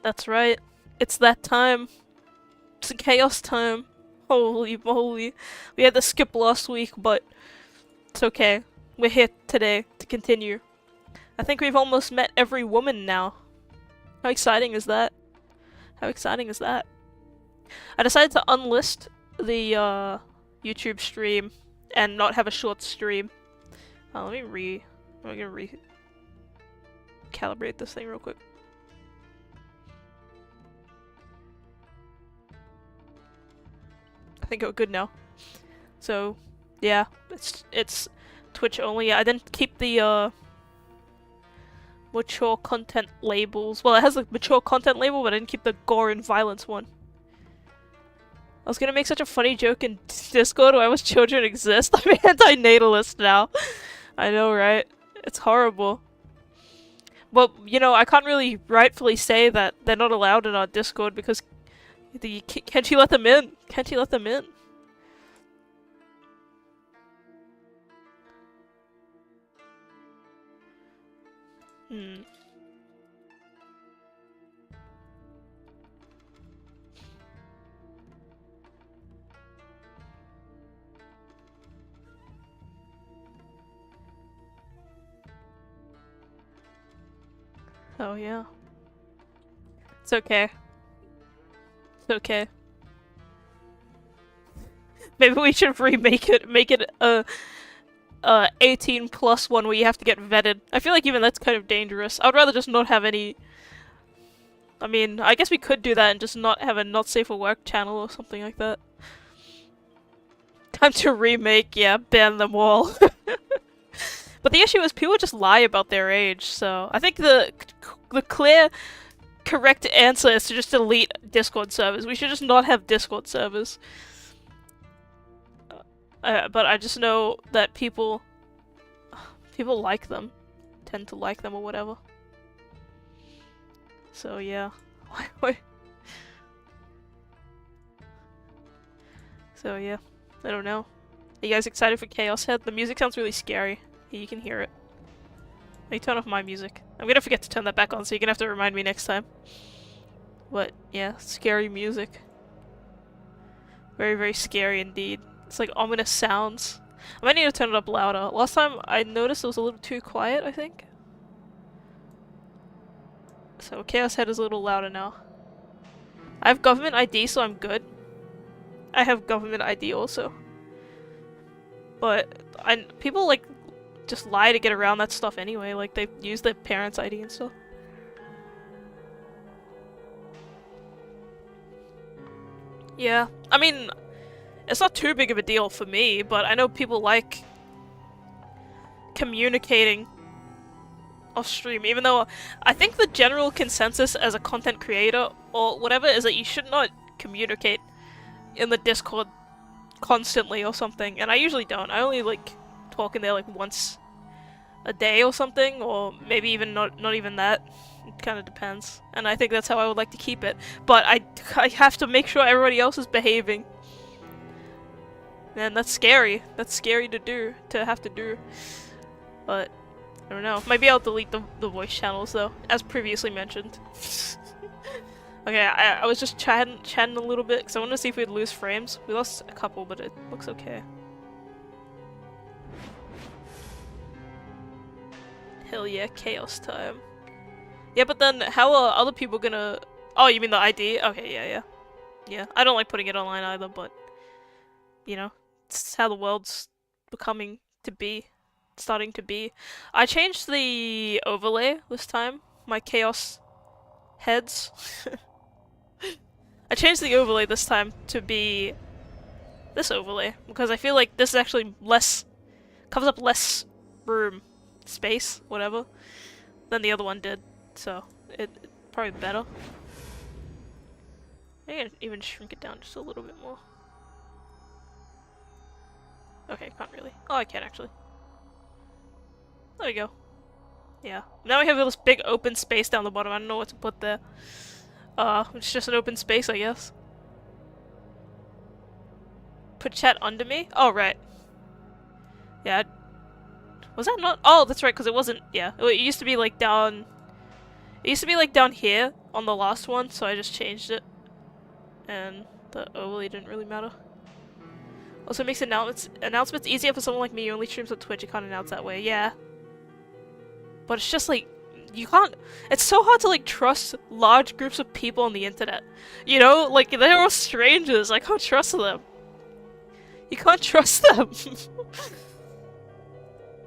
That's right. It's that time. It's a chaos time. Holy moly. We had to skip last week, but it's okay. We're here today to continue. I think we've almost met every woman now. How exciting is that? How exciting is that? I decided to unlist the YouTube stream and not have a short stream. I'm gonna recalibrate this thing real quick. I think we're good now. So, yeah, it's Twitch only. I didn't keep the mature content labels. Well, it has a mature content label, but I didn't keep the gore and violence one. I was gonna make such a funny joke in Discord why most children exist. I'm anti-natalist now. I know, right? It's horrible. But, you know, I can't really rightfully say that they're not allowed in our Discord because can't you let them in? Can't you let them in? Oh yeah. It's okay. It's okay. Maybe we should remake it. Make it a 18 plus one where you have to get vetted. I feel like even that's kind of dangerous. I would rather just not have any. I mean, I guess we could do that and just not have a not safe for work channel or something like that. Time to remake, yeah, ban them all. But the issue is people just lie about their age, so I think the clear, correct answer is to just delete Discord servers. We should just not have Discord servers. But I just know that people like them, tend to like them or whatever. So yeah. So yeah, I don't know. Are you guys excited for Chaos Head? The music sounds really scary. You can hear it. Let me turn off my music. I'm gonna forget to turn that back on, so you're gonna have to remind me next time. But yeah, scary music. Very, very scary indeed. It's like ominous sounds. I might need to turn it up louder. Last time I noticed it was a little too quiet, I think. So Chaos Head is a little louder now. I have government ID, so I'm good. I have government ID also. But people like just lie to get around that stuff anyway, like they use their parents' ID and stuff. Yeah, I mean, it's not too big of a deal for me, but I know people like communicating off stream, even though I think the general consensus as a content creator or whatever is that you should not communicate in the Discord constantly or something, and I usually don't. I only like talk in there like once a day or something, or maybe even not even that. It kind of depends, and I think that's how I would like to keep it. But I have to make sure everybody else is behaving, and that's scary. That's scary to have to do. But I don't know. Maybe I'll delete the voice channels though, as previously mentioned. Okay, I was just chatting a little bit because I wanted to see if we'd lose frames. We lost a couple, but it looks okay. Hell yeah, chaos time. Yeah, but then how are other people gonna... Oh, you mean the ID? Okay, yeah. Yeah, I don't like putting it online either, but... You know, it's how the world's becoming to be. Starting to be. I changed the overlay this time. My chaos heads. I changed the overlay this time to be this overlay, because I feel like this is actually covers up less room, space, whatever, than the other one did, so it's probably better. I can even shrink it down just a little bit more. Okay, can't really. Oh, I can actually. There we go. Yeah. Now we have this big open space down the bottom. I don't know what to put there. It's just an open space, I guess. Put chat under me? Oh, right. Yeah. Was that not? Oh, that's right, because it wasn't. Yeah. It used to be like down It used to be like down here on the last one, so I just changed it. And the overlay didn't really matter. Also makes announcements easier for someone like me who only streams on Twitch. You can't announce that way, yeah. But it's just like, you can't- it's so hard to like trust large groups of people on the internet. You know? Like, they're all strangers, I can't trust them. You can't trust them.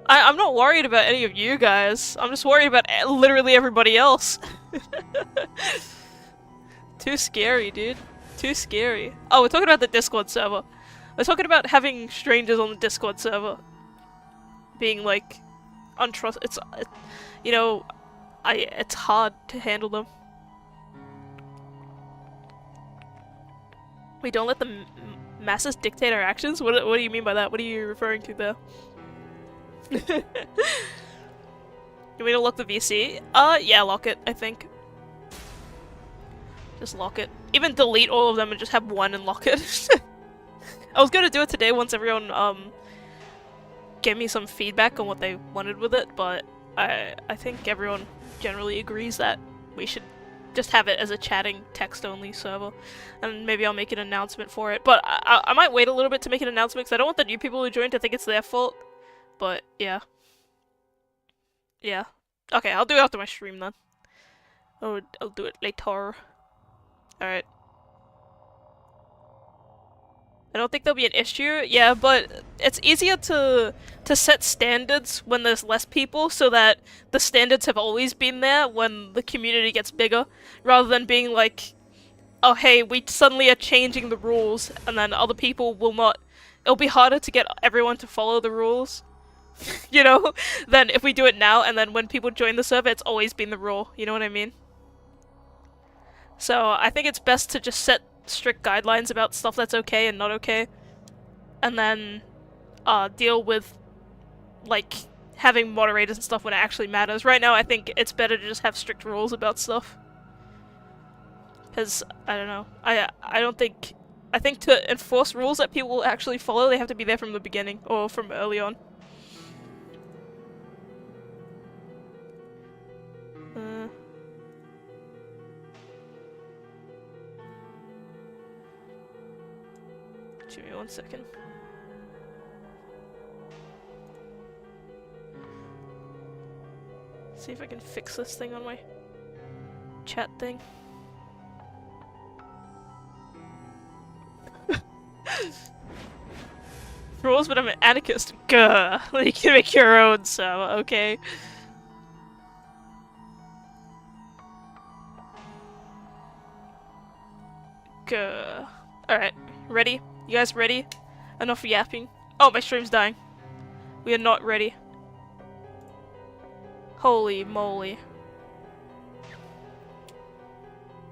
I'm not worried about any of you guys. I'm just worried about literally everybody else. Too scary, dude. Too scary. Oh, we're talking about the Discord server. We're talking about having strangers on the Discord server. Being like, you know, it's hard to handle them. We don't let the masses dictate our actions? What do you mean by that? What are you referring to there? You want me to lock the VC? Yeah, lock it, I think. Just lock it. Even delete all of them and just have one and lock it. I was gonna do it today once everyone, gave me some feedback on what they wanted with it, but I think everyone generally agrees that we should just have it as a chatting text-only server. And maybe I'll make an announcement for it. But I might wait a little bit to make an announcement because I don't want the new people who join to think it's their fault. But, yeah. Yeah. Okay, I'll do it after my stream then. I'll do it later. Alright. I don't think there'll be an issue. Yeah, but it's easier to set standards when there's less people so that the standards have always been there when the community gets bigger, rather than being like, oh hey, we suddenly are changing the rules and then other people will not. It'll be harder to get everyone to follow the rules. You know, than if we do it now and then when people join the server, it's always been the rule. You know what I mean? So I think it's best to just set strict guidelines about stuff that's okay and not okay, and then deal with like having moderators and stuff when it actually matters. Right now I think it's better to just have strict rules about stuff. Because, I don't know, I think to enforce rules that people will actually follow, they have to be there from the beginning, or from early on. Give me 1 second. See if I can fix this thing on my chat thing. Rules, but I'm an anarchist. Gah! You can make your own, so okay. Gah. Alright, ready? You guys ready? Enough yapping. Oh, my stream's dying. We are not ready. Holy moly.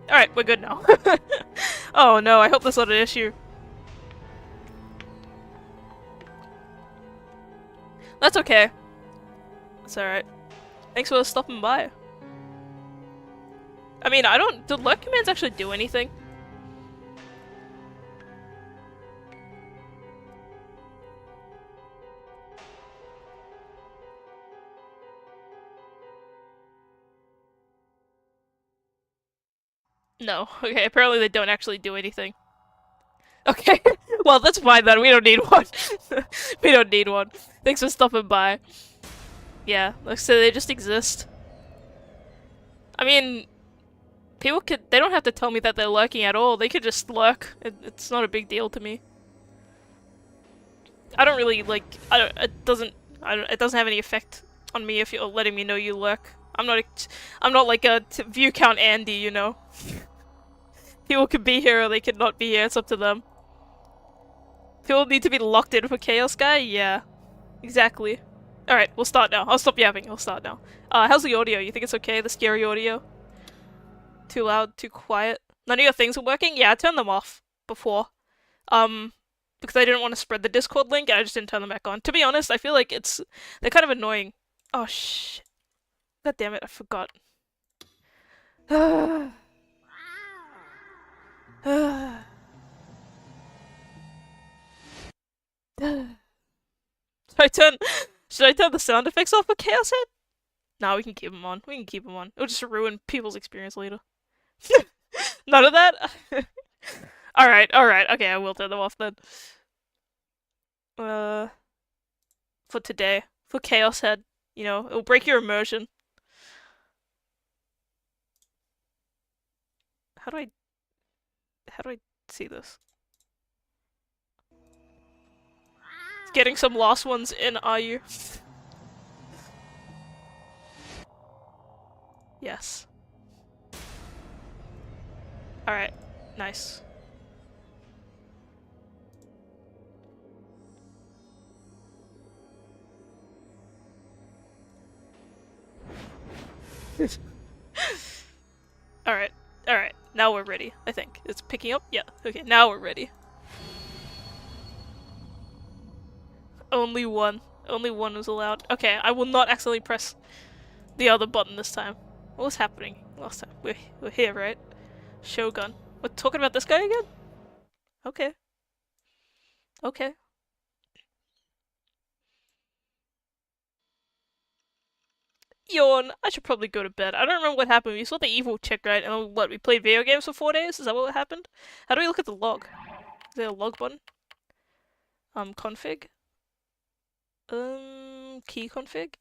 Alright, we're good now. Oh no, I hope that's not an issue. That's okay. That's alright. Thanks for stopping by. I mean, do lurk commands actually do anything? No. Okay, apparently they don't actually do anything. Okay, well that's fine then, we don't need one. We don't need one. Thanks for stopping by. Yeah, like I said, they just exist. I mean, they don't have to tell me that they're lurking at all, they could just lurk. It's not a big deal to me. I don't really, like, it doesn't have any effect on me if you're letting me know you lurk. I'm not like a view count Andy, you know? People could be here or they could not be here, it's up to them. People need to be locked in for Chaos Guy? Yeah. Exactly. Alright, we'll start now. I'll stop yapping, I'll start now. How's the audio? You think it's okay, the scary audio? Too loud, too quiet? None of your things are working? Yeah, I turned them off before. Because I didn't want to spread the Discord link and I just didn't turn them back on. To be honest, I feel like they're kind of annoying. Oh shit. God damn it, I forgot. Should I turn the sound effects off for Chaos Head? Nah, we can keep them on. We can keep them on. It'll just ruin people's experience later. None of that? Alright. Okay, I will turn them off then. Uh, for today. For Chaos Head. You know, it'll break your immersion. How do I... How do I see this? Getting some lost ones in, are you? Yes. Alright. Nice. Alright. Alright. Now we're ready, I think. It's picking up? Yeah. Okay, now we're ready. Only one. Only one was allowed. Okay, I will not accidentally press the other button this time. What was happening last time? We're here, right? Shogun. We're talking about this guy again? Okay. Okay. Yawn. I should probably go to bed. I don't remember what happened. We saw the evil chick, right? And what, we played video games for 4 days? Is that what happened? How do we look at the log? Is there a log button? Config? Key config?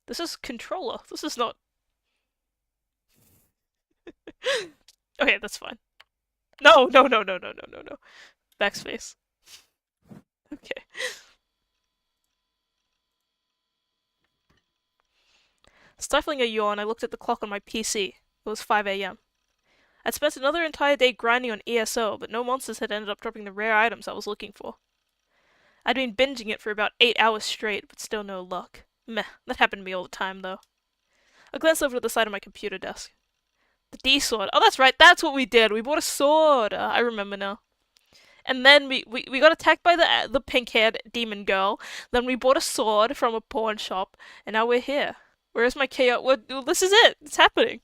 This is controller. This is not... Okay, that's fine. No. Backspace. Okay. Stifling a yawn, I looked at the clock on my PC. It was 5 a.m. I'd spent another entire day grinding on ESO, but no monsters had ended up dropping the rare items I was looking for. I'd been binging it for about 8 hours straight, but still no luck. Meh, that happened to me all the time, though. I glanced over to the side of my computer desk. The D-sword. Oh, that's right, that's what we did. We bought a sword. I remember now. And then we got attacked by the pink-haired demon girl. Then we bought a sword from a pawn shop, and now we're here. Where's my KO? Well, this is it. It's happening.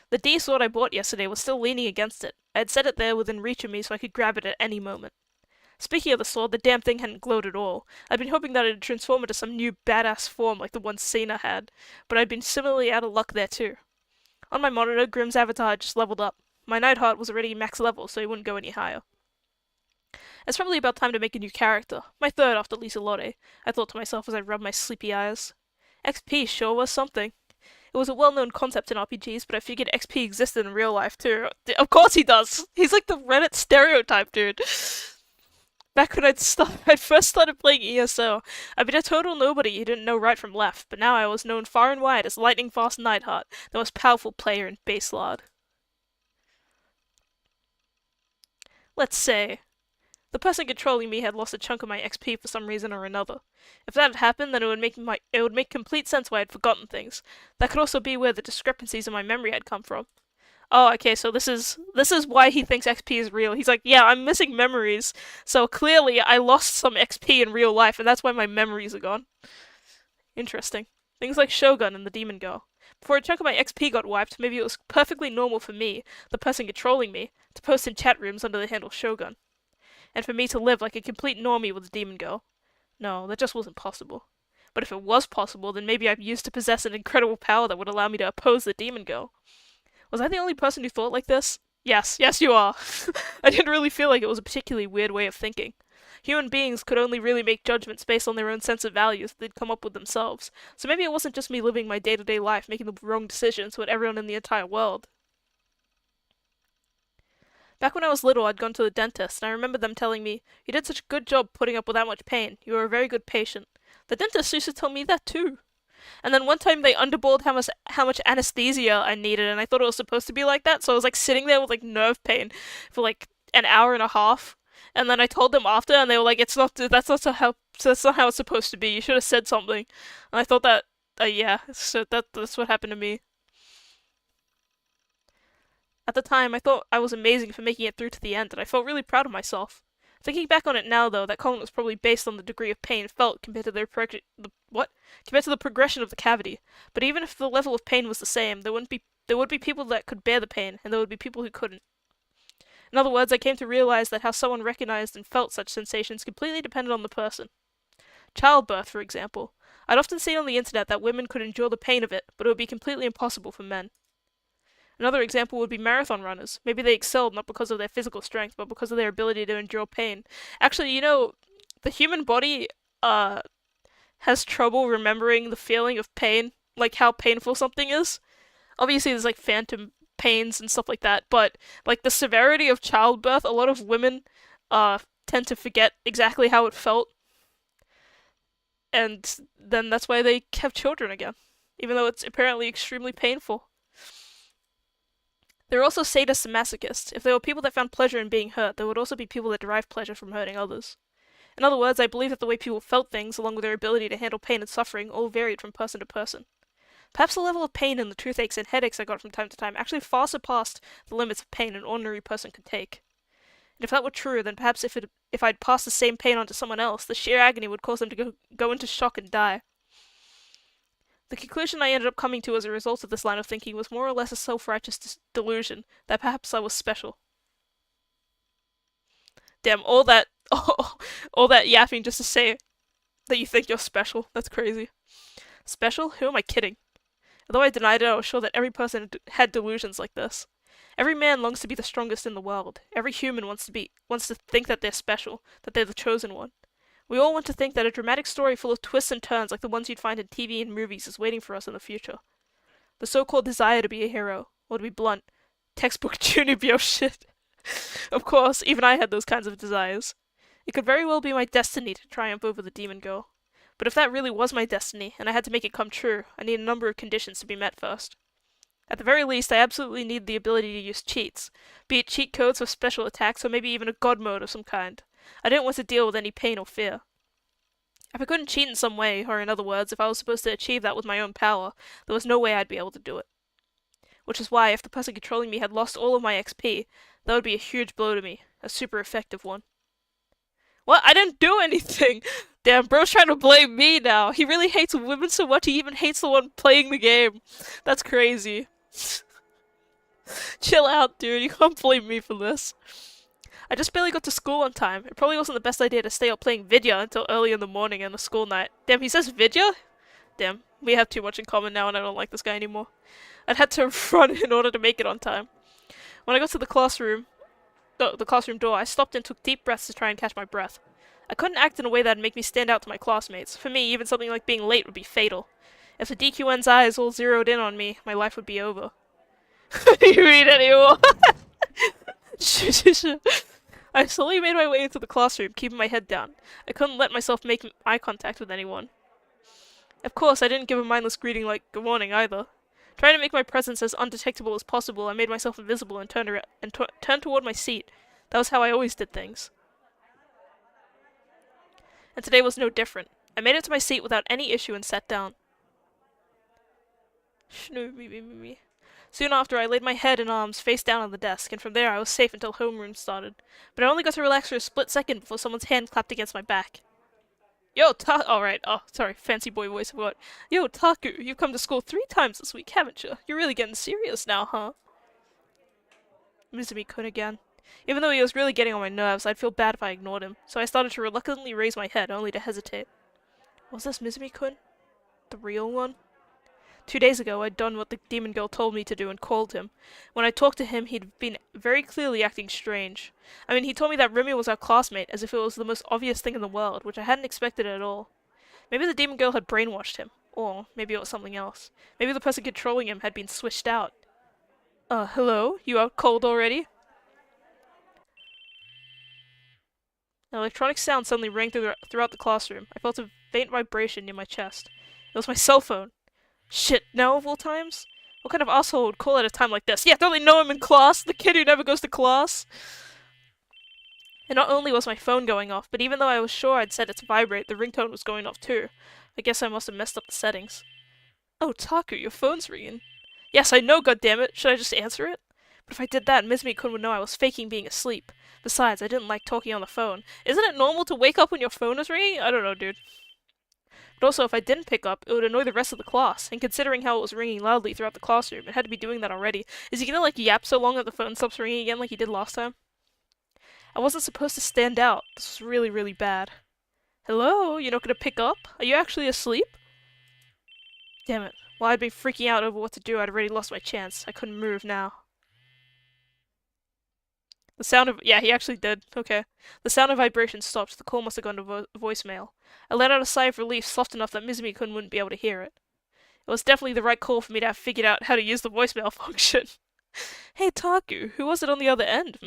The D sword I bought yesterday was still leaning against it. I had set it there within reach of me so I could grab it at any moment. Speaking of the sword, the damn thing hadn't glowed at all. I'd been hoping that it'd transform into some new badass form like the one Cena had, but I'd been similarly out of luck there too. On my monitor, Grimm's avatar had just leveled up. My Nightheart was already max level, so he wouldn't go any higher. It's probably about time to make a new character. My third after Lisa Lotte, I thought to myself as I rubbed my sleepy eyes. XP sure was something. It was a well-known concept in RPGs, but I figured XP existed in real life too. Of course he does! He's like the Reddit stereotype, dude. Back when I'd first started playing ESO, I'd been a total nobody who didn't know right from left, but now I was known far and wide as Lightning Fast Nightheart, the most powerful player in Baselard. Let's say, the person controlling me had lost a chunk of my XP for some reason or another. If that had happened, then it would make complete sense why I'd forgotten things. That could also be where the discrepancies in my memory had come from. Oh, okay, so this is why he thinks XP is real. He's like, yeah, I'm missing memories, so clearly I lost some XP in real life, and that's why my memories are gone. Interesting. Things like Shogun and the Demon Girl. Before a chunk of my XP got wiped, maybe it was perfectly normal for me, the person controlling me, to post in chat rooms under the handle Shogun. And for me to live like a complete normie with the Demon Girl. No, that just wasn't possible. But if it was possible, then maybe I used to possess an incredible power that would allow me to oppose the Demon Girl. Was I the only person who thought like this? Yes, you are. I didn't really feel like it was a particularly weird way of thinking. Human beings could only really make judgments based on their own sense of values that they'd come up with themselves, so maybe it wasn't just me living my day-to-day life making the wrong decisions with everyone in the entire world. Back when I was little, I'd gone to the dentist, and I remember them telling me, "You did such a good job putting up with that much pain. You were a very good patient." The dentist used to tell me that too. And then one time they underballed how much anesthesia I needed, and I thought it was supposed to be like that, so I was like sitting there with like nerve pain for like an hour and a half. And then I told them after, and they were like, that's not how it's supposed to be. You should have said something." And I thought that, yeah, so that's what happened to me. At the time, I thought I was amazing for making it through to the end, and I felt really proud of myself. Thinking back on it now, though, that comment was probably based on the degree of pain felt compared to compared to the progression of the cavity. But even if the level of pain was the same, there would be people that could bear the pain, and there would be people who couldn't. In other words, I came to realize that how someone recognized and felt such sensations completely depended on the person. Childbirth, for example. I'd often seen on the internet that women could endure the pain of it, but it would be completely impossible for men. Another example would be marathon runners. Maybe they excelled not because of their physical strength, but because of their ability to endure pain. Actually, the human body uh has trouble remembering the feeling of pain, like how painful something is. Obviously, there's like phantom pains and stuff like that, but like the severity of childbirth, a lot of women tend to forget exactly how it felt, and then that's why they have children again, even though it's apparently extremely painful. There are also sadists and masochists. If there were people that found pleasure in being hurt, there would also be people that derived pleasure from hurting others. In other words, I believe that the way people felt things, along with their ability to handle pain and suffering, all varied from person to person. Perhaps the level of pain and the toothaches and headaches I got from time to time actually far surpassed the limits of pain an ordinary person could take. And if that were true, then perhaps if I'd passed the same pain on to someone else, the sheer agony would cause them to go into shock and die. The conclusion I ended up coming to as a result of this line of thinking was more or less a self-righteous delusion that perhaps I was special. Damn, all that all that yapping just to say that you think you're special. That's crazy. Special? Who am I kidding? Although I denied it, I was sure that every person had delusions like this. Every man longs to be the strongest in the world. Every human wants to think that they're special, that they're the chosen one. We all want to think that a dramatic story full of twists and turns like the ones you'd find in TV and movies is waiting for us in the future. The so-called desire to be a hero, or to be blunt, textbook junior bio shit. Of course, even I had those kinds of desires. It could very well be my destiny to triumph over the demon girl. But if that really was my destiny, and I had to make it come true, I need a number of conditions to be met first. At the very least, I absolutely need the ability to use cheats, be it cheat codes for special attacks or maybe even a god mode of some kind. I didn't want to deal with any pain or fear. If I couldn't cheat in some way, or in other words, if I was supposed to achieve that with my own power, there was no way I'd be able to do it. Which is why, if the person controlling me had lost all of my XP, that would be a huge blow to me, a super effective one. What? I didn't do anything! Damn, bro's trying to blame me now. He really hates women so much he even hates the one playing the game. That's crazy. Chill out, dude. You can't blame me for this. I just barely got to school on time. It probably wasn't the best idea to stay up playing video until early in the morning on a school night. Damn, he says video? Damn, we have too much in common now and I don't like this guy anymore. I'd had to run in order to make it on time. When I got to the classroom door, I stopped and took deep breaths to try and catch my breath. I couldn't act in a way that'd make me stand out to my classmates. For me, even something like being late would be fatal. If the DQN's eyes all zeroed in on me, my life would be over. You read anymore? I slowly made my way into the classroom, keeping my head down. I couldn't let myself make eye contact with anyone. Of course, I didn't give a mindless greeting like good morning either. Trying to make my presence as undetectable as possible, I made myself invisible and turned toward my seat. That was how I always did things. And today was no different. I made it to my seat without any issue and sat down. Soon after, I laid my head and arms face down on the desk, and from there I was safe until homeroom started. But I only got to relax for a split second before someone's hand clapped against my back. Yo, alright, oh, sorry, fancy boy voice, what? Yo, Taku, you've come to school 3 times this week, haven't you? You're really getting serious now, huh? Mizumi-kun again. Even though he was really getting on my nerves, I'd feel bad if I ignored him, so I started to reluctantly raise my head, only to hesitate. Was this Mizumi-kun? The real one? 2 days ago, I'd done what the demon girl told me to do and called him. When I talked to him, he'd been very clearly acting strange. I mean, he told me that Remy was our classmate, as if it was the most obvious thing in the world, which I hadn't expected at all. Maybe the demon girl had brainwashed him. Or maybe it was something else. Maybe the person controlling him had been switched out. Hello? You out cold already? An electronic sound suddenly rang throughout the classroom. I felt a faint vibration near my chest. It was my cell phone. Shit, now of all times? What kind of asshole would call at a time like this? Yeah, don't they know him in class? The kid who never goes to class? And not only was my phone going off, but even though I was sure I'd set it to vibrate, the ringtone was going off too. I guess I must have messed up the settings. Oh, Taku, your phone's ringing. Yes, I know, goddammit. Should I just answer it? But if I did that, Mizumi-kun would know I was faking being asleep. Besides, I didn't like talking on the phone. Isn't it normal to wake up when your phone is ringing? I don't know, dude. But also, if I didn't pick up, it would annoy the rest of the class, and considering how it was ringing loudly throughout the classroom, it had to be doing that already. Is he gonna, like, yap so long that the phone stops ringing again like he did last time? I wasn't supposed to stand out. This was really, really bad. Hello? You're not gonna pick up? Are you actually asleep? Damn it. While I'd been freaking out over what to do, I'd already lost my chance. I couldn't move now. The sound of— yeah, he actually did. Okay. The sound of vibration stopped. The call must have gone to voicemail. I let out a sigh of relief, soft enough that Mizumi-kun wouldn't be able to hear it. It was definitely the right call for me to have figured out how to use the voicemail function. Hey Taku, who was it on the other end?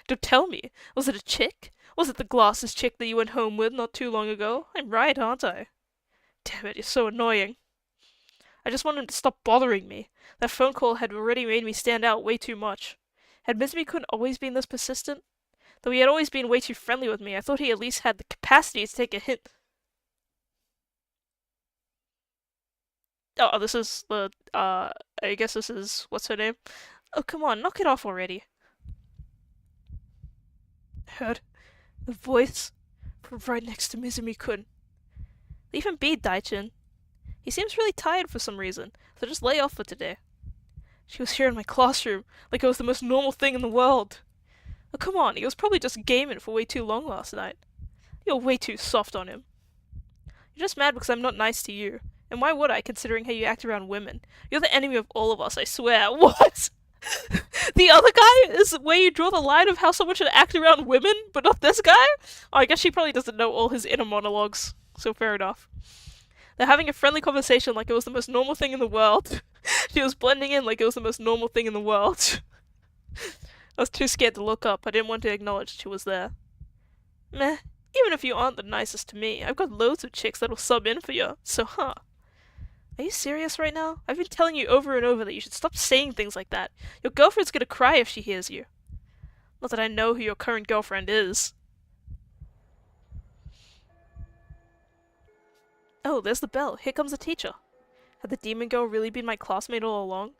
Don't tell me. Was it a chick? Was it the glasses chick that you went home with not too long ago? I'm right, aren't I? Damn it, you're so annoying. I just wanted him to stop bothering me. That phone call had already made me stand out way too much. Had Mizumi-kun always been this persistent? Though he had always been way too friendly with me, I thought he at least had the capacity to take a hint. Oh, this is the, I guess this is, what's her name? Oh, come on, knock it off already. Heard the voice from right next to Mizumi-kun. Leave him be, Daichin. He seems really tired for some reason, so just lay off for today. She was here in my classroom, like it was the most normal thing in the world. Oh, come on, he was probably just gaming for way too long last night. You're way too soft on him. You're just mad because I'm not nice to you. And why would I, considering how you act around women? You're the enemy of all of us, I swear. What? The other guy is where you draw the line of how someone should act around women, but not this guy? Oh, I guess she probably doesn't know all his inner monologues, so fair enough. They're having a friendly conversation like it was the most normal thing in the world. She was blending in like it was the most normal thing in the world. I was too scared to look up. I didn't want to acknowledge she was there. Meh. Even if you aren't the nicest to me, I've got loads of chicks that'll sub in for you, so huh. Are you serious right now? I've been telling you over and over that you should stop saying things like that. Your girlfriend's gonna cry if she hears you. Not that I know who your current girlfriend is. Oh, there's the bell. Here comes the teacher. Had the demon girl really been my classmate all along?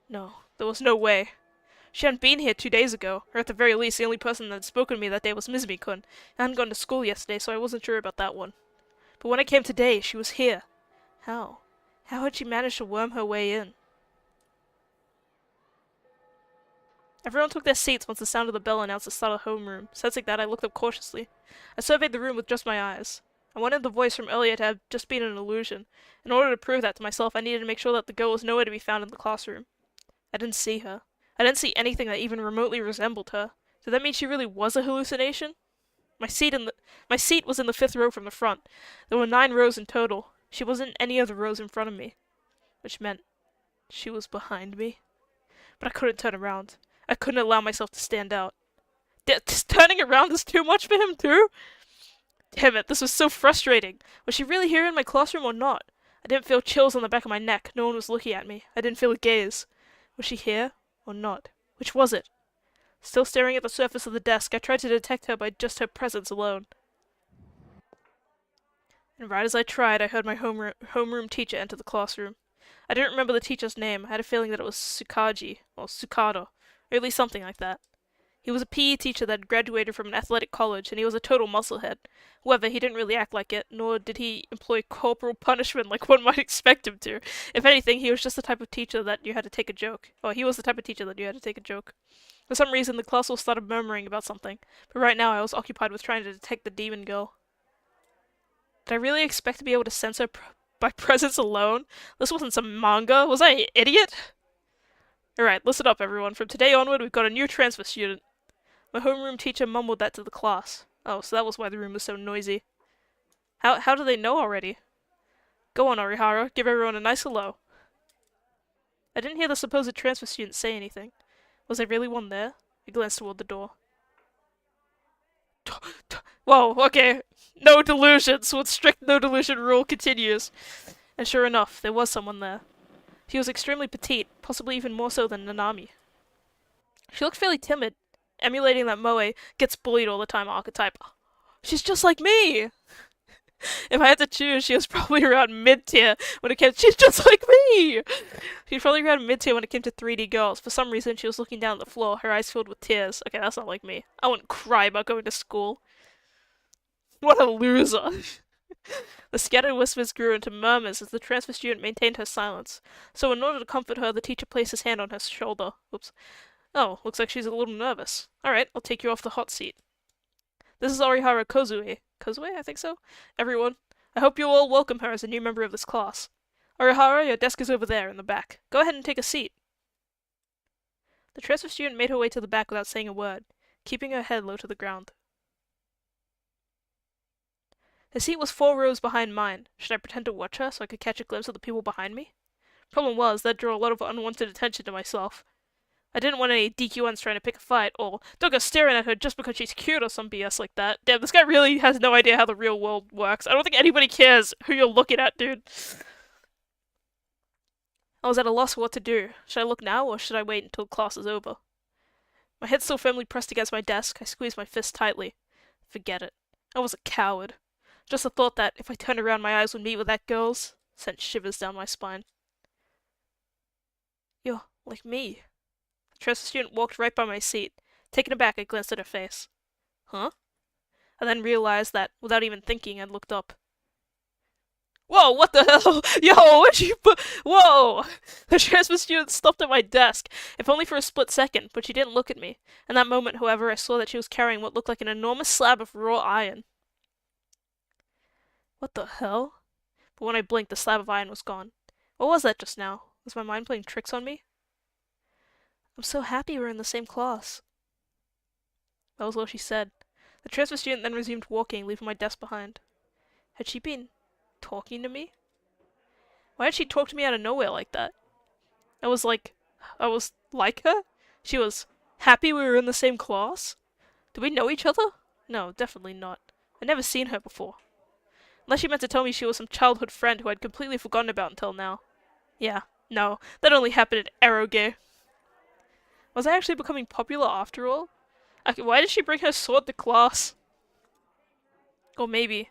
No, there was no way. She hadn't been here 2 days ago, or at the very least the only person that had spoken to me that day was Mizumi-kun. I hadn't gone to school yesterday, so I wasn't sure about that one. But when I came today, she was here. How? How had she managed to worm her way in? Everyone took their seats once the sound of the bell announced the start of homeroom. Sensing that, I looked up cautiously. I surveyed the room with just my eyes. I wanted the voice from earlier to have just been an illusion. In order to prove that to myself, I needed to make sure that the girl was nowhere to be found in the classroom. I didn't see her. I didn't see anything that even remotely resembled her. Did that mean she really was a hallucination? My seat was in the 5th row from the front. There were 9 rows in total. She wasn't in any of the rows in front of me, which meant she was behind me. But I couldn't turn around. I couldn't allow myself to stand out. Just turning around is too much for him too? Damn it, this was so frustrating. Was she really here in my classroom or not? I didn't feel chills on the back of my neck. No one was looking at me. I didn't feel a gaze. Was she here or not? Which was it? Still staring at the surface of the desk, I tried to detect her by just her presence alone. And right as I tried, I heard my homeroom teacher enter the classroom. I didn't remember the teacher's name. I had a feeling that it was Tsukaji, or Tsukado, or at least something like that. He was a PE teacher that had graduated from an athletic college, and he was a total musclehead. However, he didn't really act like it, nor did he employ corporal punishment like one might expect him to. If anything, he was just the type of teacher that you had to take a joke. Oh, he was the type of teacher that you had to take a joke. For some reason, the class all started murmuring about something, but right now I was occupied with trying to detect the demon girl. Did I really expect to be able to sense her by presence alone? This wasn't some manga. Was I an idiot? Alright, listen up everyone. From today onward, we've got a new transfer student. My homeroom teacher mumbled that to the class. Oh, so that was why the room was so noisy. How do they know already? Go on, Orihara. Give everyone a nice hello. I didn't hear the supposed transfer student say anything. Was there really one there? I glanced toward the door. Whoa, okay. No delusions. What strict no delusion rule continues. And sure enough, there was someone there. She was extremely petite, possibly even more so than Nanami. She looked fairly timid, emulating that Moe gets bullied all the time archetype. She's just like me! If I had to choose, she was probably around mid-tier when it came— she's just like me! She was probably around mid-tier when it came to 3D girls. For some reason, she was looking down at the floor, her eyes filled with tears. Okay, that's not like me. I wouldn't cry about going to school. What a loser. The scattered whispers grew into murmurs as the transfer student maintained her silence. So in order to comfort her, the teacher placed his hand on her shoulder. Oops. Oh, looks like she's a little nervous. Alright, I'll take you off the hot seat. This is Orihara Kozue. Kozue, I think so? Everyone, I hope you'll all welcome her as a new member of this class. Orihara, your desk is over there, in the back. Go ahead and take a seat. The transfer student made her way to the back without saying a word, keeping her head low to the ground. Her seat was 4 rows behind mine. Should I pretend to watch her so I could catch a glimpse of the people behind me? Problem was, that'd draw a lot of unwanted attention to myself. I didn't want any DQNs trying to pick a fight, or don't go staring at her just because she's cute or some BS like that. Damn, this guy really has no idea how the real world works. I don't think anybody cares who you're looking at, dude. I was at a loss for what to do. Should I look now, or should I wait until class is over? My head still firmly pressed against my desk, I squeezed my fist tightly. Forget it. I was a coward. Just the thought that, if I turned around, my eyes would meet with that girl's sent shivers down my spine. You're like me. The transfer student walked right by my seat. Taken aback, I glanced at her face. Huh? I then realized that, without even thinking, I'd looked up. Whoa, what the hell? Yo, what'd you put? Whoa! The transfer student stopped at my desk, if only for a split second, but she didn't look at me. In that moment, however, I saw that she was carrying what looked like an enormous slab of raw iron. What the hell? But when I blinked, the slab of iron was gone. What was that just now? Was my mind playing tricks on me? I'm so happy we're in the same class. That was all she said. The transfer student then resumed walking, leaving my desk behind. Had she been talking to me? Why did she talk to me out of nowhere like that? I was like her? She was happy we were in the same class? Do we know each other? No, definitely not. I'd never seen her before. Unless she meant to tell me she was some childhood friend who I'd completely forgotten about until now. Yeah, no, that only happened at Eroge. Was I actually becoming popular after all? Why did she bring her sword to class? Or maybe,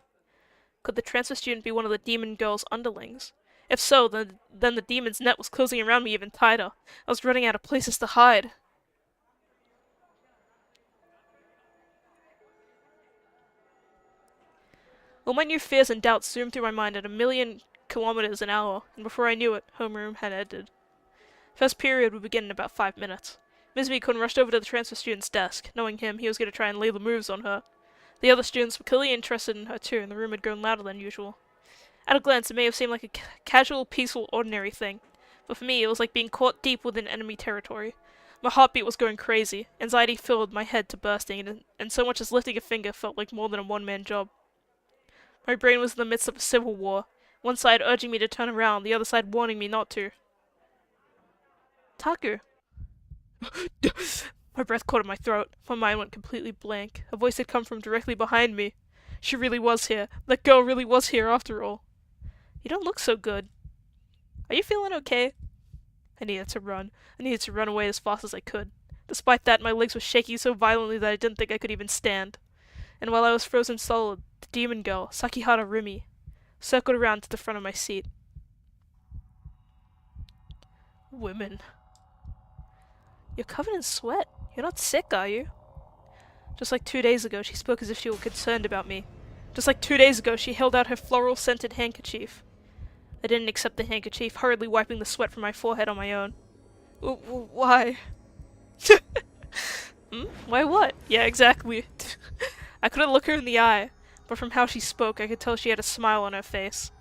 could the transfer student be one of the demon girl's underlings? If so, then the demon's net was closing around me even tighter. I was running out of places to hide. All my new fears and doubts zoomed through my mind at 1,000,000 kilometers an hour, and before I knew it, homeroom had ended. First period would begin in about 5 minutes. Mizumi-kun rushed over to the transfer student's desk. Knowing him, he was going to try and lay the moves on her. The other students were clearly interested in her too, and the room had grown louder than usual. At a glance, it may have seemed like a casual, peaceful, ordinary thing, but for me, it was like being caught deep within enemy territory. My heartbeat was going crazy. Anxiety filled my head to bursting, and so much as lifting a finger felt like more than a one-man job. My brain was in the midst of a civil war, one side urging me to turn around, the other side warning me not to. Taku. My breath caught in my throat. My mind went completely blank. A voice had come from directly behind me. She really was here. That girl really was here after all. You don't look so good. Are you feeling okay? I needed to run. I needed to run away as fast as I could. Despite that, my legs were shaking so violently that I didn't think I could even stand. And while I was frozen solid, the demon girl, Sakihara Rumi, circled around to the front of my seat. Women. You're covered in sweat. You're not sick, are you? Just like 2 days ago, she spoke as if she were concerned about me. Just like 2 days ago, she held out her floral-scented handkerchief. I didn't accept the handkerchief, hurriedly wiping the sweat from my forehead on my own. Why? Why what? Yeah, exactly. I couldn't look her in the eye, but from how she spoke, I could tell she had a smile on her face.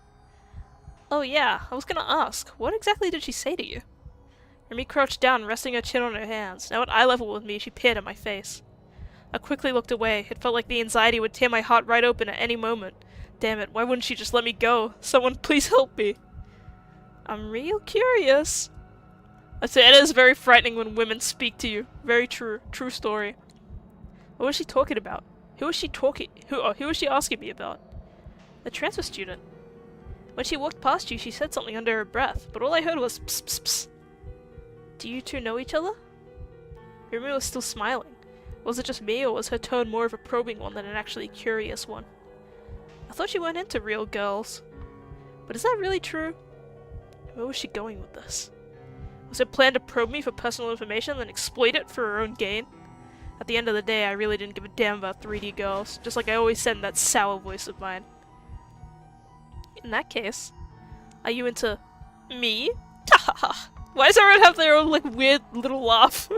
Oh yeah, I was gonna ask, what exactly did she say to you? Remy crouched down, resting her chin on her hands. Now at eye level with me, she peered at my face. I quickly looked away. It felt like the anxiety would tear my heart right open at any moment. Damn it, why wouldn't she just let me go? Someone please help me. I'm real curious. I'd say it is very frightening when women speak to you. Very true. True story. What was she talking about? Who was she asking me about? The transfer student. When she walked past you, she said something under her breath, but all I heard was psst psst psst. Do you two know each other? Rumi was still smiling. Was it just me, or was her tone more of a probing one than an actually curious one? I thought she went into real girls. But is that really true? Where was she going with this? Was her plan to probe me for personal information, then exploit it for her own gain? At the end of the day, I really didn't give a damn about 3D girls, just like I always said in that sour voice of mine. In that case, are you into me? Why does everyone have their own, like, weird little laugh?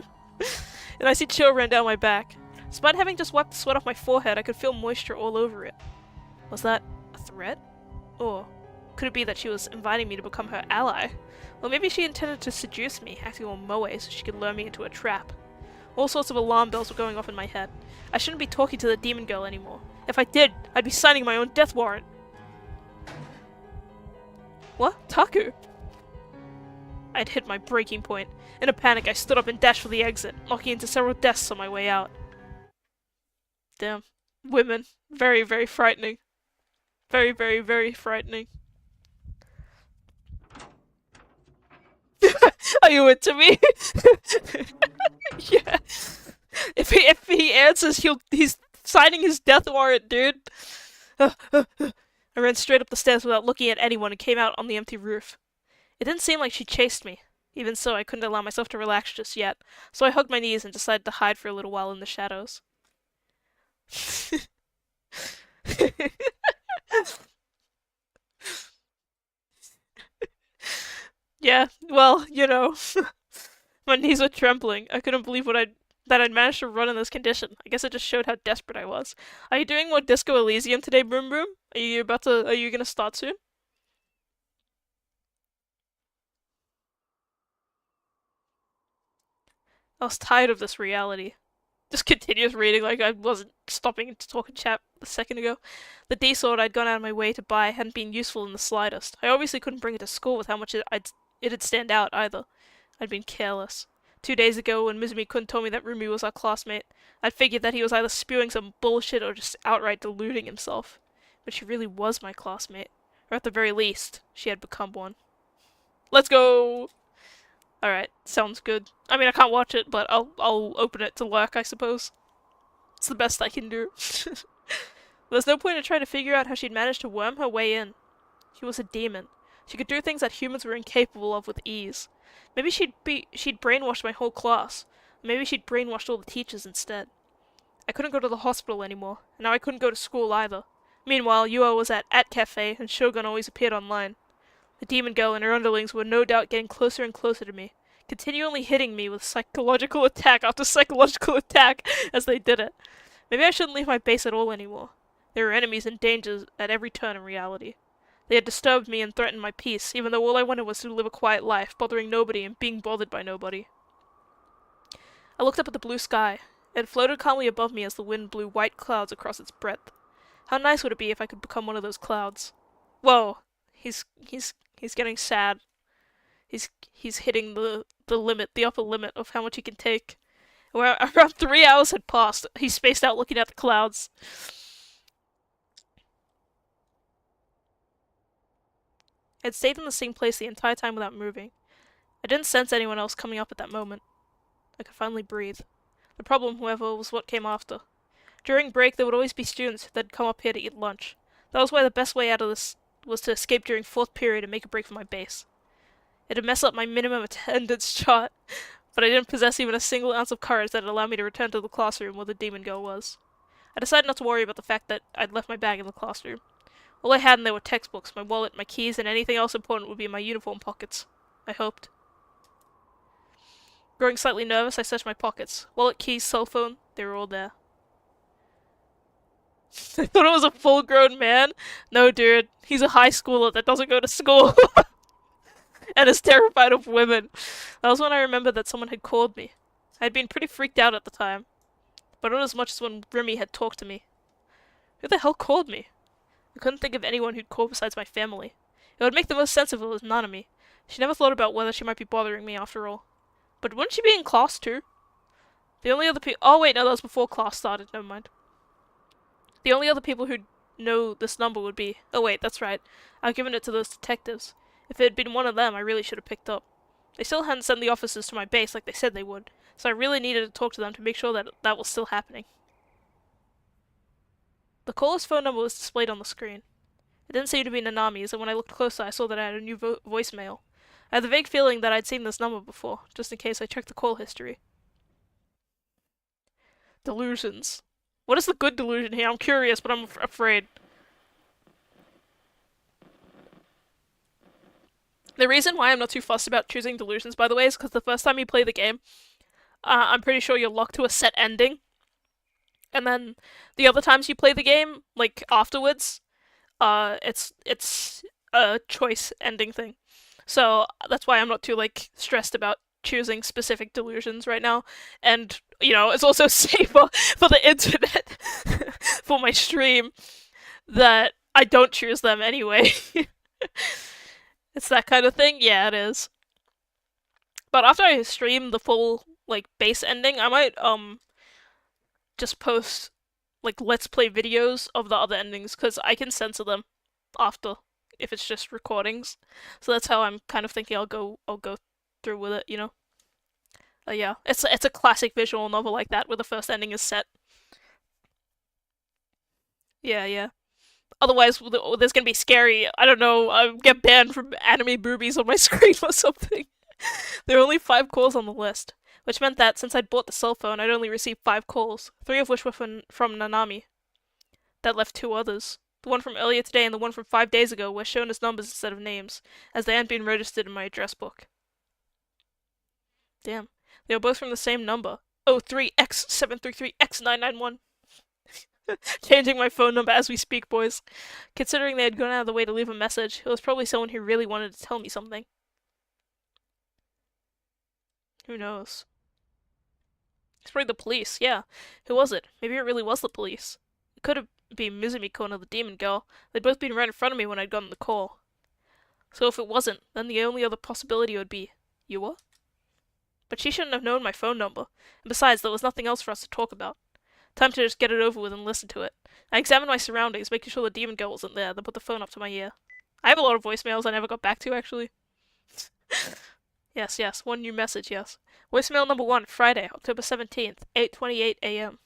And I see chill ran down my back. Despite having just wiped the sweat off my forehead, I could feel moisture all over it. Was that a threat? Or Could it be that she was inviting me to become her ally? Or maybe she intended to seduce me, acting all moe so she could lure me into a trap. All sorts of alarm bells were going off in my head. I shouldn't be talking to the demon girl anymore. If I did, I'd be signing my own death warrant. What? Taku? I'd hit my breaking point. In a panic, I stood up and dashed for the exit, knocking into several desks on my way out. Damn. Women. Very, very frightening. Very, very, very frightening. Are you into me? Yeah. If he answers, he's signing his death warrant, dude. I ran straight up the stairs without looking at anyone and came out on the empty roof. It didn't seem like she chased me. Even so, I couldn't allow myself to relax just yet, so I hugged my knees and decided to hide for a little while in the shadows. Yeah, well, you know, my knees were trembling. I couldn't believe that I'd managed to run in this condition. I guess it just showed how desperate I was. Are you doing more Disco Elysium today, Broom Broom? Are you gonna start soon? I was tired of this reality. Just continuous reading like I wasn't stopping to talk and chat a second ago. The D-sword I'd gone out of my way to buy hadn't been useful in the slightest. I obviously couldn't bring it to school with how much it'd stand out either. I'd been careless. 2 days ago, when Mizumi-kun told me that Rumi was our classmate, I'd figured that he was either spewing some bullshit or just outright deluding himself. But she really was my classmate. Or at the very least, she had become one. Let's go! Alright, sounds good. I mean, I can't watch it, but I'll open it to lurk, I suppose. It's the best I can do. There's no point in trying to figure out how she'd managed to worm her way in. She was a demon. She could do things that humans were incapable of with ease. Maybe she'd brainwashed my whole class. Maybe she'd brainwashed all the teachers instead. I couldn't go to the hospital anymore, and now I couldn't go to school either. Meanwhile, Yua was at Cafe, and Shogun always appeared online. The demon girl and her underlings were no doubt getting closer and closer to me, continually hitting me with psychological attack after psychological attack as they did it. Maybe I shouldn't leave my base at all anymore. There were enemies and dangers at every turn in reality. They had disturbed me and threatened my peace, even though all I wanted was to live a quiet life, bothering nobody and being bothered by nobody. I looked up at the blue sky. It floated calmly above me as the wind blew white clouds across its breadth. How nice would it be if I could become one of those clouds? Whoa! He's getting sad. He's hitting the limit, the upper limit of how much he can take. Where around 3 hours had passed, he spaced out looking at the clouds. I had stayed in the same place the entire time without moving. I didn't sense anyone else coming up at that moment. I could finally breathe. The problem, however, was what came after. During break, there would always be students that'd come up here to eat lunch. That was why the best way out of this was to escape during 4th period and make a break for my base. It'd mess up my minimum attendance chart, but I didn't possess even a single ounce of courage that'd allow me to return to the classroom where the demon girl was. I decided not to worry about the fact that I'd left my bag in the classroom. All I had in there were textbooks, my wallet, my keys, and anything else important would be in my uniform pockets. I hoped. Growing slightly nervous, I searched my pockets. Wallet, keys, cell phone, they were all there. I thought it was a full-grown man. No, dude. He's a high schooler that doesn't go to school. And is terrified of women. That was when I remembered that someone had called me. I had been pretty freaked out at the time. But not as much as when Remy had talked to me. Who the hell called me? I couldn't think of anyone who'd call besides my family. It would make the most sense if it was Nanami. She never thought about whether she might be bothering me after all. But wouldn't she be in class too? The only other people— oh wait, no, that was before class started, never mind. The only other people who'd know this number would be— oh wait, that's right. I'd given it to those detectives. If it had been one of them, I really should have picked up. They still hadn't sent the officers to my base like they said they would, so I really needed to talk to them to make sure that that was still happening. The caller's phone number was displayed on the screen. It didn't seem to be Nanami's, and when I looked closer I saw that I had a new voicemail. I had the vague feeling that I'd seen this number before, just in case I checked the call history. Delusions. What is the good delusion here? I'm curious, but I'm afraid. The reason why I'm not too fussed about choosing delusions, by the way, is because the first time you play the game, I'm pretty sure you're locked to a set ending. And then the other times you play the game, like afterwards, it's a choice ending thing. So that's why I'm not too like stressed about choosing specific delusions right now. And it's also safer for the internet for my stream that I don't choose them anyway. It's that kind of thing. Yeah, it is. But after I stream the full like base ending, I might just post like let's play videos of the other endings because I can censor them after if it's just recordings. So that's how I'm kind of thinking I'll go through with it. Yeah, it's a classic visual novel like that where the first ending is set. Yeah, yeah. Otherwise, there's gonna be scary. I don't know. I'll get banned from anime boobies on my screen or something. There are only 5 calls on the list, which meant that since I'd bought the cell phone, I'd only received 5 calls, 3 of which were from Nanami. That left 2 others. The one from earlier today and the one from 5 days ago were shown as numbers instead of names, as they hadn't been registered in my address book. Damn. They were both from the same number. 03X733X991. Changing my phone number as we speak, boys. Considering they had gone out of the way to leave a message, it was probably someone who really wanted to tell me something. Who knows? It's probably the police, yeah. Who was it? Maybe it really was the police. It could have been Mizumiko and the demon girl. They'd both been right in front of me when I'd gotten the call. So if it wasn't, then the only other possibility would be Yua? But she shouldn't have known my phone number. And besides, there was nothing else for us to talk about. Time to just get it over with and listen to it. I examined my surroundings, making sure the demon girl wasn't there, then put the phone up to my ear. I have a lot of voicemails I never got back to, actually. Yes, one new message, yes. Voicemail number 1, Friday, October 17th, 8:28 a.m.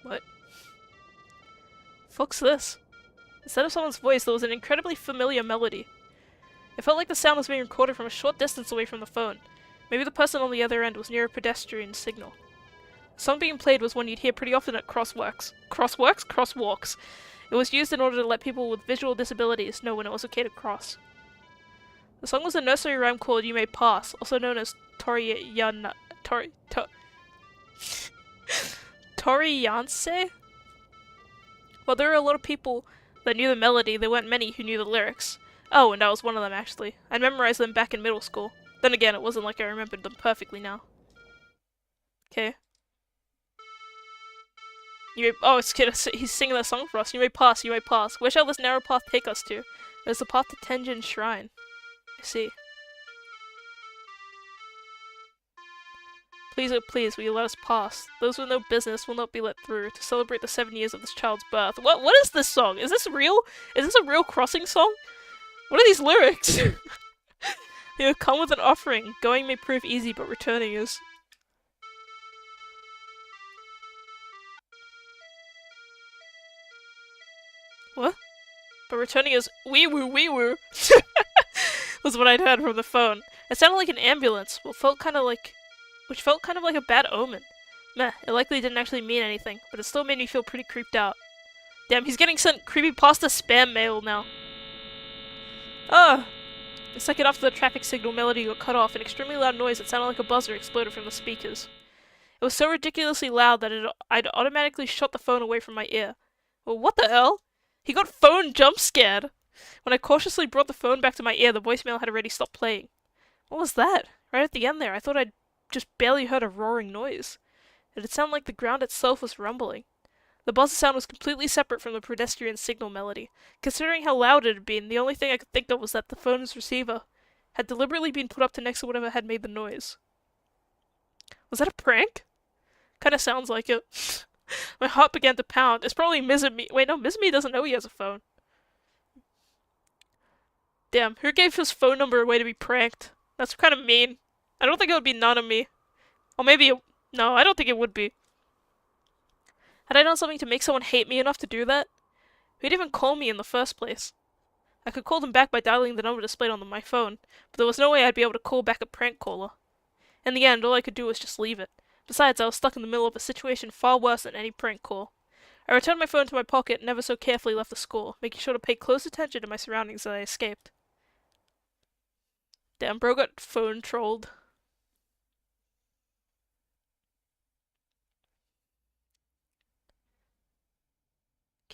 What? Fuck's this? Instead of someone's voice, there was an incredibly familiar melody. It felt like the sound was being recorded from a short distance away from the phone. Maybe the person on the other end was near a pedestrian signal. The song being played was one you'd hear pretty often at crosswalks. Crosswalks? Crosswalks. It was used in order to let people with visual disabilities know when it was okay to cross. The song was a nursery rhyme called You May Pass, also known as Toriyana... Toriyanse? While there were a lot of people that knew the melody, there weren't many who knew the lyrics. Oh, and I was one of them, actually. I memorized them back in middle school. Then again, it wasn't like I remembered them perfectly now. Okay. He's singing that song for us. You may pass, you may pass. Where shall this narrow path take us to? There's the path to Tenjin Shrine. I see. Please, oh please, will you let us pass? Those with no business will not be let through to celebrate the 7 years of this child's birth. What is this song? Is this real? Is this a real crossing song? What are these lyrics? They will come with an offering. Going may prove easy, but returning is. What? But returning is wee woo was what I'd heard from the phone. It sounded like an ambulance, which felt kind of like a bad omen. Meh, it likely didn't actually mean anything, but it still made me feel pretty creeped out. Damn, he's getting sent creepypasta spam mail now. A second after the traffic signal melody got cut off, an extremely loud noise that sounded like a buzzer exploded from the speakers. It was so ridiculously loud that I'd automatically shot the phone away from my ear. Well, what the hell? He got phone jump scared. When I cautiously brought the phone back to my ear, the voicemail had already stopped playing. What was that? Right at the end there, I thought I'd just barely heard a roaring noise. It had sounded like the ground itself was rumbling. The buzzer sound was completely separate from the pedestrian signal melody. Considering how loud it had been, the only thing I could think of was that the phone's receiver had deliberately been put up to next to whatever had made the noise. Was that a prank? Kinda sounds like it. My heart began to pound. It's probably Mizumi. Wait, no, Mizumi doesn't know he has a phone. Damn, who gave his phone number away to be pranked? That's kind of mean. I don't think it would be Nanami. Or maybe it... No, I don't think it would be. Had I done something to make someone hate me enough to do that? Who'd even call me in the first place? I could call them back by dialing the number displayed on my phone, but there was no way I'd be able to call back a prank caller. In the end, all I could do was just leave it. Besides, I was stuck in the middle of a situation far worse than any prank call. I returned my phone to my pocket and ever so carefully left the school, making sure to pay close attention to my surroundings as I escaped. Damn, bro got phone trolled.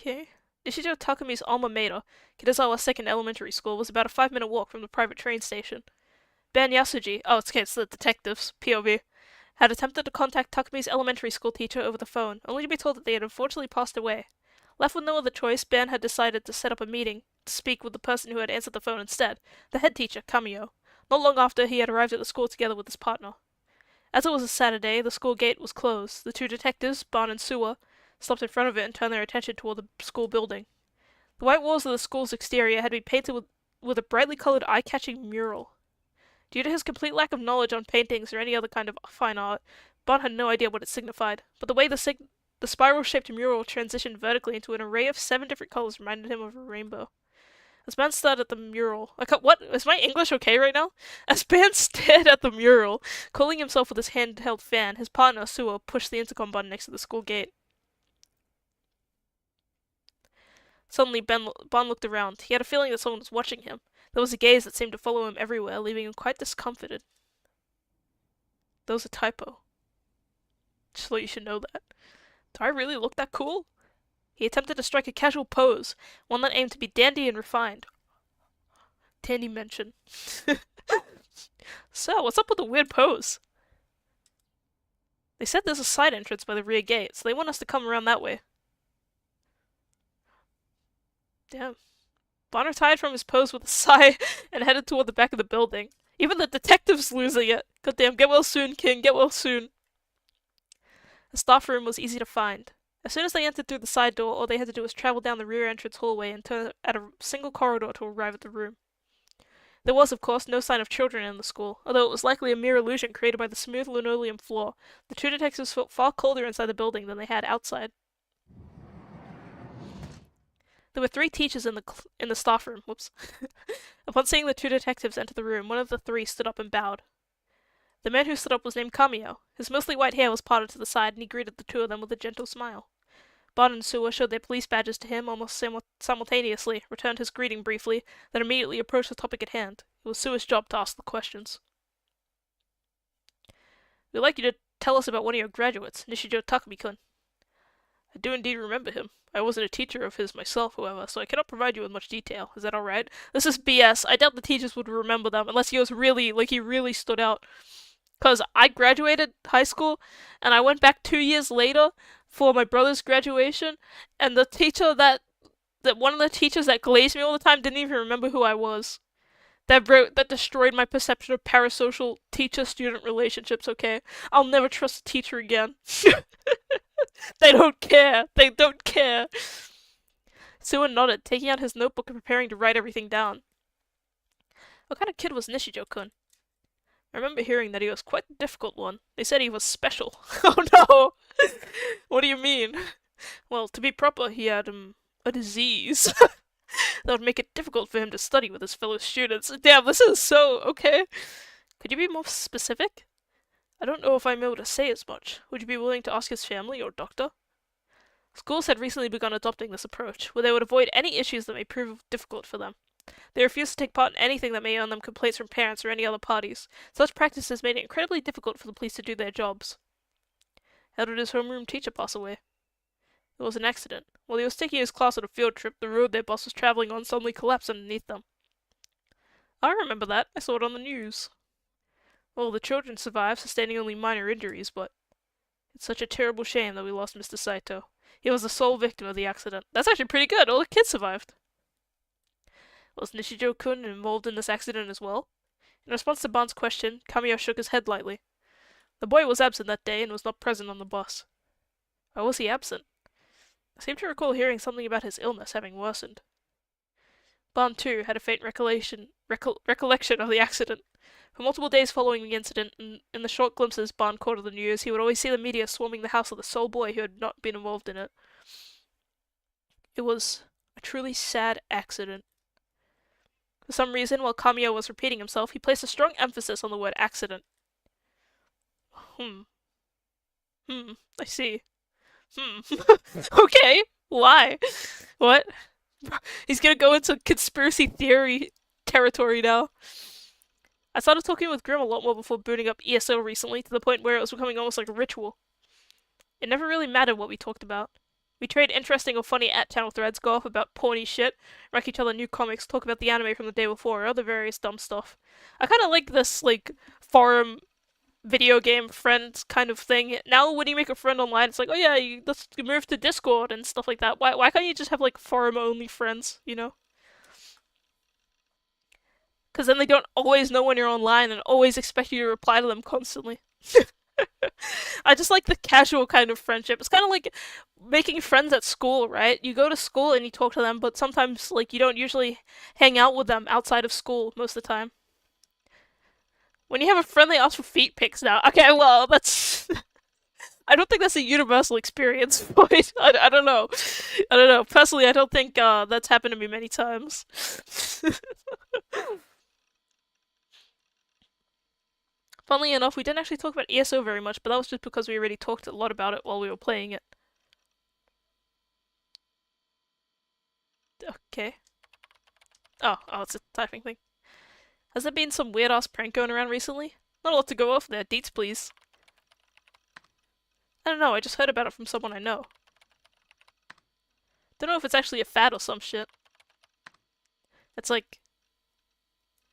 Okay. Nishijo Takami's alma mater, Kitazawa Second Elementary School, was about a 5-minute walk from the private train station. Ben Yasuji, oh, it's okay, it's the detectives, POV, had attempted to contact Takami's elementary school teacher over the phone, only to be told that they had unfortunately passed away. Left with no other choice, Ben had decided to set up a meeting to speak with the person who had answered the phone instead, the head teacher, Kamiyo. Not long after, he had arrived at the school together with his partner. As it was a Saturday, the school gate was closed. The two detectives, Ban and Suwa, stopped in front of it and turned their attention toward the school building. The white walls of the school's exterior had been painted with a brightly colored, eye-catching mural. Due to his complete lack of knowledge on paintings or any other kind of fine art, Bon had no idea what it signified, but the way the spiral-shaped mural transitioned vertically into an array of 7 different colors reminded him of a rainbow. As Ben stared at the mural... What? Is my English okay right now? As Ben stared at the mural, cooling himself with his handheld fan, his partner, Suo, pushed the intercom button next to the school gate. Suddenly, Bon looked around. He had a feeling that someone was watching him. There was a gaze that seemed to follow him everywhere, leaving him quite discomfited. That was a typo. Just thought you should know that. Do I really look that cool? He attempted to strike a casual pose, one that aimed to be dandy and refined. Dandy mention. So, what's up with the weird pose? They said there's a side entrance by the rear gate, so they want us to come around that way. Damn. Bon retired from his pose with a sigh and headed toward the back of the building. Even the detective's losing it. Goddamn, get well soon, King, get well soon. The staff room was easy to find. As soon as they entered through the side door, all they had to do was travel down the rear entrance hallway and turn at a single corridor to arrive at the room. There was, of course, no sign of children in the school, although it was likely a mere illusion created by the smooth linoleum floor. The two detectives felt far colder inside the building than they had outside. There were 3 teachers in the staff room. Whoops. Upon seeing the 2 detectives enter the room, one of the 3 stood up and bowed. The man who stood up was named Kamiyo. His mostly white hair was parted to the side, and he greeted the 2 of them with a gentle smile. Bon and Suwa showed their police badges to him almost simultaneously, returned his greeting briefly, then immediately approached the topic at hand. It was Suwa's job to ask the questions. We'd like you to tell us about one of your graduates, Nishijo Takami-kun. I do indeed remember him. I wasn't a teacher of his myself, however, so I cannot provide you with much detail. Is that alright? This is BS. I doubt the teachers would remember them, unless he was really, he really stood out. Because I graduated high school, and I went back 2 years later for my brother's graduation, and the teacher one of the teachers that glazed me all the time didn't even remember who I was. That destroyed my perception of parasocial teacher-student relationships, okay? I'll never trust a teacher again. They don't care. They don't care. Suwa nodded, taking out his notebook and preparing to write everything down. What kind of kid was Nishijo-kun? I remember hearing that he was quite a difficult one. They said he was special. Oh no! What do you mean? Well, to be proper, he had, a disease. That would make it difficult for him to study with his fellow students. Damn, this is so... okay. Could you be more specific? I don't know if I'm able to say as much. Would you be willing to ask his family or doctor? Schools had recently begun adopting this approach, where they would avoid any issues that may prove difficult for them. They refused to take part in anything that may earn them complaints from parents or any other parties. Such practices made it incredibly difficult for the police to do their jobs. How did his homeroom teacher pass away? It was an accident. While he was taking his class on a field trip, the road their bus was traveling on suddenly collapsed underneath them. I remember that. I saw it on the news. Well, the children survived, sustaining only minor injuries, but it's such a terrible shame that we lost Mr. Saito. He was the sole victim of the accident. That's actually pretty good. All the kids survived. Was Nishijo-kun involved in this accident as well? In response to Ban's question, Kamiyo shook his head lightly. The boy was absent that day and was not present on the bus. Why was he absent? I seem to recall hearing something about his illness having worsened. Ban, too, had a faint recollection of the accident. For multiple days following the incident, and in the short glimpses Ban caught of the news, he would always see the media swarming the house of the sole boy who had not been involved in it. It was a truly sad accident. For some reason, while Kamiyo was repeating himself, he placed a strong emphasis on the word accident. I see. Okay, why? What? He's gonna go into conspiracy theory territory now. I started talking with Grim a lot more before booting up ESO recently, to the point where it was becoming almost like a ritual. It never really mattered what we talked about. We trade interesting or funny at-channel threads, go off about porny shit, wreck each other new comics, talk about the anime from the day before, or other various dumb stuff. I kind of like this, like, forum video game friend kind of thing. Now when you make a friend online, it's like, oh yeah, let's move to Discord and stuff like that. Why can't you just have, like, forum-only friends, you know? Because then they don't always know when you're online and always expect you to reply to them constantly. I just like the casual kind of friendship. It's kind of like making friends at school, right? You go to school and you talk to them, but sometimes, like, you don't usually hang out with them outside of school most of the time. When you have a friend, they ask for feet pics now. Okay, well, that's... I don't think that's a universal experience, but I don't know. I don't know. Personally, I don't think that's happened to me many times. Funnily enough, we didn't actually talk about ESO very much, but that was just because we already talked a lot about it while we were playing it. Okay. Oh, it's a typing thing. Has there been some weird-ass prank going around recently? Not a lot to go off there. Deets, please. I don't know, I just heard about it from someone I know. Don't know if it's actually a fad or some shit. It's like...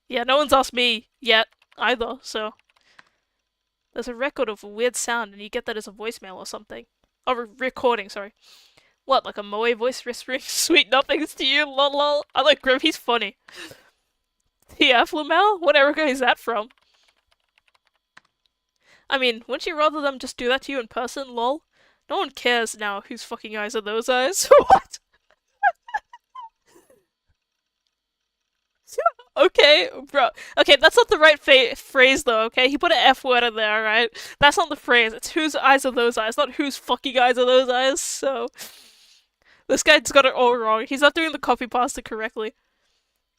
Yeah, no one's asked me yet, either, so... There's a record of a weird sound, and you get that as a voicemail or something. Or recording, sorry. What, like a moe voice whispering sweet nothings to you, lol lol? I like Grim, he's funny. TF, Lamel? What era is that from? I mean, wouldn't you rather them just do that to you in person, lol? No one cares now whose fucking eyes are those eyes. What? Okay, bro. Okay, that's not the right phrase though, okay? He put an F word in there, right? That's not the phrase. It's whose eyes are those eyes, not whose fucking eyes are those eyes, so... This guy's got it all wrong. He's not doing the copy pasta correctly.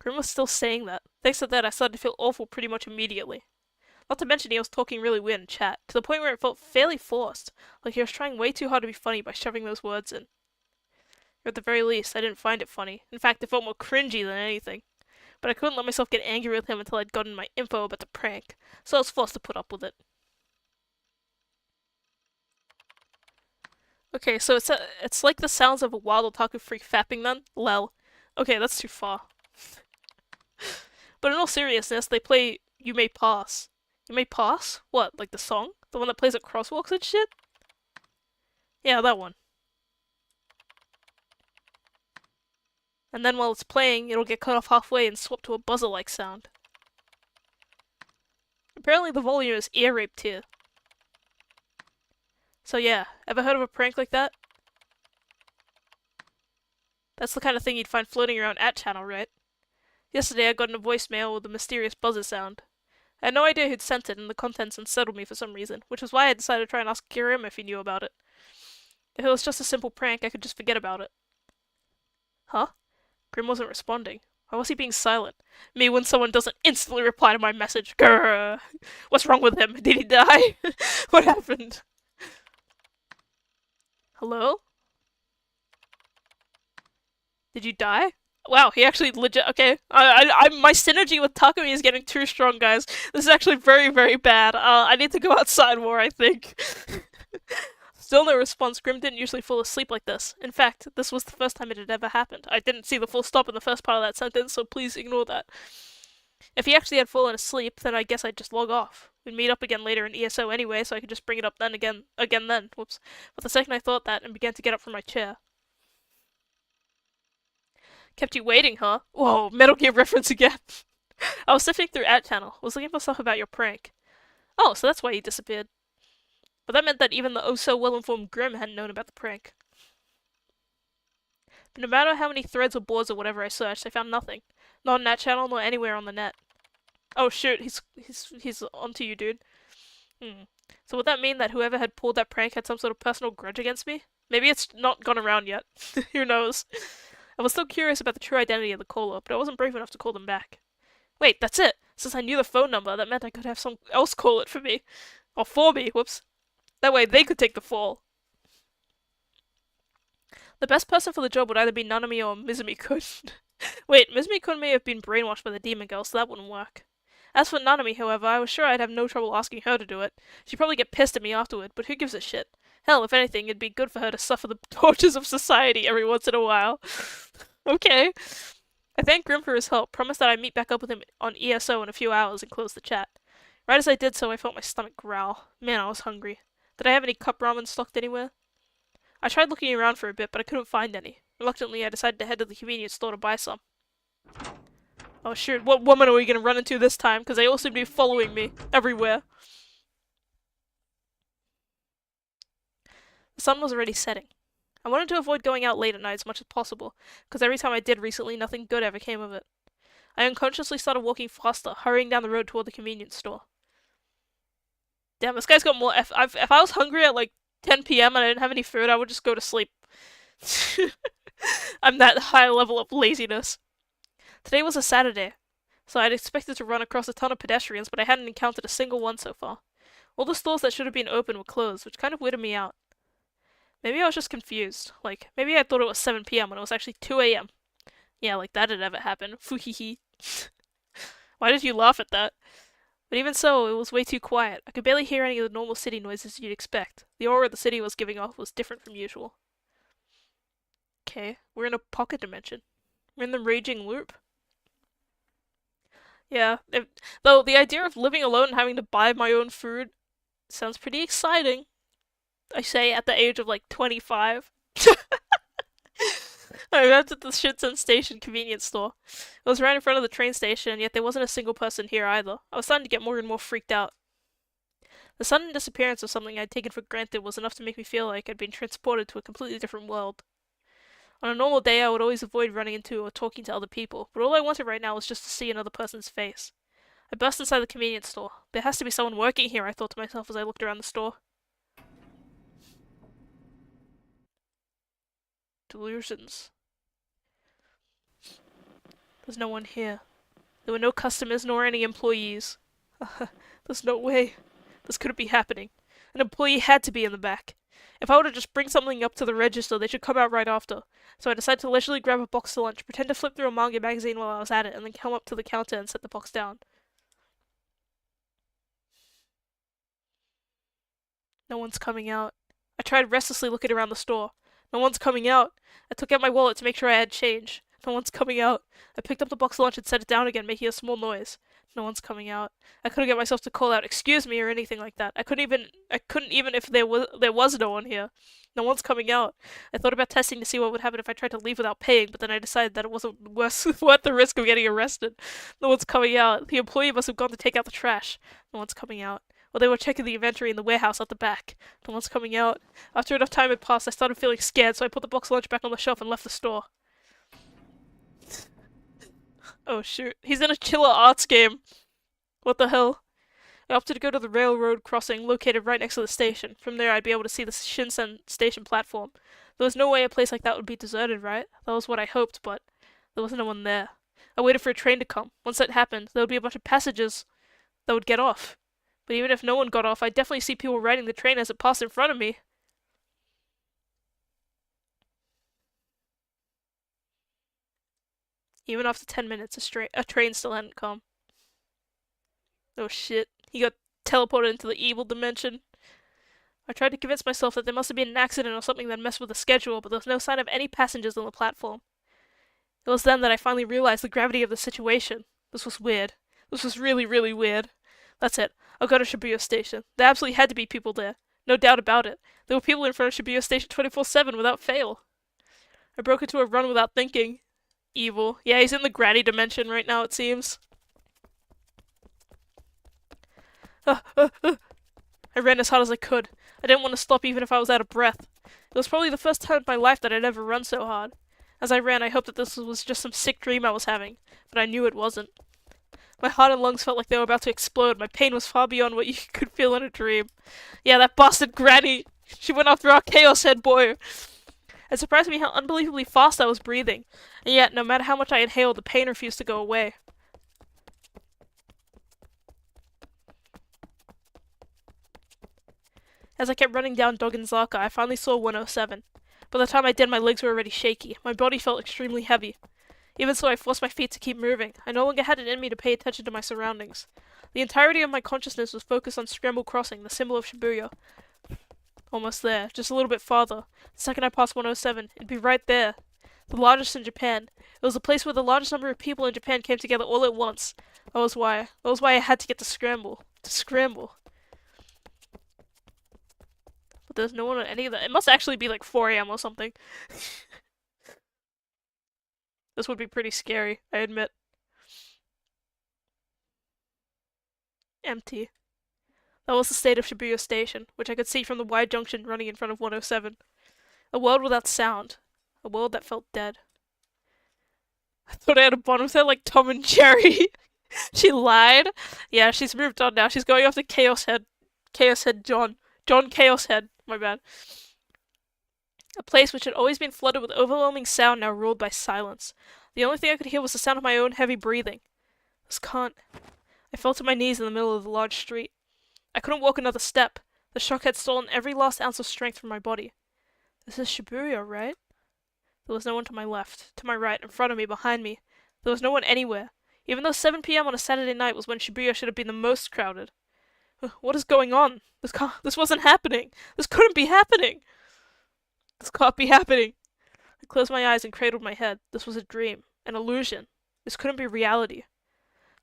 Grim was still saying that. Thanks to that, I started to feel awful pretty much immediately. Not to mention he was talking really weird in chat, to the point where it felt fairly forced, like he was trying way too hard to be funny by shoving those words in. Or at the very least, I didn't find it funny. In fact, it felt more cringy than anything. But I couldn't let myself get angry with him until I'd gotten my info about the prank, so I was forced to put up with it. Okay, so it's like the sounds of a wild otaku freak fapping then? Lel. Okay, that's too far. But in all seriousness, they play You May Pass. You May Pass? What, like the song? The one that plays at crosswalks and shit? Yeah, that one. And then while it's playing, it'll get cut off halfway and swap to a buzzer-like sound. Apparently the volume is ear-raped here. So yeah, ever heard of a prank like that? That's the kind of thing you'd find floating around at channel, right? Yesterday I got in a voicemail with a mysterious buzzer sound. I had no idea who'd sent it, and the contents unsettled me for some reason, which was why I decided to try and ask Kirim if he knew about it. If it was just a simple prank, I could just forget about it. Huh? Grim wasn't responding. Why was he being silent? Me when someone doesn't instantly reply to my message. Grrr. What's wrong with him? Did he die? What happened? Hello? Did you die? Wow, he actually legit. Okay, my synergy with Takumi is getting too strong, guys. This is actually very, very bad. I need to go outside more, I think. Still no response. Grim didn't usually fall asleep like this. In fact, this was the first time it had ever happened. I didn't see the full stop in the first part of that sentence, so please ignore that. If he actually had fallen asleep, then I guess I'd just log off. We'd meet up again later in ESO anyway, so I could just bring it up then again then. Whoops. But the second I thought that and began to get up from my chair. Kept you waiting, huh? Whoa, Metal Gear reference again. I was sifting through Ad Channel, was looking for stuff about your prank. Oh, so that's why he disappeared. But that meant that even the oh-so-well-informed Grim hadn't known about the prank. But no matter how many threads or boards or whatever I searched, I found nothing. Not on that channel, nor anywhere on the net. Oh shoot, he's onto you, dude. So would that mean that whoever had pulled that prank had some sort of personal grudge against me? Maybe it's not gone around yet. Who knows? I was still curious about the true identity of the caller, but I wasn't brave enough to call them back. Wait, that's it! Since I knew the phone number, that meant I could have someone else call it for me. Or for me, whoops. That way they could take the fall. The best person for the job would either be Nanami or Mizumi-kun. Wait, Mizumi-kun may have been brainwashed by the demon girl, so that wouldn't work. As for Nanami, however, I was sure I'd have no trouble asking her to do it. She'd probably get pissed at me afterward, but who gives a shit? Hell, if anything, it'd be good for her to suffer the tortures of society every once in a while. Okay. I thanked Grim for his help, promised that I'd meet back up with him on ESO in a few hours, and closed the chat. Right as I did so, I felt my stomach growl. Man, I was hungry. Did I have any cup ramen stocked anywhere? I tried looking around for a bit, but I couldn't find any. Reluctantly, I decided to head to the convenience store to buy some. Oh shoot, what woman are we gonna run into this time? Because they all seem to be following me everywhere. The sun was already setting. I wanted to avoid going out late at night as much as possible, because every time I did recently, nothing good ever came of it. I unconsciously started walking faster, hurrying down the road toward the convenience store. Damn, this guy's got more if I was hungry at like 10 p.m. and I didn't have any food, I would just go to sleep. I'm that high level of laziness. Today was a Saturday, so I'd expected to run across a ton of pedestrians, but I hadn't encountered a single one so far. All the stores that should have been open were closed, which kind of weirded me out. Maybe I was just confused. Like, maybe I thought it was 7 p.m. when it was actually 2 a.m. Yeah, like that had ever happened. Fuhihi. Why did you laugh at that? But even so, it was way too quiet. I could barely hear any of the normal city noises you'd expect. The aura the city was giving off was different from usual. Okay, we're in a pocket dimension. We're in the raging loop. Yeah, though the idea of living alone and having to buy my own food sounds pretty exciting. I say at the age of like 25. I went to the Shinsen Station convenience store. It was right in front of the train station, yet there wasn't a single person here either. I was starting to get more and more freaked out. The sudden disappearance of something I'd taken for granted was enough to make me feel like I'd been transported to a completely different world. On a normal day, I would always avoid running into or talking to other people, but all I wanted right now was just to see another person's face. I burst inside the convenience store. There has to be someone working here, I thought to myself as I looked around the store. Delusions. There's no one here. There were no customers nor any employees. There's no way. This couldn't be happening. An employee had to be in the back. If I were to just bring something up to the register, they should come out right after. So I decided to leisurely grab a box to lunch, pretend to flip through a manga magazine while I was at it, and then come up to the counter and set the box down. No one's coming out. I tried restlessly looking around the store. No one's coming out. I took out my wallet to make sure I had change. No one's coming out. I picked up the box of lunch and set it down again, making a small noise. No one's coming out. I couldn't get myself to call out, "Excuse me," or anything like that. I couldn't even if there was no one here. No one's coming out. I thought about testing to see what would happen if I tried to leave without paying, but then I decided that it wasn't worth the risk of getting arrested. No one's coming out. The employee must have gone to take out the trash. No one's coming out. Well, they were checking the inventory in the warehouse at the back. No one's coming out. After enough time had passed, I started feeling scared, so I put the box of lunch back on the shelf and left the store. Oh shoot, he's in a Chiller Arts game. What the hell? I opted to go to the railroad crossing located right next to the station. From there I'd be able to see the Shinsen station platform. There was no way a place like that would be deserted, right? That was what I hoped, but there was no one there. I waited for a train to come. Once that happened, there would be a bunch of passengers that would get off. But even if no one got off, I'd definitely see people riding the train as it passed in front of me. Even after 10 minutes, a train still hadn't come. Oh shit, he got teleported into the evil dimension. I tried to convince myself that there must have been an accident or something that messed with the schedule, but there was no sign of any passengers on the platform. It was then that I finally realized the gravity of the situation. This was weird. This was really, really weird. That's it. I'll go to Shibuya Station. There absolutely had to be people there. No doubt about it. There were people in front of Shibuya Station 24/7 without fail. I broke into a run without thinking. Evil. Yeah, he's in the granny dimension right now, it seems. I ran as hard as I could. I didn't want to stop even if I was out of breath. It was probably the first time in my life that I'd ever run so hard. As I ran, I hoped that this was just some sick dream I was having, but I knew it wasn't. My heart and lungs felt like they were about to explode. My pain was far beyond what you could feel in a dream. Yeah, that bastard granny! She went after our Chaos Head boy! It surprised me how unbelievably fast I was breathing, and yet, no matter how much I inhaled, the pain refused to go away. As I kept running down Dogenzaka, I finally saw 107. By the time I did, my legs were already shaky. My body felt extremely heavy. Even so, I forced my feet to keep moving. I no longer had it in me to pay attention to my surroundings. The entirety of my consciousness was focused on Scramble Crossing, the symbol of Shibuya. Almost there. Just a little bit farther. The second I passed 107, it'd be right there. The largest in Japan. It was a place where the largest number of people in Japan came together all at once. That was why. That was why I had to get to scramble. To scramble. But there's no one on any of that. It must actually be like 4 a.m. or something. This would be pretty scary, I admit. Empty. That was the state of Shibuya Station, which I could see from the wide junction running in front of 107. A world without sound. A world that felt dead. I thought I had a bond with her like Tom and Jerry. She lied. Yeah, she's moved on now. She's going off to Chaos Head. Chaos Head John. John Chaos Head. My bad. A place which had always been flooded with overwhelming sound now ruled by silence. The only thing I could hear was the sound of my own heavy breathing. This can't... I fell to my knees in the middle of the large street. I couldn't walk another step. The shock had stolen every last ounce of strength from my body. This is Shibuya, right? There was no one to my left, to my right, in front of me, behind me. There was no one anywhere, even though 7 p.m. on a Saturday night was when Shibuya should have been the most crowded. What is going on? This wasn't happening. This couldn't be happening. This can't be happening. I closed my eyes and cradled my head. This was a dream, an illusion. This couldn't be reality.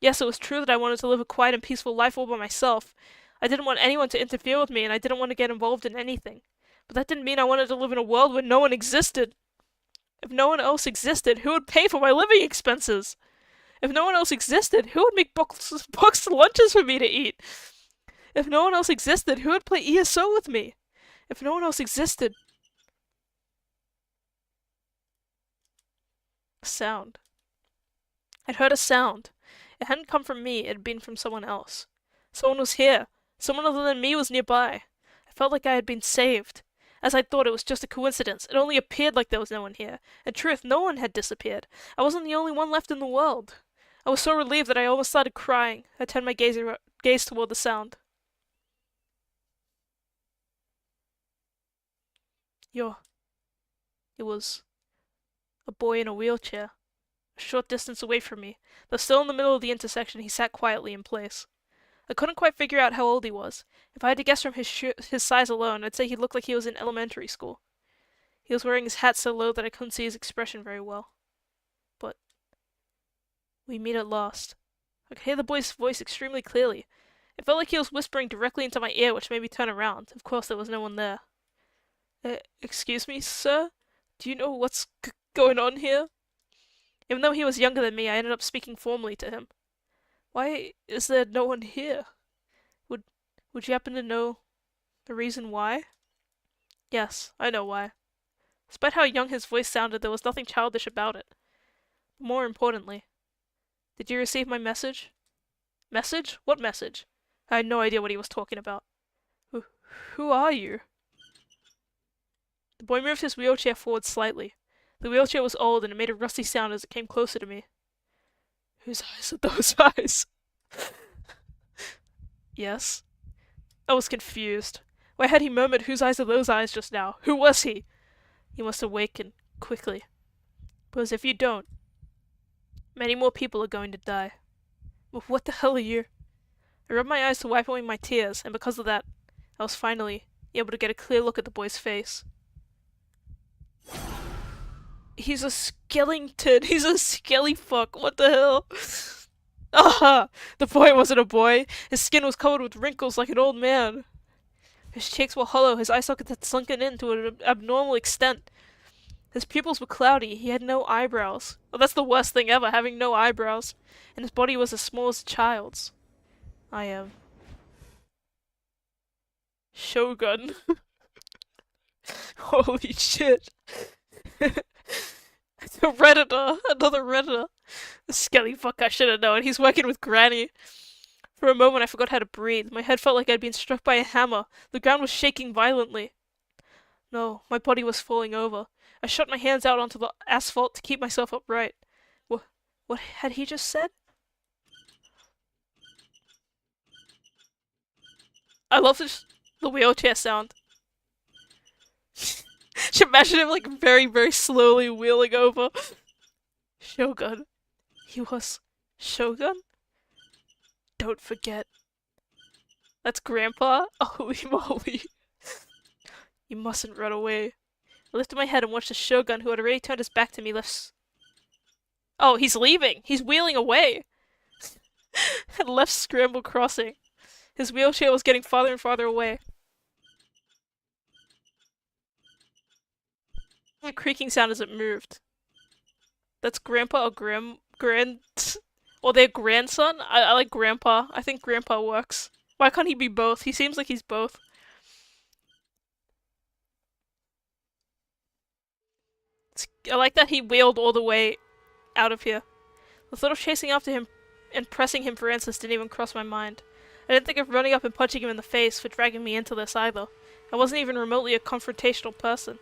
Yes, it was true that I wanted to live a quiet and peaceful life all by myself. I didn't want anyone to interfere with me, and I didn't want to get involved in anything. But that didn't mean I wanted to live in a world where no one existed. If no one else existed, who would pay for my living expenses? If no one else existed, who would make boxed lunches for me to eat? If no one else existed, who would play ESO with me? If no one else existed... A sound. I'd heard a sound. It hadn't come from me, it had been from someone else. Someone was here. Someone other than me was nearby. I felt like I had been saved. As I thought, it was just a coincidence. It only appeared like there was no one here. In truth, no one had disappeared. I wasn't the only one left in the world. I was so relieved that I almost started crying. I turned my gaze toward the sound. It was a boy in a wheelchair. A short distance away from me, though still in the middle of the intersection, he sat quietly in place. I couldn't quite figure out how old he was. If I had to guess from his size alone, I'd say he looked like he was in elementary school. He was wearing his hat so low that I couldn't see his expression very well. But we meet at last. I could hear the boy's voice extremely clearly. It felt like he was whispering directly into my ear, which made me turn around. Of course, there was no one there. Excuse me, sir? Do you know what's going on here? Even though he was younger than me, I ended up speaking formally to him. Why is there no one here? Would you happen to know the reason why? Yes, I know why. Despite how young his voice sounded, there was nothing childish about it. More importantly, did you receive my message? Message? What message? I had no idea what he was talking about. Who are you? The boy moved his wheelchair forward slightly. The wheelchair was old and it made a rusty sound as it came closer to me. Whose eyes are those eyes? Yes? I was confused. Why had he murmured, whose eyes are those eyes just now? Who was he? He must awaken quickly. Because if you don't, many more people are going to die. What the hell are you? I rubbed my eyes to wipe away my tears, and because of that, I was finally able to get a clear look at the boy's face. He's a skeleton. He's a skelly fuck. What the hell? Ah! The boy wasn't a boy. His skin was covered with wrinkles like an old man. His cheeks were hollow. His eye sockets had sunken in to an abnormal extent. His pupils were cloudy. He had no eyebrows. Well, that's the worst thing ever, having no eyebrows. And his body was as small as a child's. I am... Shogun. Holy shit. A redditor. Another redditor. The skelly fuck, I should have known. He's working with Granny. For a moment I forgot how to breathe. My head felt like I'd been struck by a hammer. The ground was shaking violently. No, my body was falling over. I shot my hands out onto the asphalt to keep myself upright. What had he just said? I love the wheelchair sound. Just imagine him like very, very slowly wheeling over. Shogun. He was Shogun? Don't forget. That's Grandpa? Holy moly. You mustn't run away. I lifted my head and watched the Shogun, who had already turned his back to me, Oh, he's leaving! He's wheeling away! Had left Scramble Crossing. His wheelchair was getting farther and farther away. A creaking sound as it moved. That's Grandpa or or their grandson? I like Grandpa. I think Grandpa works. Why can't he be both? He seems like he's both. I like that he wheeled all the way out of here. The thought of chasing after him and pressing him for answers didn't even cross my mind. I didn't think of running up and punching him in the face for dragging me into this either. I wasn't even remotely a confrontational person.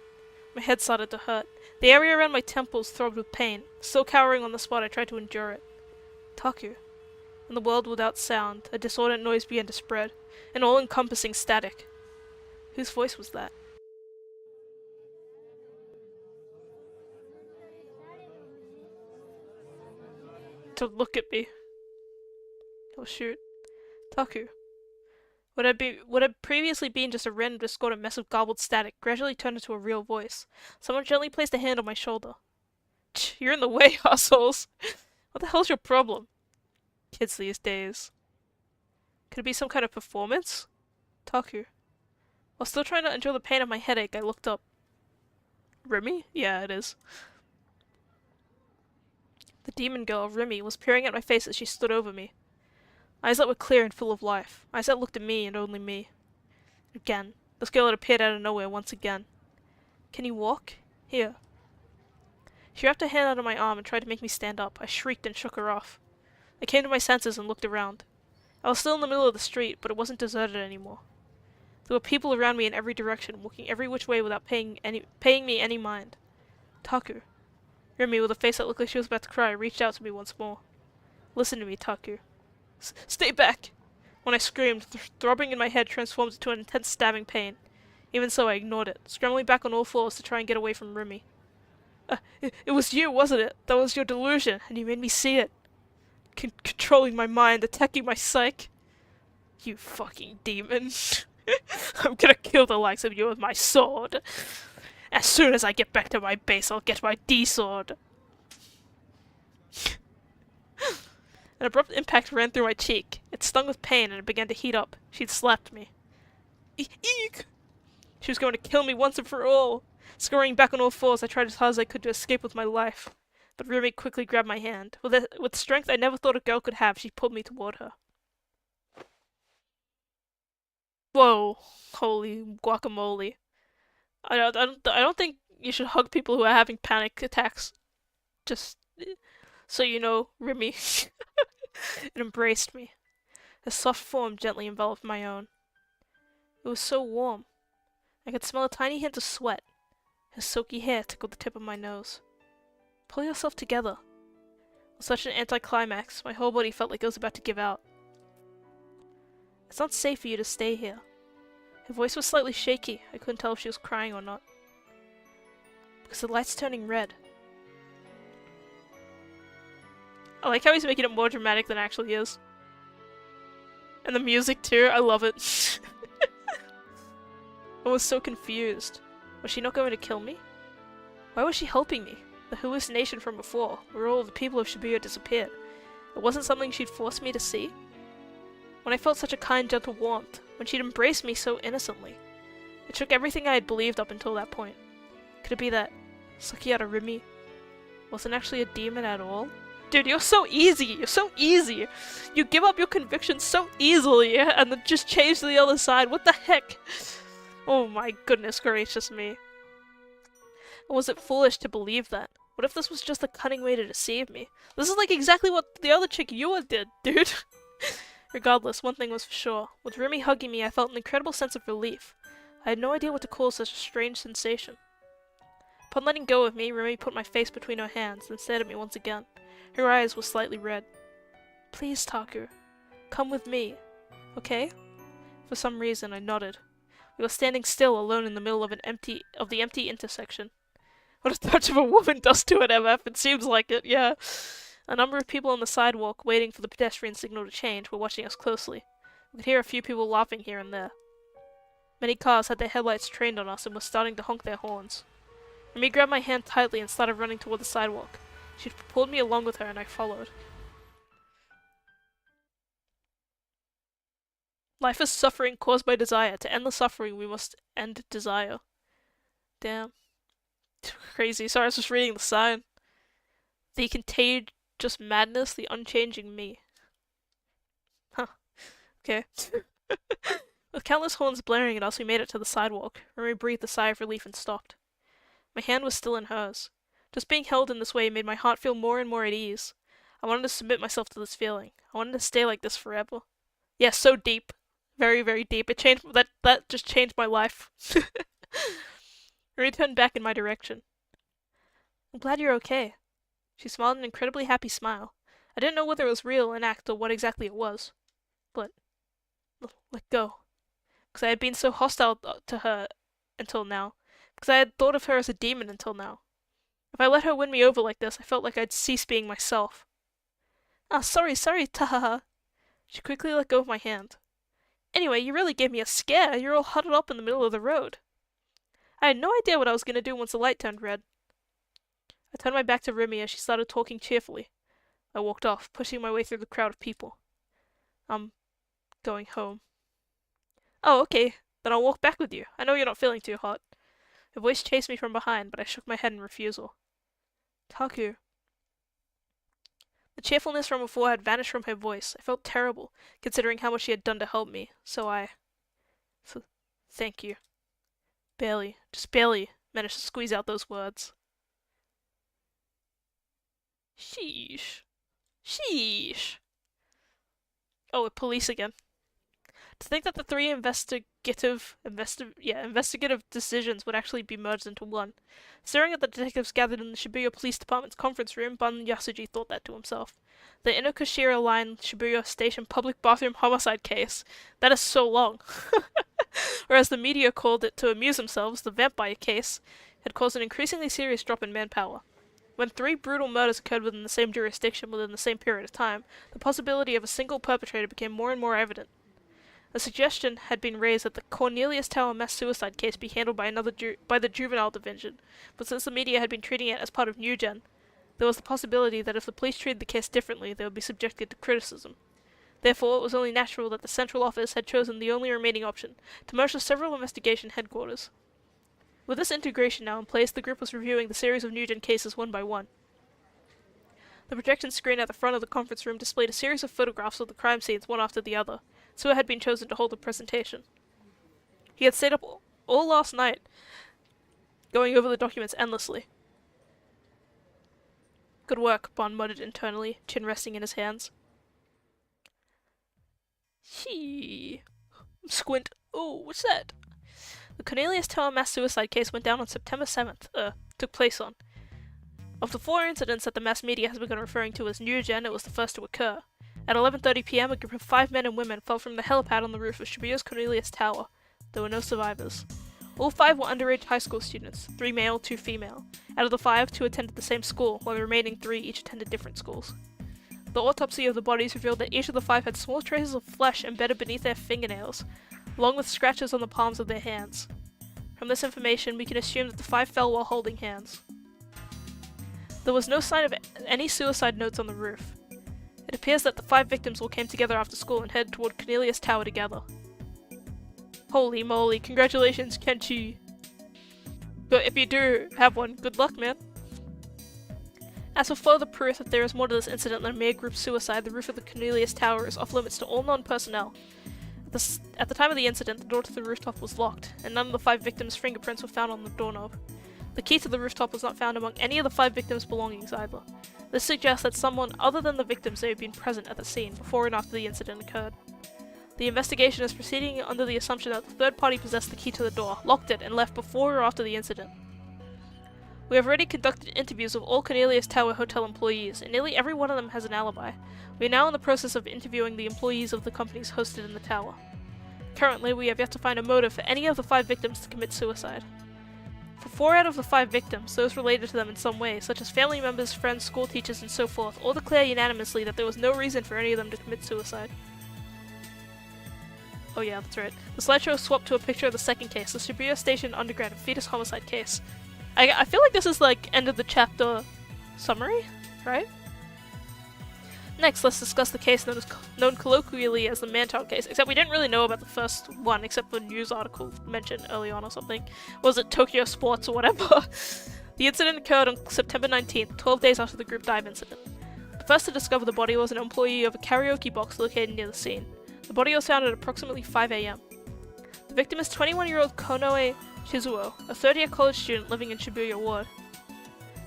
My head started to hurt. The area around my temples throbbed with pain. Still cowering on the spot, I tried to endure it. Taku. In the world without sound, a discordant noise began to spread. An all-encompassing static. Whose voice was that? To look at me. Oh shoot. Taku. What had previously been just a random discordant mess of garbled static gradually turned into a real voice. Someone gently placed a hand on my shoulder. You're in the way, assholes! What the hell's your problem? Kids these days. Could it be some kind of performance? Taku. While still trying to endure the pain of my headache, I looked up. Remy? Yeah, it is. The demon girl, Remy, was peering at my face as she stood over me. Eyes that were clear and full of life. Eyes that looked at me and only me. Again. This girl had appeared out of nowhere once again. Can you walk? Here. She wrapped her hand under my arm and tried to make me stand up. I shrieked and shook her off. I came to my senses and looked around. I was still in the middle of the street, but it wasn't deserted anymore. There were people around me in every direction, walking every which way without paying me any mind. Taku. Remy, with a face that looked like she was about to cry, reached out to me once more. Listen to me, Taku. Stay back! When I screamed, throbbing in my head transformed into an intense stabbing pain. Even so, I ignored it, scrambling back on all fours to try and get away from Remy. It was you, wasn't it? That was your delusion, and you made me see it. Controlling my mind, attacking my psyche. You fucking demon. I'm gonna kill the likes of you with my sword. As soon as I get back to my base, I'll get my D-sword. An abrupt impact ran through my cheek. It stung with pain and it began to heat up. She'd slapped me. Eek! She was going to kill me once and for all. Scurrying back on all fours, I tried as hard as I could to escape with my life. But Remy quickly grabbed my hand. With strength I never thought a girl could have, she pulled me toward her. Whoa. Holy guacamole. I don't think you should hug people who are having panic attacks. Just so you know, Remy. It embraced me. Her soft form gently enveloped my own. It was so warm. I could smell a tiny hint of sweat. Her silky hair tickled the tip of my nose. Pull yourself together. With such an anticlimax, my whole body felt like it was about to give out. It's not safe for you to stay here. Her voice was slightly shaky. I couldn't tell if she was crying or not. Because the light's turning red. I like how he's making it more dramatic than it actually is. And the music too, I love it. I was so confused. Was she not going to kill me? Why was she helping me? The hallucination from before, where all the people of Shibuya disappeared. It wasn't something she'd forced me to see? When I felt such a kind, gentle warmth, when she'd embraced me so innocently. It shook everything I had believed up until that point. Could it be that Sakiyara Rimi wasn't actually a demon at all? Dude, you're so easy! You're so easy! You give up your convictions so easily, and then just change to the other side. What the heck? Oh my goodness gracious me. Or was it foolish to believe that? What if this was just a cunning way to deceive me? This is like exactly what the other chick Yua did, dude! Regardless, one thing was for sure. With Remy hugging me, I felt an incredible sense of relief. I had no idea what to call such a strange sensation. Upon letting go of me, Remy put my face between her hands and stared at me once again. Her eyes were slightly red. Please, Taku. Come with me. Okay? For some reason, I nodded. We were standing still, alone in the middle of the empty intersection. What a touch of a woman does to an MF, it seems like it, yeah. A number of people on the sidewalk, waiting for the pedestrian signal to change, were watching us closely. We could hear a few people laughing here and there. Many cars had their headlights trained on us and were starting to honk their horns. Remy grabbed my hand tightly and started running toward the sidewalk. She pulled me along with her and I followed. Life is suffering caused by desire. To end the suffering, we must end desire. Damn. Crazy. Sorry, I was just reading the sign. The contagious madness, the unchanging me. Huh. Okay. With countless horns blaring at us, we made it to the sidewalk. Remy breathed a sigh of relief and stopped. My hand was still in hers. Just being held in this way made my heart feel more and more at ease. I wanted to submit myself to this feeling. I wanted to stay like this forever. Yeah, so deep. Very, very deep. It changed that just changed my life. Remy turned back in my direction. I'm glad you're okay. She smiled an incredibly happy smile. I didn't know whether it was real, an act, or what exactly it was. But let go. Because I had been so hostile to her until now. Because I had thought of her as a demon until now. If I let her win me over like this, I felt like I'd cease being myself. Ah, sorry, tahaha. She quickly let go of my hand. Anyway, you really gave me a scare. You're all huddled up in the middle of the road. I had no idea what I was going to do once the light turned red. I turned my back to Remy as she started talking cheerfully. I walked off, pushing my way through the crowd of people. I'm going home. Oh, okay. Then I'll walk back with you. I know you're not feeling too hot. Her voice chased me from behind, but I shook my head in refusal. Taku. The cheerfulness from before had vanished from her voice. I felt terrible, considering how much she had done to help me, so thank you. Barely, just barely, managed to squeeze out those words. Sheesh. Sheesh. Oh, with police again. To think that the three investigative decisions would actually be merged into one. Staring at the detectives gathered in the Shibuya Police Department's conference room, Bun Yasuji thought that to himself. The Inokashira Line Shibuya Station public bathroom homicide case. That is so long. Or as the media called it to amuse themselves, the vampire case had caused an increasingly serious drop in manpower. When 3 brutal murders occurred within the same jurisdiction within the same period of time, the possibility of a single perpetrator became more and more evident. A suggestion had been raised that the Cornelius Tower mass suicide case be handled by the juvenile division, but since the media had been treating it as part of New Gen, there was the possibility that if the police treated the case differently, they would be subjected to criticism. Therefore, it was only natural that the central office had chosen the only remaining option, to merge the several investigation headquarters. With this integration now in place, the group was reviewing the series of New Gen cases one by one. The projection screen at the front of the conference room displayed a series of photographs of the crime scenes one after the other. Sua had been chosen to hold the presentation. He had stayed up all last night, going over the documents endlessly. Good work, Bon muttered internally, chin resting in his hands. Squint. Oh, what's that? The Cornelius Tower mass suicide case went down on September 7th. Took place on. Of the 4 incidents that the mass media has begun referring to as New Gen, it was the first to occur. At 11:30 p.m., a group of 5 men and women fell from the helipad on the roof of Shibuya's Cornelius Tower. There were no survivors. All 5 were underage high school students, 3 male, 2 female. Out of the 5, 2 attended the same school, while the remaining 3 each attended different schools. The autopsy of the bodies revealed that each of the 5 had small traces of flesh embedded beneath their fingernails, along with scratches on the palms of their hands. From this information, we can assume that the 5 fell while holding hands. There was no sign of any suicide notes on the roof. It appears that the 5 victims all came together after school and headed toward Cornelius Tower together. Holy moly, congratulations, Kenchi! But if you do have one, good luck, man! As for further proof that there is more to this incident than a mere group suicide, the roof of the Cornelius Tower is off limits to all non-personnel. At the time of the incident, the door to the rooftop was locked, and none of the 5 victims' fingerprints were found on the doorknob. The key to the rooftop was not found among any of the 5 victims' belongings either. This suggests that someone other than the victims may have been present at the scene before and after the incident occurred. The investigation is proceeding under the assumption that the third party possessed the key to the door, locked it, and left before or after the incident. We have already conducted interviews of all Cornelius Tower Hotel employees, and nearly every one of them has an alibi. We are now in the process of interviewing the employees of the companies hosted in the tower. Currently, we have yet to find a motive for any of the 5 victims to commit suicide. For 4 out of the 5 victims, those related to them in some way, such as family members, friends, school teachers, and so forth, all declare unanimously that there was no reason for any of them to commit suicide. Oh yeah, that's right. The slideshow swapped to a picture of the second case, the Shibuya Station Underground fetus homicide case. I feel like this is like end of the chapter summary, right? Next, let's discuss the case known colloquially as the man-child case, except we didn't really know about the first one, except the news article mentioned early on or something. Was it Tokyo Sports or whatever? The incident occurred on September 19th, 12 days after the group dive incident. The first to discover the body was an employee of a karaoke box located near the scene. The body was found at approximately 5 AM. The victim is 21-year-old Konoe Shizuo, a third-year college student living in Shibuya Ward.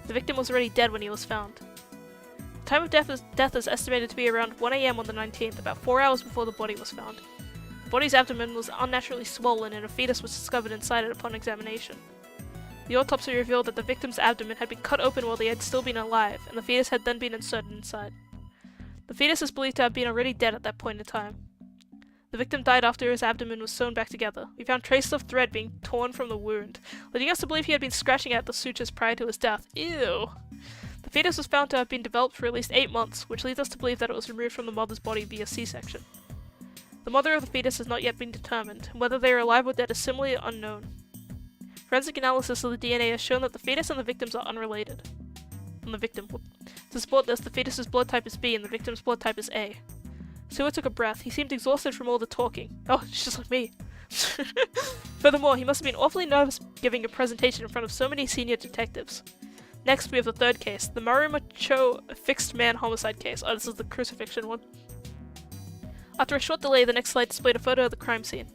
The victim was already dead when he was found. The time of death is estimated to be around 1 AM on the 19th, about 4 hours before the body was found. The body's abdomen was unnaturally swollen and a fetus was discovered inside it upon examination. The autopsy revealed that the victim's abdomen had been cut open while they had still been alive, and the fetus had then been inserted inside. The fetus is believed to have been already dead at that point in time. The victim died after his abdomen was sewn back together. We found traces of thread being torn from the wound, leading us to believe he had been scratching at the sutures prior to his death. Ew! The fetus was found to have been developed for at least 8 months, which leads us to believe that it was removed from the mother's body via C-section. The mother of the fetus has not yet been determined, and whether they are alive or dead is similarly unknown. Forensic analysis of the DNA has shown that the fetus and the victims are unrelated. To support this, the fetus's blood type is B and the victim's blood type is A. Suwa took a breath. He seemed exhausted from all the talking. Oh, it's just like me. Furthermore, he must have been awfully nervous giving a presentation in front of so many senior detectives. Next, we have the third case, the Maruma Cho fixed man homicide case. Oh, this is the crucifixion one. After a short delay, the next slide displayed a photo of the crime scene.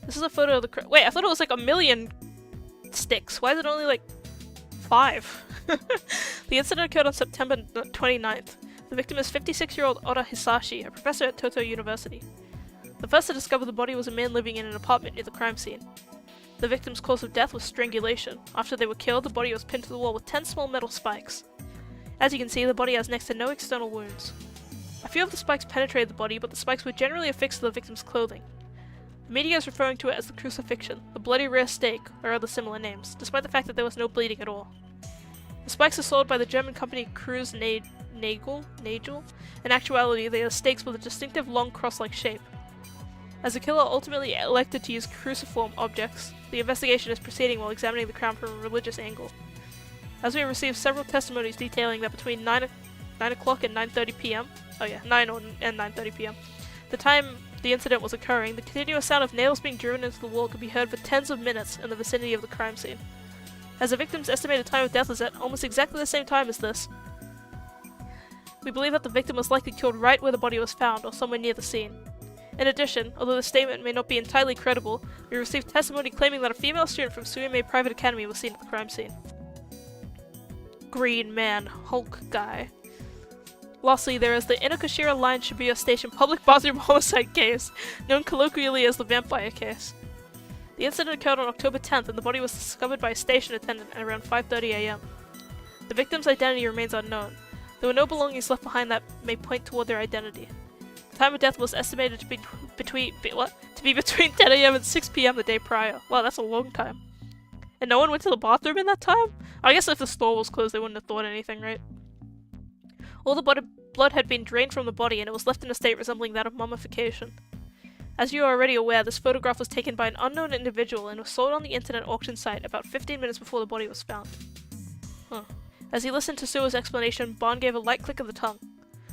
This is a photo of the wait, I thought it was like 1 million sticks. Why is it only like 5? The incident occurred on September 29th. The victim is 56-year-old Ota Hisashi, a professor at Toto University. The first to discover the body was a man living in an apartment near the crime scene. The victim's cause of death was strangulation. After they were killed, the body was pinned to the wall with 10 small metal spikes. As you can see, the body has next to no external wounds. A few of the spikes penetrated the body, but the spikes were generally affixed to the victim's clothing. The media is referring to it as the crucifixion, the bloody rear stake, or other similar names, despite the fact that there was no bleeding at all. The spikes are sold by the German company Kruse Nagel. In actuality, they are stakes with a distinctive long cross-like shape. As the killer ultimately elected to use cruciform objects, the investigation is proceeding while examining the crime from a religious angle. As we have received several testimonies detailing that between 9 o'clock and 9:30 PM, oh yeah, 9 and 9:30 PM, the time the incident was occurring, the continuous sound of nails being driven into the wall could be heard for tens of minutes in the vicinity of the crime scene. As the victim's estimated time of death is at almost exactly the same time as this, we believe that the victim was likely killed right where the body was found or somewhere near the scene. In addition, although the statement may not be entirely credible, we received testimony claiming that a female student from Suimei Private Academy was seen at the crime scene. Green man, Hulk guy. Lastly, there is the Inokashira Line Shibuya Station public bathroom homicide case, known colloquially as the vampire case. The incident occurred on October 10th and the body was discovered by a station attendant at around 5:30 AM. The victim's identity remains unknown. There were no belongings left behind that may point toward their identity. The time of death was estimated to be between 10 AM and 6 PM the day prior. Wow, that's a long time. And no one went to the bathroom in that time? I guess if the store was closed they wouldn't have thought anything, right? All the blood had been drained from the body and it was left in a state resembling that of mummification. As you are already aware, this photograph was taken by an unknown individual and was sold on the internet auction site about 15 minutes before the body was found. Huh. As he listened to Sua's explanation, Bond gave a light click of the tongue.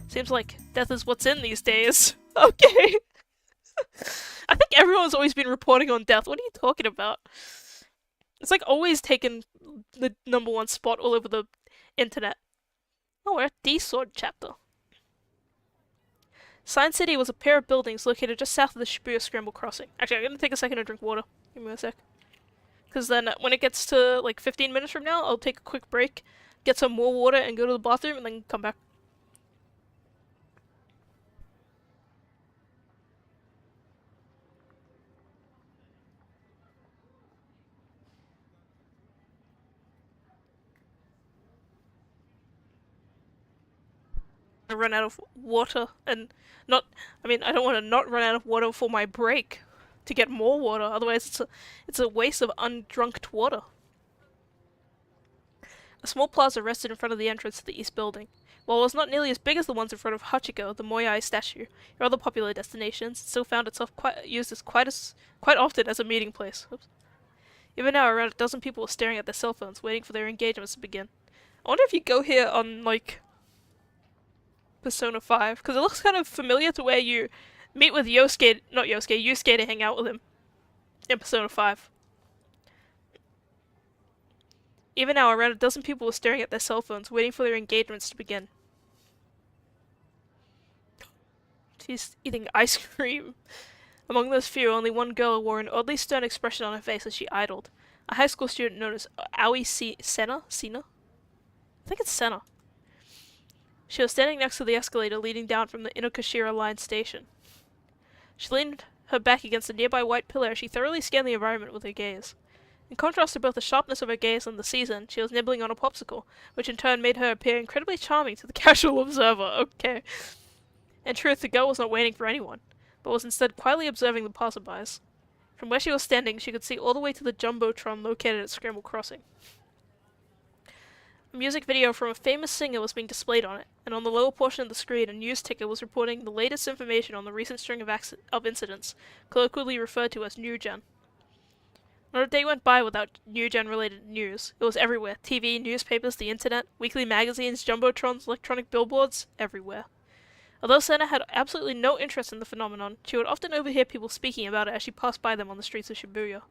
Seems like death is what's in these days. Okay. I think everyone's always been reporting on death. What are you talking about? It's like always taken the #1 spot all over the internet. Oh, we're at D-Sword chapter. Science City was a pair of buildings located just south of the Shibuya Scramble Crossing. Actually, I'm gonna take a second to drink water. Give me a sec. Because then when it gets to like 15 minutes from now, I'll take a quick break, get some more water, and go to the bathroom, and then come back. Run out of water and not I don't want to not run out of water for my break to get more water, otherwise it's a waste of undrunked water. A small plaza rested in front of the entrance to the east building. While it was not nearly as big as the ones in front of Hachiko, the Moyai statue, or other popular destinations, it still found itself quite often as a meeting place. Oops. Even now, around a dozen people were staring at their cell phones, waiting for their engagements to begin. I wonder if you go here on, like, Persona 5, because it looks kind of familiar to where you meet with Yusuke to hang out with him in Persona 5. Even now, around a dozen people were staring at their cell phones, waiting for their engagements to begin. She's eating ice cream. Among those few, only one girl wore an oddly stern expression on her face as she idled. A high school student known as Aoi Sena? I think it's Sena. She was standing next to the escalator leading down from the Inokashira Line station. She leaned her back against a nearby white pillar as she thoroughly scanned the environment with her gaze. In contrast to both the sharpness of her gaze and the season, she was nibbling on a popsicle, which in turn made her appear incredibly charming to the casual observer. Okay. In truth, the girl was not waiting for anyone, but was instead quietly observing the passerbys. From where she was standing, she could see all the way to the Jumbotron located at Scramble Crossing. A music video from a famous singer was being displayed on it, and on the lower portion of the screen a news ticker was reporting the latest information on the recent string of incidents, colloquially referred to as New Gen. Not a day went by without New Gen related news. It was everywhere. TV, newspapers, the internet, weekly magazines, jumbotrons, electronic billboards, everywhere. Although Senna had absolutely no interest in the phenomenon, she would often overhear people speaking about it as she passed by them on the streets of Shibuya.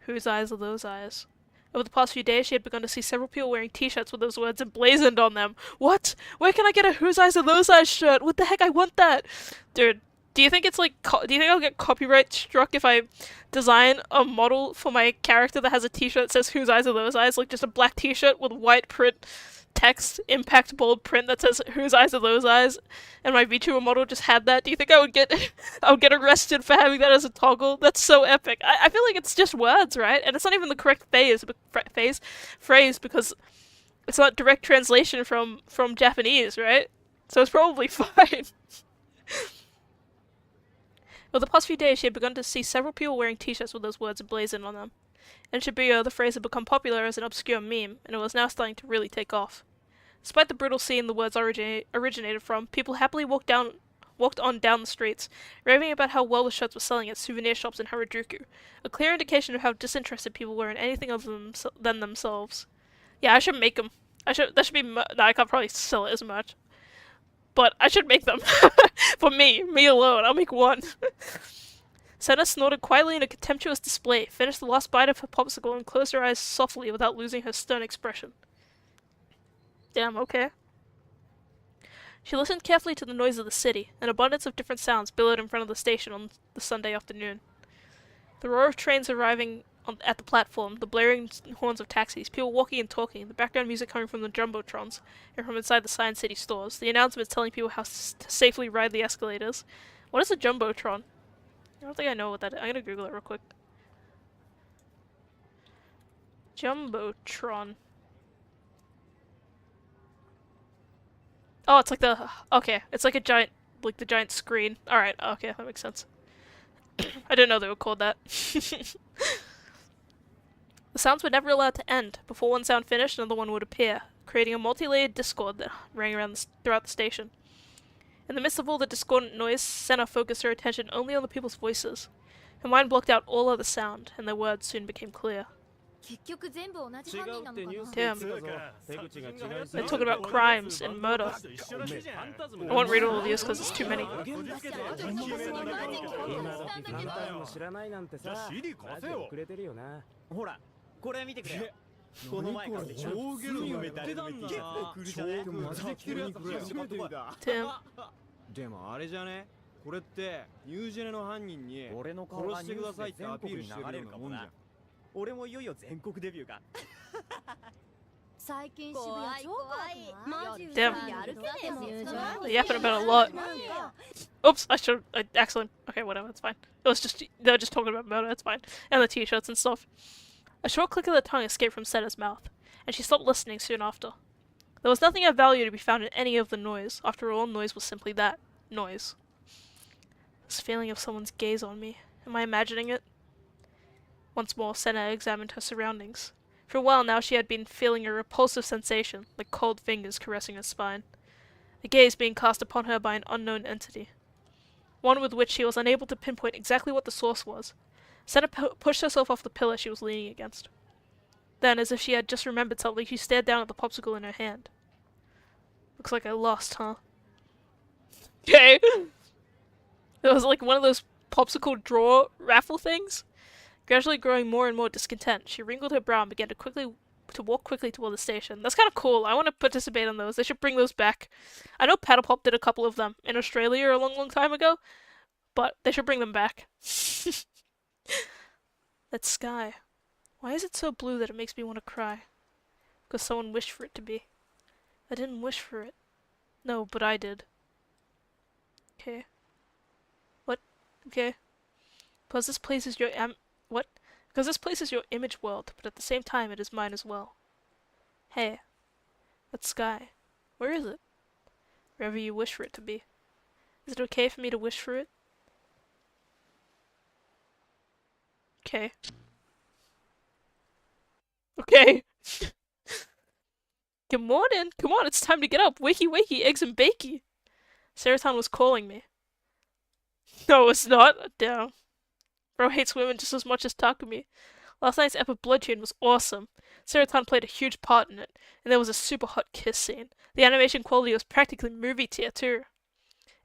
Whose eyes are those eyes? Over the past few days, she had begun to see several people wearing t-shirts with those words emblazoned on them. What? Where can I get a Whose Eyes Are Those Eyes shirt? What the heck? I want that! Dude, do you think it's like, do you think I'll get copyright struck if I design a model for my character that has a t-shirt that says Whose Eyes Are Those Eyes? Like just a black t-shirt with white print text, impact bold print that says Whose Eyes Are Those Eyes? And my VTuber model just had that. Do you think I would get arrested for having that as a toggle? That's so epic. I feel like it's just words, right? And it's not even the correct phrase because it's not direct translation from Japanese, right? So it's probably fine. Over the past few days, she had begun to see several people wearing t-shirts with those words emblazoned on them. In Shibuya, the phrase had become popular as an obscure meme, and it was now starting to really take off. Despite the brutal scene the words originated from, people happily walked on down the streets, raving about how well the shirts were selling at souvenir shops in Harajuku, a clear indication of how disinterested people were in anything other than themselves. Yeah, I should make them. I can't probably sell it as much. But I should make them. For me alone. I'll make one. Senna snorted quietly in a contemptuous display, finished the last bite of her popsicle, and closed her eyes softly without losing her stern expression. Damn, okay. She listened carefully to the noise of the city. An abundance of different sounds billowed in front of the station on the Sunday afternoon. The roar of trains arriving at the platform, the blaring horns of taxis, people walking and talking, the background music coming from the jumbotrons and from inside the Science City stores, the announcements telling people how to safely ride the escalators. What is a jumbotron? I don't think I know what that is. I'm gonna Google it real quick. Jumbotron. Oh, it's like the... Okay, it's like a giant... Like the giant screen. Alright, okay, that makes sense. I didn't know they were called that. The sounds were never allowed to end. Before one sound finished, another one would appear, creating a multi-layered discord that rang around throughout the station. In the midst of all the discordant noise, Senna focused her attention only on the people's voices. Her mind blocked out all other sound, and their words soon became clear. Damn. They're talking about crimes and murder. I won't read all of these because it's too many. Damn. でもあれじゃねこれってニュージェネの犯人に殺してくださいってアピールしてるようなもんじゃん俺もいよいよ全国デビューが Damn. They're yapping about a lot. Oops, I accidentally... Okay, whatever, it's fine. They were just talking about murder, it's fine. And the t-shirts and stuff. A short click of the tongue escaped from Senna's mouth, and she stopped listening soon after. There was nothing of value to be found in any of the noise. After all, noise was simply that. Noise. This feeling of someone's gaze on me. Am I imagining it? Once more, Senna examined her surroundings. For a while now she had been feeling a repulsive sensation, like cold fingers caressing her spine. A gaze being cast upon her by an unknown entity. One with which she was unable to pinpoint exactly what the source was. Senna pushed herself off the pillar she was leaning against. Then, as if she had just remembered something, she stared down at the popsicle in her hand. Looks like I lost, huh? Okay. It was like one of those popsicle drawer raffle things. Gradually growing more and more discontent, she wrinkled her brow and began to walk quickly toward the station. That's kind of cool. I want to participate in those. They should bring those back. I know Paddle Pop did a couple of them in Australia a long, long time ago, but they should bring them back. That sky. Why is it so blue that it makes me want to cry? Because someone wished for it to be. I didn't wish for it. No, but I did. Okay. What? Okay. Because this place is your what? Because this place is your image world, but at the same time it is mine as well. Hey. That sky. Where is it? Wherever you wish for it to be. Is it okay for me to wish for it? Okay. Okay. Good morning. Come on, it's time to get up. Wakey wakey, eggs and bakey. Seraton was calling me. No, it's not. Damn. Bro hates women just as much as Takumi. Last night's epic blood chain was awesome. Seraton played a huge part in it, and there was a super hot kiss scene. The animation quality was practically movie tier too.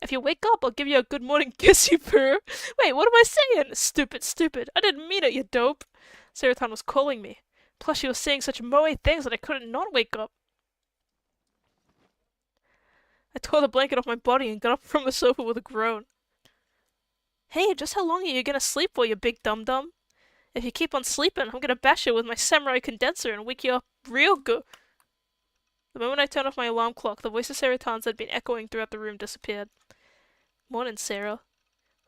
If you wake up, I'll give you a good morning kiss, you purr. Wait, what am I saying? Stupid, stupid. I didn't mean it, you dope. Seraton was calling me. Plus, she was saying such moe things that I couldn't not wake up. I tore the blanket off my body and got up from the sofa with a groan. Hey, just how long are you gonna sleep for, you big dum-dum? If you keep on sleeping, I'm gonna bash you with my samurai condenser and wake you up real good. The moment I turned off my alarm clock, the voice of Seraton's that had been echoing throughout the room disappeared. Morning, Sarah.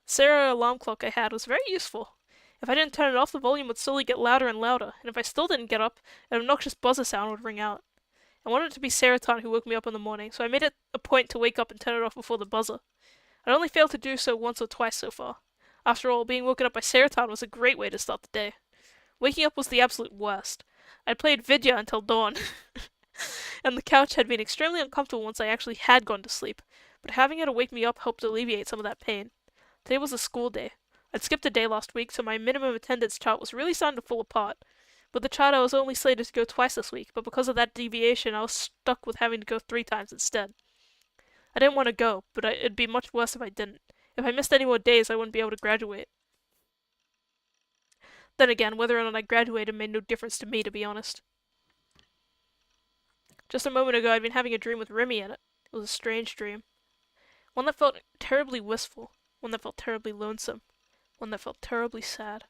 The Sarah alarm clock I had was very useful. If I didn't turn it off, the volume would slowly get louder and louder, and if I still didn't get up, an obnoxious buzzer sound would ring out. I wanted it to be Seraton who woke me up in the morning, so I made it a point to wake up and turn it off before the buzzer. I'd only failed to do so once or twice so far. After all, being woken up by Seraton was a great way to start the day. Waking up was the absolute worst. I'd played Vidya until dawn, and the couch had been extremely uncomfortable once I actually had gone to sleep, but having it wake me up helped alleviate some of that pain. Today was a school day. I'd skipped a day last week, so my minimum attendance chart was really starting to fall apart. With the chart, I was only slated to go twice this week, but because of that deviation, I was stuck with having to go 3 times instead. I didn't want to go, but it'd be much worse if I didn't. If I missed any more days, I wouldn't be able to graduate. Then again, whether or not I graduated made no difference to me, to be honest. Just a moment ago, I'd been having a dream with Remy in it. It was a strange dream. One that felt terribly wistful. One that felt terribly lonesome. One that felt terribly sad.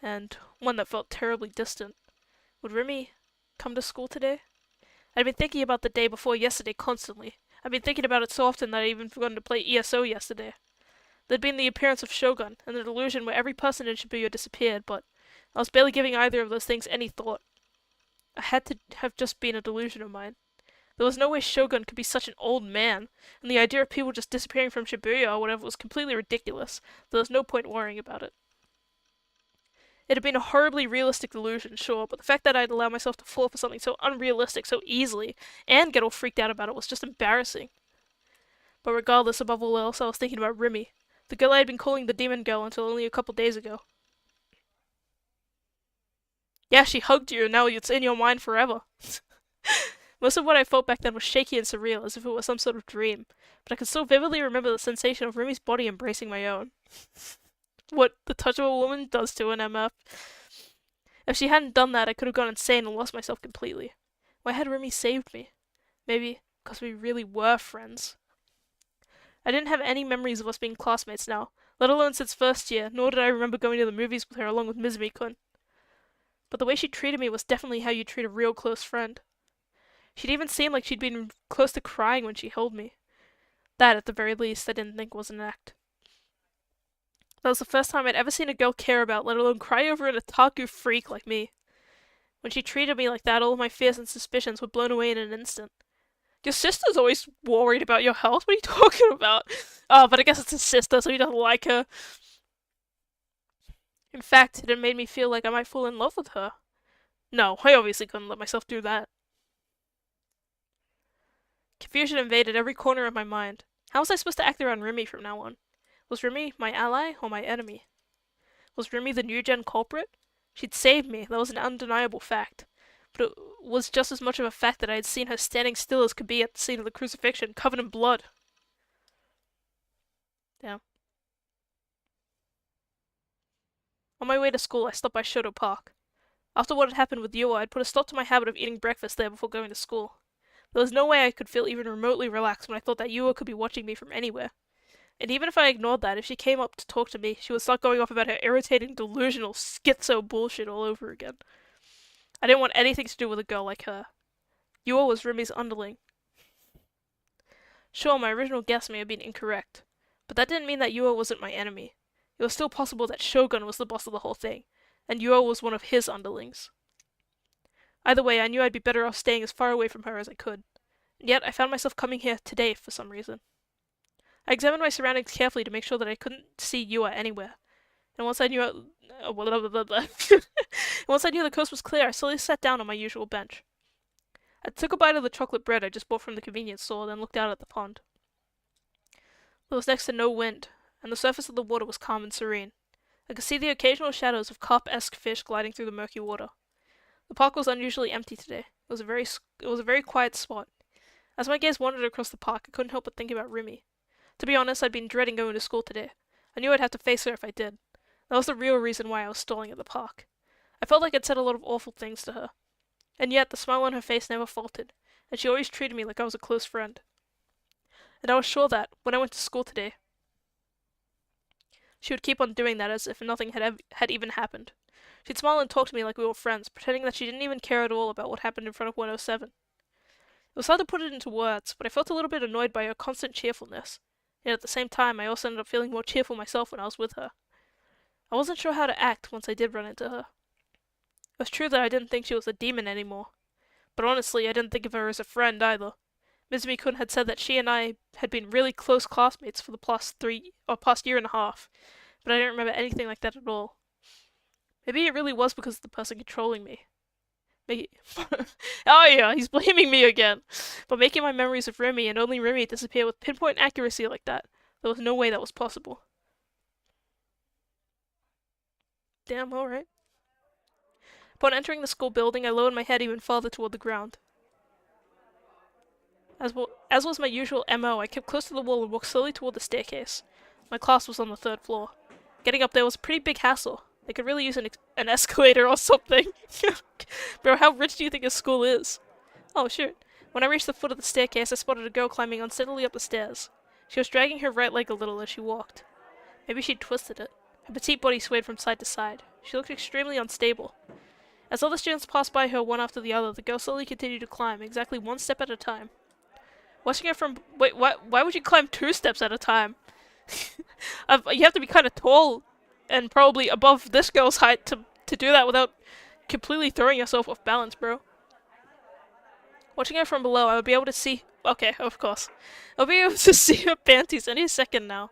And one that felt terribly distant. Would Remy come to school today? I'd been thinking about the day before yesterday constantly. I'd been thinking about it so often that I'd even forgotten to play ESO yesterday. There'd been the appearance of Shogun, and the delusion where every person in Shibuya disappeared, but I was barely giving either of those things any thought. I had to have just been a delusion of mine. There was no way Shogun could be such an old man, and the idea of people just disappearing from Shibuya or whatever was completely ridiculous, so there was no point worrying about it. It had been a horribly realistic delusion, sure, but the fact that I'd allowed myself to fall for something so unrealistic so easily, and get all freaked out about it, was just embarrassing. But regardless, above all else, I was thinking about Remy, the girl I had been calling the demon girl until only a couple days ago. Yeah, she hugged you, and now it's in your mind forever. Most of what I felt back then was shaky and surreal, as if it was some sort of dream, but I can still vividly remember the sensation of Remy's body embracing my own. What the touch of a woman does to an MF. If she hadn't done that, I could have gone insane and lost myself completely. Why had Remy saved me? Maybe because we really were friends. I didn't have any memories of us being classmates now, let alone since first year, nor did I remember going to the movies with her along with Mizumi-kun. But the way she treated me was definitely how you treat a real close friend. She'd even seemed like she'd been close to crying when she held me. That, at the very least, I didn't think was an act. That was the first time I'd ever seen a girl care about, let alone cry over an otaku freak like me. When she treated me like that, all of my fears and suspicions were blown away in an instant. Your sister's always worried about your health? What are you talking about? Oh, but I guess it's his sister, so he doesn't like her. In fact, it had made me feel like I might fall in love with her. No, I obviously couldn't let myself do that. Confusion invaded every corner of my mind. How was I supposed to act around Remy from now on? Was Remy my ally or my enemy? Was Remy the new-gen culprit? She'd saved me, that was an undeniable fact. But it was just as much of a fact that I had seen her standing still as could be at the scene of the crucifixion, covered in blood. Damn. On my way to school, I stopped by Shoto Park. After what had happened with Yua, I'd put a stop to my habit of eating breakfast there before going to school. There was no way I could feel even remotely relaxed when I thought that Yua could be watching me from anywhere. And even if I ignored that, if she came up to talk to me, she would start going off about her irritating, delusional, schizo bullshit all over again. I didn't want anything to do with a girl like her. Yua was Remy's underling. Sure, my original guess may have been incorrect, but that didn't mean that Yua wasn't my enemy. It was still possible that Shogun was the boss of the whole thing, and Yua was one of his underlings. Either way, I knew I'd be better off staying as far away from her as I could. And yet, I found myself coming here today for some reason. I examined my surroundings carefully to make sure that I couldn't see Yua anywhere. And once I knew once I knew the coast was clear, I slowly sat down on my usual bench. I took a bite of the chocolate bread I just bought from the convenience store, then looked out at the pond. There was next to no wind, and the surface of the water was calm and serene. I could see the occasional shadows of carp-esque fish gliding through the murky water. The park was unusually empty today. It was a very quiet spot. As my gaze wandered across the park, I couldn't help but think about Remy. To be honest, I'd been dreading going to school today. I knew I'd have to face her if I did. That was the real reason why I was stalling at the park. I felt like I'd said a lot of awful things to her. And yet, the smile on her face never faltered, and she always treated me like I was a close friend. And I was sure that, when I went to school today, she would keep on doing that as if nothing had even happened. She'd smile and talk to me like we were friends, pretending that she didn't even care at all about what happened in front of 107. It was hard to put it into words, but I felt a little bit annoyed by her constant cheerfulness. Yet at the same time, I also ended up feeling more cheerful myself when I was with her. I wasn't sure how to act once I did run into her. It was true that I didn't think she was a demon anymore, but honestly, I didn't think of her as a friend either. Mizumi-kun had said that she and I had been really close classmates for the past year and a half, but I didn't remember anything like that at all. Maybe it really was because of the person controlling me. Maybe oh yeah, he's blaming me again. But making my memories of Remy and only Remy disappear with pinpoint accuracy like that, there was no way that was possible. Damn, alright. Upon entering the school building, I lowered my head even farther toward the ground. As was my usual MO, I kept close to the wall and walked slowly toward the staircase. My class was on the 3rd floor. Getting up there was a pretty big hassle. They could really use an escalator or something. Bro, how rich do you think a school is? Oh, shoot. When I reached the foot of the staircase, I spotted a girl climbing unsteadily up the stairs. She was dragging her right leg a little as she walked. Maybe she'd twisted it. Her petite body swayed from side to side. She looked extremely unstable. As other students passed by her one after the other, the girl slowly continued to climb, exactly 1 step at a time. Watching her from— wait, why would you climb 2 steps at a time? You have to be kind of tall and probably above this girl's height to do that without completely throwing yourself off balance, bro. Watching her from below, I would be able to see— okay, of course. I'll be able to see her panties any second now.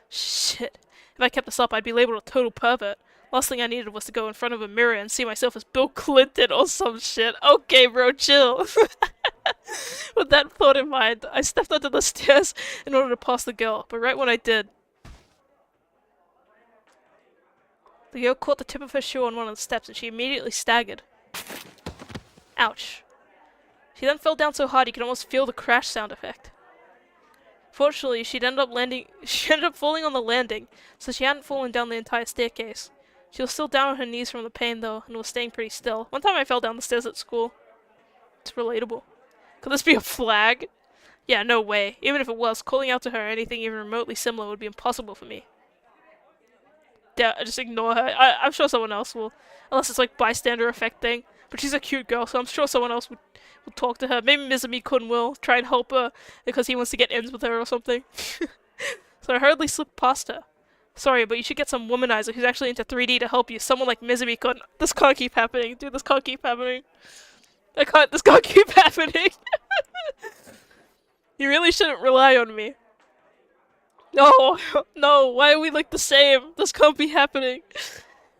Shit. If I kept this up, I'd be labeled a total pervert. Last thing I needed was to go in front of a mirror and see myself as Bill Clinton or some shit. Okay, bro, chill. With that thought in mind, I stepped onto the stairs in order to pass the girl, but right when I did, the girl caught the tip of her shoe on one of the steps and she immediately staggered. Ouch. She then fell down so hard you could almost feel the crash sound effect. Fortunately, she ended up falling on the landing, so she hadn't fallen down the entire staircase. She was still down on her knees from the pain though, and was staying pretty still. One time I fell down the stairs at school. It's relatable. Could this be a flag? Yeah, no way. Even if it was, calling out to her or anything even remotely similar would be impossible for me. Yeah, just ignore her. I'm sure someone else will. Unless it's like bystander effect thing. But she's a cute girl, so I'm sure someone else would talk to her. Maybe Mizumi-kun will try and help her because he wants to get ends with her or something. So I hurriedly slipped past her. Sorry, but you should get some womanizer who's actually into 3D to help you. Someone like Mizumi-kun. This can't keep happening. Dude, this can't keep happening. This can't keep happening. You really shouldn't rely on me. No, no, why are we like the same? This can't be happening.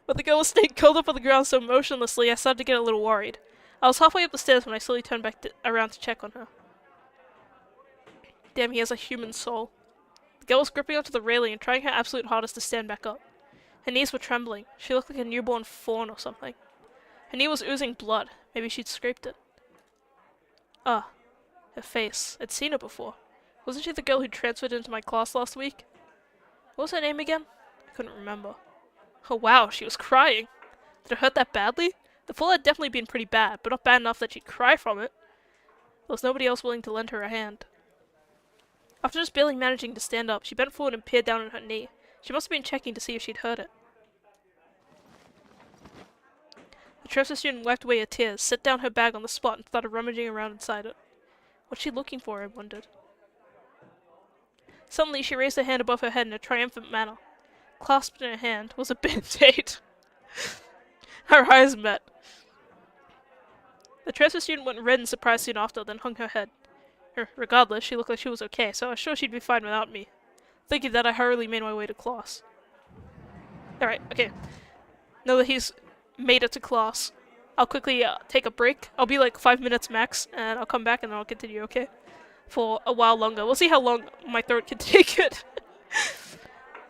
But the girl was staying curled up on the ground so motionlessly, I started to get a little worried. I was halfway up the stairs when I slowly turned back around to check on her. Damn, he has a human soul. The girl was gripping onto the railing and trying her absolute hardest to stand back up. Her knees were trembling. She looked like a newborn fawn or something. Her knee was oozing blood. Maybe she'd scraped it. Ah, her face. I'd seen her before. Wasn't she the girl who transferred into my class last week? What was her name again? I couldn't remember. Oh wow, she was crying. Did it hurt that badly? The fall had definitely been pretty bad, but not bad enough that she'd cry from it. There was nobody else willing to lend her a hand. After just barely managing to stand up, she bent forward and peered down at her knee. She must have been checking to see if she'd hurt it. The transfer student wiped away her tears, set down her bag on the spot, and started rummaging around inside it. What's she looking for, I wondered. Suddenly, she raised her hand above her head in a triumphant manner. Clasped in her hand was a band-aid. Our eyes met. The transfer student went red in surprise soon after, then hung her head. Regardless, she looked like she was okay, so I was sure she'd be fine without me. Thinking that, I hurriedly made my way to class. Alright, okay. Now that he's made it to class, I'll quickly take a break. I'll be like 5 minutes max, and I'll come back and then I'll continue, okay? For a while longer. We'll see how long my throat can take it.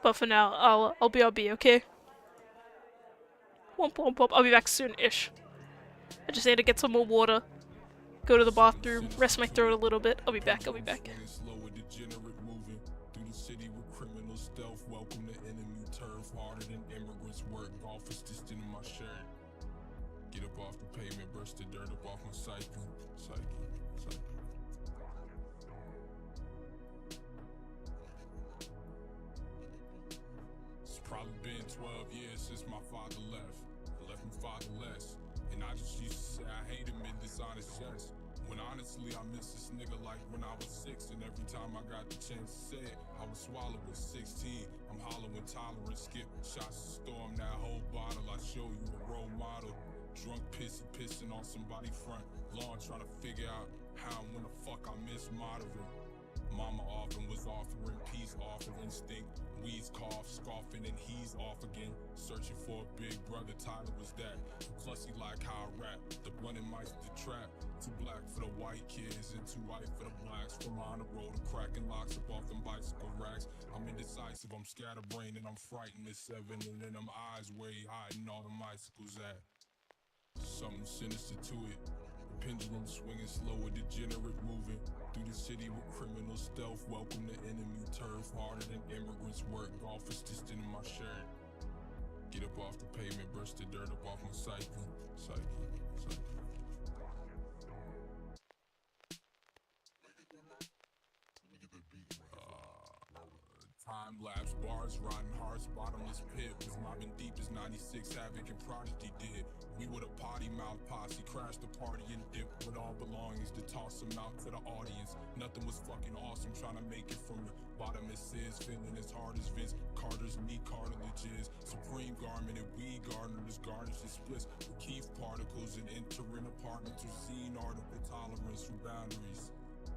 But for now, I'll be okay? Womp womp womp. I'll be back soon-ish. I just need to get some more water. Go to the bathroom, rest my throat a little bit. I'll be back. Get up off the pavement, burst the dirt up off my psyche. It's probably been 12 years since my father left. I left my father less. And I just used to say I hate him in dishonest chest. When honestly I miss this nigga like when I was 6. And every time I got the chance to say it, I was swallowed with 16. I'm hollow intolerant, skip shots to storm that whole bottle. I show you a role model. Drunk pissing on somebody front lawn, trying to figure out how and when the fuck I miss moderate. Mama often was offering peace off of instinct. Weeds cough, scoffing, and he's off again. Searching for a big brother, Tyler was that. Plus he like how I rap, the running mice the trap. Too black for the white kids and too white for the blacks. From on the road, I'm cracking locks up off them bicycle racks. I'm indecisive, I'm scatterbrained, and I'm frightened at 7. And then them eyes where he hiding all the bicycles at. Something sinister to it. The pendulum swinging slow, a degenerate moving through the city with criminal stealth. Welcome to enemy turf, harder than immigrants work. Golf is distant in my shirt. Get up off the pavement, burst the dirt up off my psyche. Time lapse, bars, rotten hearts, bottomless pit. Was mobbing deep as 96 Havoc and Prodigy did. We were the potty mouth posse, crashed the party and dipped with all belongings to toss them out to the audience. Nothing was fucking awesome, trying to make it from the bottom it says, feeling as hard as Vince Carter's knee cartilages. Supreme garment and weed gardeners garnish and splits with Keith particles and entering apartments with scene art with tolerance through boundaries.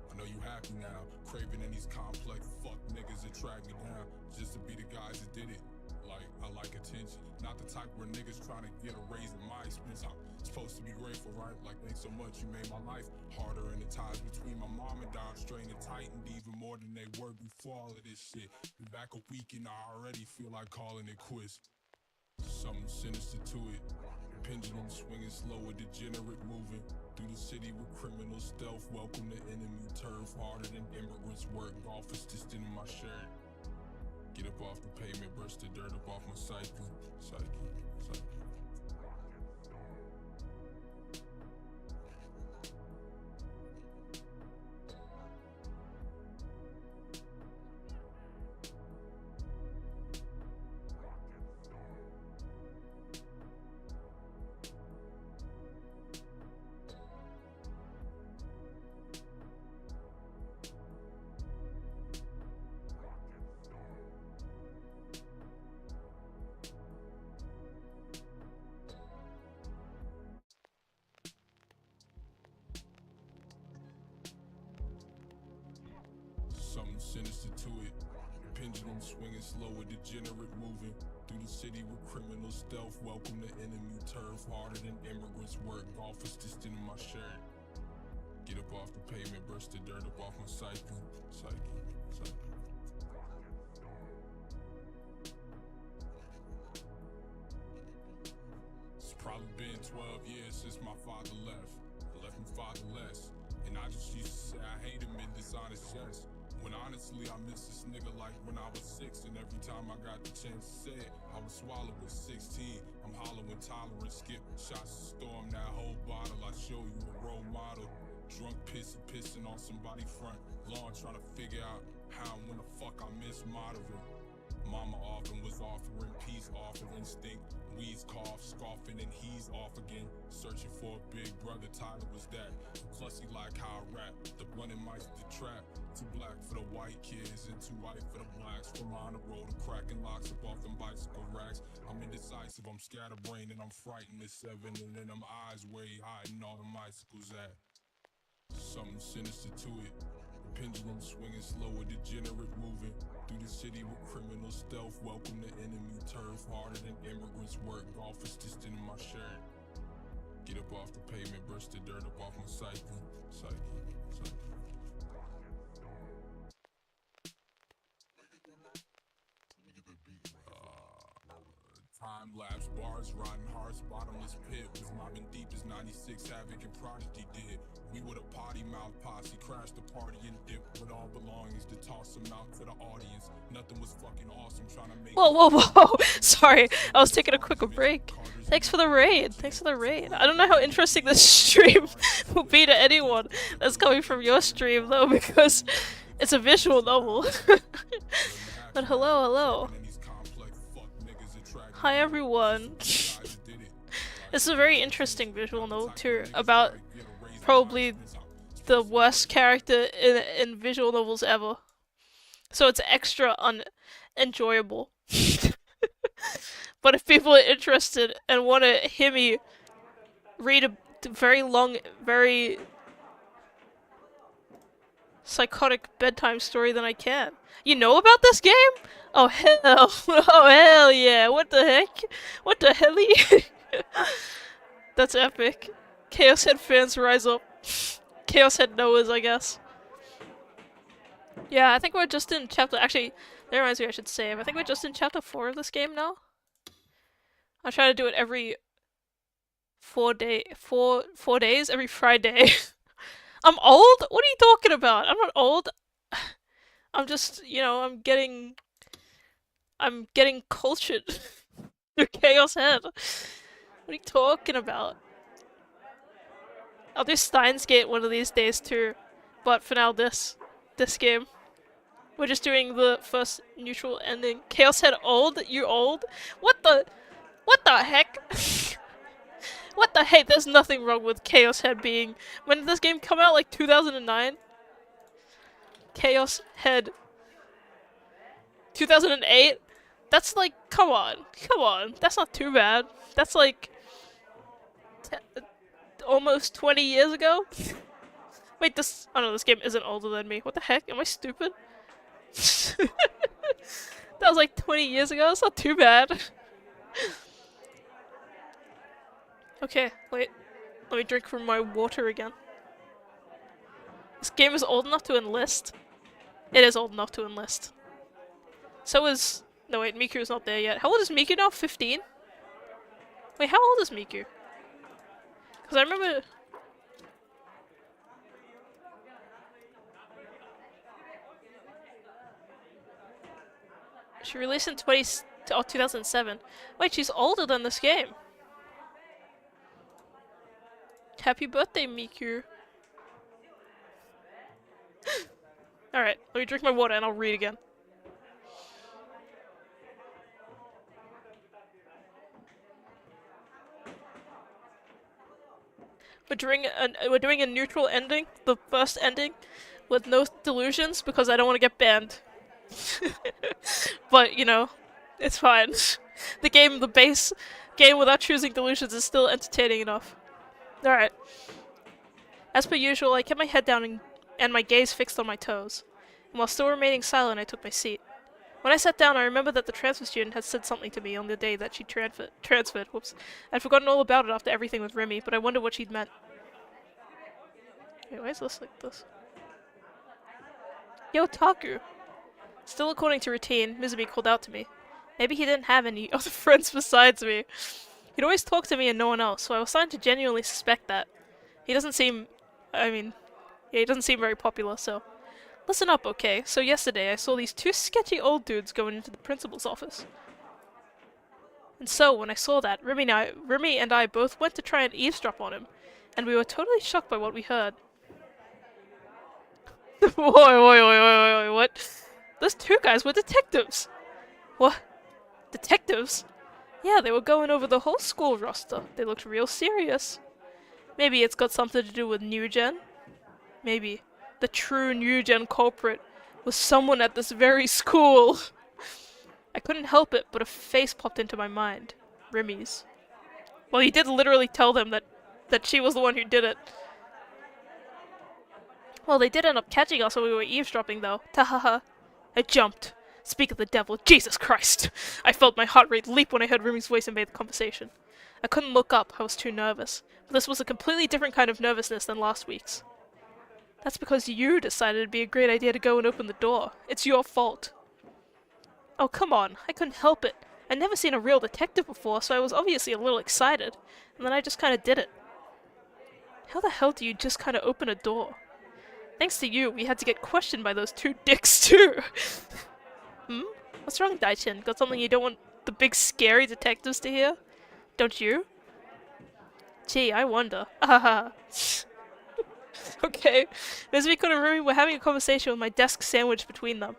I know you happy now, craving in these complex fuck niggas that track me down just to be the guys that did it. Like, I like attention, not the type where niggas trying to get a raise in my expense. I'm supposed to be grateful, right? Like, thanks so much, you made my life harder. And the ties between my mom and Dom strained and tightened even more than they were before all of this shit. Been back a week and I already feel like calling it quits. Something sinister to it. Pendulum swinging slow, a degenerate moving through the city with criminal stealth. Welcome to enemy turf, harder than immigrants work. Golf is distant in my shirt. Get up off the pavement, burst the dirt up off my psyche. Something sinister to it. The pendulum swinging slow, a degenerate moving Through the city with criminal stealth, welcome to enemy turf. Harder than immigrants work, golf is distant in my shirt. Get up off the pavement, brush the dirt up off my psyche. It's probably been 12 years since my father left. I left him fatherless, and I just used to say I hate him in dishonest jest. When honestly I miss this nigga like when I was 6, and every time I got the chance to say it, I was swallowed with 16. I'm hollow intolerant, skip shots to storm that whole bottle. I show you a role model. Drunk pissing on somebody's front lawn, trying to figure out how and when the fuck I miss moderating. Mama often was offering peace off of instinct. Weeds cough, scoffing, and he's off again. Searching for a big brother, Tyler was that. Plus he like how I rap, the blending mice the trap. Too black for the white kids and too white for the blacks. From on the road, I'm cracking locks up off them bicycle racks. I'm indecisive, I'm scatterbrained, and I'm frightened at 7. And then them eyes where he hiding all the bicycles at. Something sinister to it. The pendulum swinging slow, a degenerate moving through the city with criminal stealth. Welcome to enemy turf. Harder than immigrants work. Golf is distant in my shirt. Get up off the pavement, brush the dirt up off my psyche. Time lapse, bars, rotten hearts, bottomless pit. Was mobbing deep as 96 Havoc and Prodigy did. We were the potty mouth posse, crashed the party and dipped with all belongings to toss them out to the audience. Nothing was fucking awesome, trying to make. Whoa. Sorry, I was taking a quick break. Thanks for the raid. I don't know how interesting this stream will be to anyone that's coming from your stream though, because it's a visual novel. But hello. Hi everyone. This is a very interesting visual novel too, about probably the worst character in visual novels ever. So it's extra unenjoyable. But if people are interested and want to hear me read a very long, very psychotic bedtime story, then I can. You know about this game? Oh hell yeah, what the heck? What the helly? That's epic. Chaos Head fans rise up. Chaos Head knowers, I guess. Yeah, I think we're just in chapter, actually, that reminds me I should save. I think we're just in chapter 4 of this game now. I try to do it every 4 days, every Friday. I'm old? What are you talking about? I'm not old. I'm just, you know, I'm getting cultured through Chaos Head. What are you talking about? I'll do Steins Gate one of these days too, but for now this game. We're just doing the first neutral ending. Chaos Head old? You old? What the heck? What the heck? There's nothing wrong with Chaos Head being... When did this game come out? Like 2009? Chaos Head 2008? That's like, come on, that's not too bad. That's like almost 20 years ago? Wait, oh no, this game isn't older than me. What the heck? Am I stupid? That was like 20 years ago, that's not too bad. Okay, wait. Let me drink from my water again. This game is old enough to enlist. It is old enough to enlist. So is... No wait, Miku's not there yet. How old is Miku now? 15? Wait, how old is Miku? Because I remember... She released in 2007. Wait, she's older than this game. Happy birthday, Miku. Alright, let me drink my water and I'll read again. We're doing a neutral ending, the first ending, with no delusions because I don't want to get banned. But, you know, it's fine. The base game without choosing delusions is still entertaining enough. Alright. As per usual, I kept my head down and my gaze fixed on my toes. And while still remaining silent, I took my seat. When I sat down, I remembered that the transfer student had said something to me on the day that she transferred. Whoops. I'd forgotten all about it after everything with Remy, but I wondered what she'd meant. Wait, why is this like this? Yo, Taku! Still according to routine, Mizubi called out to me. Maybe he didn't have any other friends besides me. He'd always talk to me and no one else, so I was starting to genuinely suspect that. He doesn't seem... yeah, he doesn't seem very popular, so... Listen up, okay? So yesterday, I saw these two sketchy old dudes going into the principal's office. And so, when I saw that, Remy and I both went to try and eavesdrop on him, and we were totally shocked by what we heard. Wait, what? Those two guys were detectives! What? Detectives? Yeah, they were going over the whole school roster. They looked real serious. Maybe it's got something to do with New Gen? Maybe the true New Gen culprit was someone at this very school. I couldn't help it, but a face popped into my mind. Remy's. Well, he did literally tell them that she was the one who did it. Well, they did end up catching us when we were eavesdropping, though. Tahaha. I jumped. Speak of the devil, Jesus Christ! I felt my heart rate leap when I heard Remy's voice invade the conversation. I couldn't look up, I was too nervous. But this was a completely different kind of nervousness than last week's. That's because you decided it'd be a great idea to go and open the door. It's your fault. Oh, come on. I couldn't help it. I'd never seen a real detective before, so I was obviously a little excited. And then I just kinda did it. How the hell do you just kinda open a door? Thanks to you, we had to get questioned by those two dicks, too. What's wrong, Daichin? Got something you don't want the big scary detectives to hear? Don't you? Gee, I wonder. Ahaha. Okay. Mizuki and Rumi were having a conversation with my desk sandwiched between them.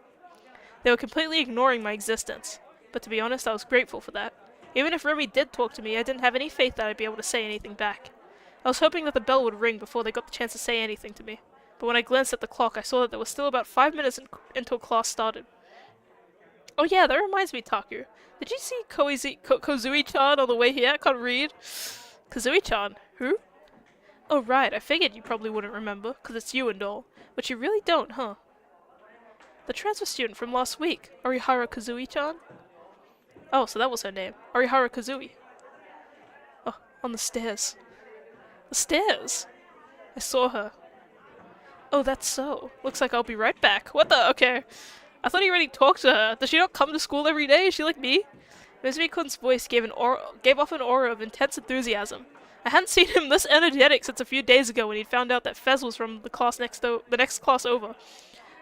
They were completely ignoring my existence. But to be honest, I was grateful for that. Even if Rumi did talk to me, I didn't have any faith that I'd be able to say anything back. I was hoping that the bell would ring before they got the chance to say anything to me. But when I glanced at the clock, I saw that there was still about 5 minutes until class started. Oh yeah, that reminds me, Taku. Did you see Kozui-chan on the way here? I can't read. Kozui-chan? Who? Oh right, I figured you probably wouldn't remember, because it's you and all. But you really don't, huh? The transfer student from last week, Orihara Kazui-chan? Oh, so that was her name. Orihara Kazui. Oh, on the stairs. The stairs? I saw her. Oh, that's so. Looks like I'll be right back. What the? Okay. I thought he already talked to her. Does she not come to school every day? Is she like me? Mizumi-kun's voice gave off an aura of intense enthusiasm. I hadn't seen him this energetic since a few days ago when he'd found out that Fez was from the next class over.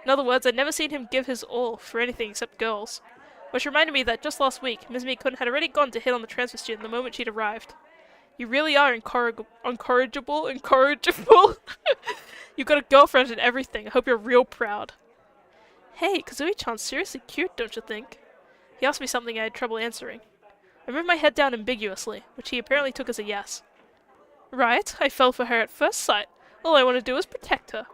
In other words, I'd never seen him give his all for anything except girls. Which reminded me that just last week, Mizumi-kun had already gone to hit on the transfer student the moment she'd arrived. You really are incorrigible. You've got a girlfriend and everything. I hope you're real proud. Hey, Kazui-chan's seriously cute, don't you think? He asked me something I had trouble answering. I moved my head down ambiguously, which he apparently took as a yes. Right, I fell for her at first sight. All I want to do is protect her.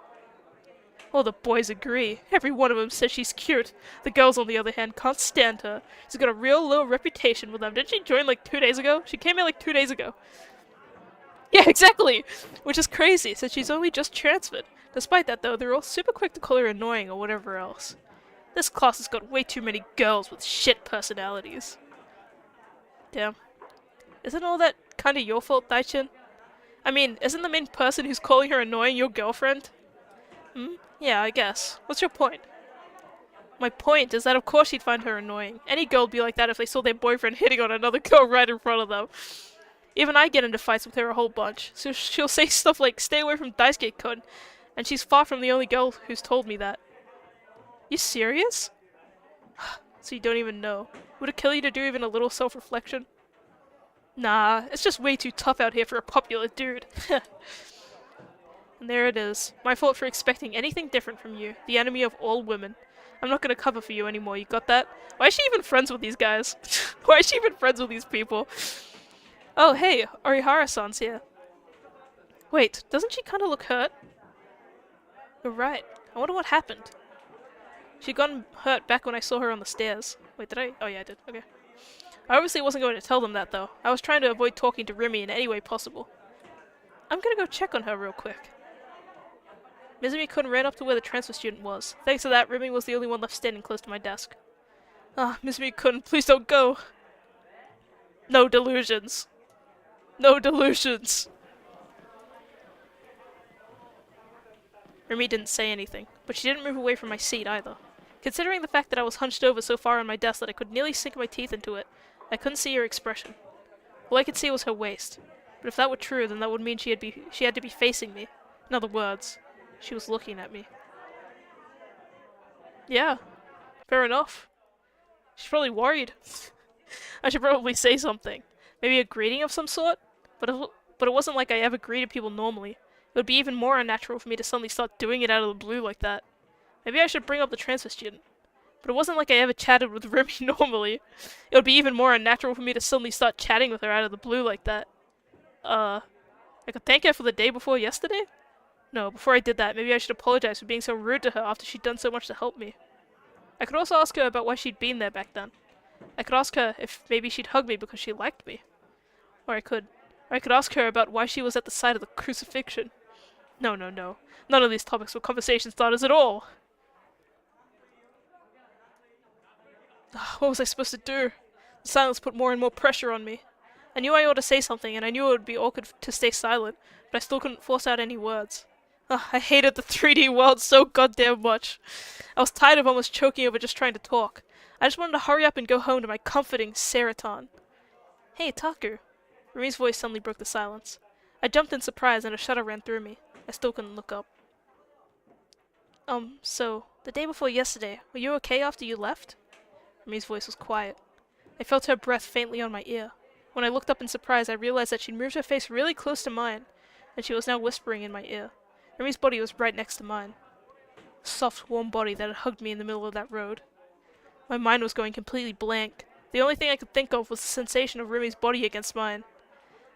All the boys agree. Every one of them says she's cute. The girls, on the other hand, can't stand her. She's got a real low reputation with them. Didn't she join like 2 days ago? She came in like 2 days ago. Yeah, exactly! Which is crazy, since she's only just transferred. Despite that, though, they're all super quick to call her annoying or whatever else. This class has got way too many girls with shit personalities. Damn. Isn't all that kinda your fault, Daichin? I mean, isn't the main person who's calling her annoying your girlfriend? Yeah, I guess. What's your point? My point is that of course she'd find her annoying. Any girl would be like that if they saw their boyfriend hitting on another girl right in front of them. Even I get into fights with her a whole bunch, so she'll say stuff like, stay away from Daisuke-kun, and she's far from the only girl who's told me that. You serious? So you don't even know. Would it kill you to do even a little self-reflection? Nah, it's just way too tough out here for a popular dude. And there it is. My fault for expecting anything different from you, the enemy of all women. I'm not gonna cover for you anymore, you got that? Why is she even friends with these guys? Why is she even friends with these people? Oh, hey, Orihara-san's here. Wait, doesn't she kinda look hurt? You're right. I wonder what happened. She'd gotten hurt back when I saw her on the stairs. Wait, did I? Oh yeah, I did. Okay. I obviously wasn't going to tell them that, though. I was trying to avoid talking to Remy in any way possible. I'm gonna go check on her real quick. Mizumi-kun ran up to where the transfer student was. Thanks to that, Remy was the only one left standing close to my desk. Ah, Miss Me-kun, please don't go. No delusions. No delusions. Remy didn't say anything, but she didn't move away from my seat either. Considering the fact that I was hunched over so far on my desk that I could nearly sink my teeth into it, I couldn't see her expression. All I could see was her waist. But if that were true, then that would mean she had to be facing me. In other words, she was looking at me. Yeah, fair enough. She's probably worried. I should probably say something. Maybe a greeting of some sort? But it wasn't like I ever greeted people normally. It would be even more unnatural for me to suddenly start doing it out of the blue like that. Maybe I should bring up the transfer student. But it wasn't like I ever chatted with Remy normally. It would be even more unnatural for me to suddenly start chatting with her out of the blue like that. I could thank her for the day before yesterday? No, before I did that, maybe I should apologize for being so rude to her after she'd done so much to help me. I could also ask her about why she'd been there back then. I could ask her if maybe she'd hug me because she liked me. Or I could ask her about why she was at the side of the crucifixion. No. None of these topics were conversation starters at all. What was I supposed to do? The silence put more and more pressure on me. I knew I ought to say something, and I knew it would be awkward to stay silent, but I still couldn't force out any words. I hated the 3D world so goddamn much. I was tired of almost choking over just trying to talk. I just wanted to hurry up and go home to my comforting Seroton. Hey, Taku. Remy's voice suddenly broke the silence. I jumped in surprise and a shudder ran through me. I still couldn't look up. So, the day before yesterday, were you okay after you left? Remy's voice was quiet. I felt her breath faintly on my ear. When I looked up in surprise, I realized that she'd moved her face really close to mine, and she was now whispering in my ear. Remy's body was right next to mine. A soft, warm body that had hugged me in the middle of that road. My mind was going completely blank. The only thing I could think of was the sensation of Remy's body against mine.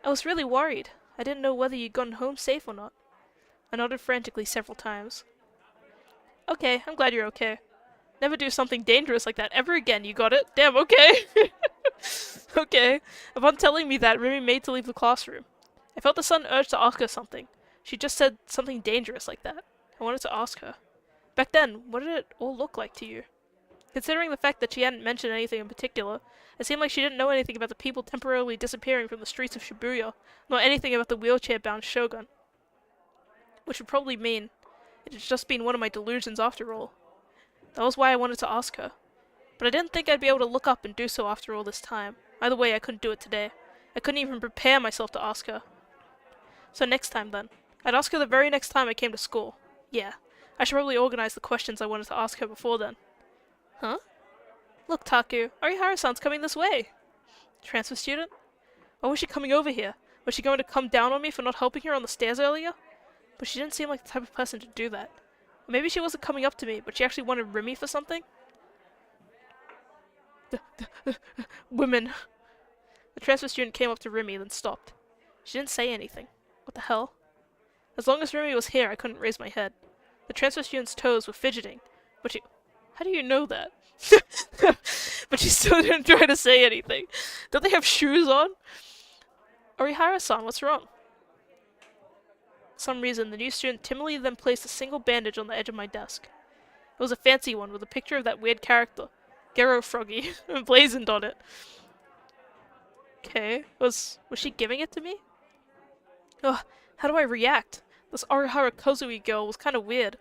I was really worried. I didn't know whether you'd gotten home safe or not. I nodded frantically several times. Okay, I'm glad you're okay. Never do something dangerous like that ever again, you got it? Damn, okay. Okay. Upon telling me that, Remy made to leave the classroom. I felt the sudden urge to ask her something. She just said something dangerous like that. I wanted to ask her. Back then, what did it all look like to you? Considering the fact that she hadn't mentioned anything in particular, it seemed like she didn't know anything about the people temporarily disappearing from the streets of Shibuya, nor anything about the wheelchair-bound shogun. Which would probably mean it had just been one of my delusions after all. That was why I wanted to ask her. But I didn't think I'd be able to look up and do so after all this time. Either way, I couldn't do it today. I couldn't even prepare myself to ask her. So next time, then. I'd ask her the very next time I came to school. Yeah, I should probably organize the questions I wanted to ask her before then. Huh? Look, Taku, Arihara-san's coming this way. Transfer student? Why was she coming over here? Was she going to come down on me for not helping her on the stairs earlier? But she didn't seem like the type of person to do that. Or maybe she wasn't coming up to me, but she actually wanted Remy for something? Women. The transfer student came up to Remy, then stopped. She didn't say anything. What the hell? As long as Remy was here, I couldn't raise my head. The transfer student's toes were fidgeting, but she... How do you know that? But she still didn't try to say anything. Don't they have shoes on? Orihara-san, what's wrong? For some reason, the new student timidly then placed a single bandage on the edge of my desk. It was a fancy one with a picture of that weird character, Gero Froggy, emblazoned on it. Okay, was she giving it to me? Ugh, how do I react? This Arihara Kozui girl was kind of weird.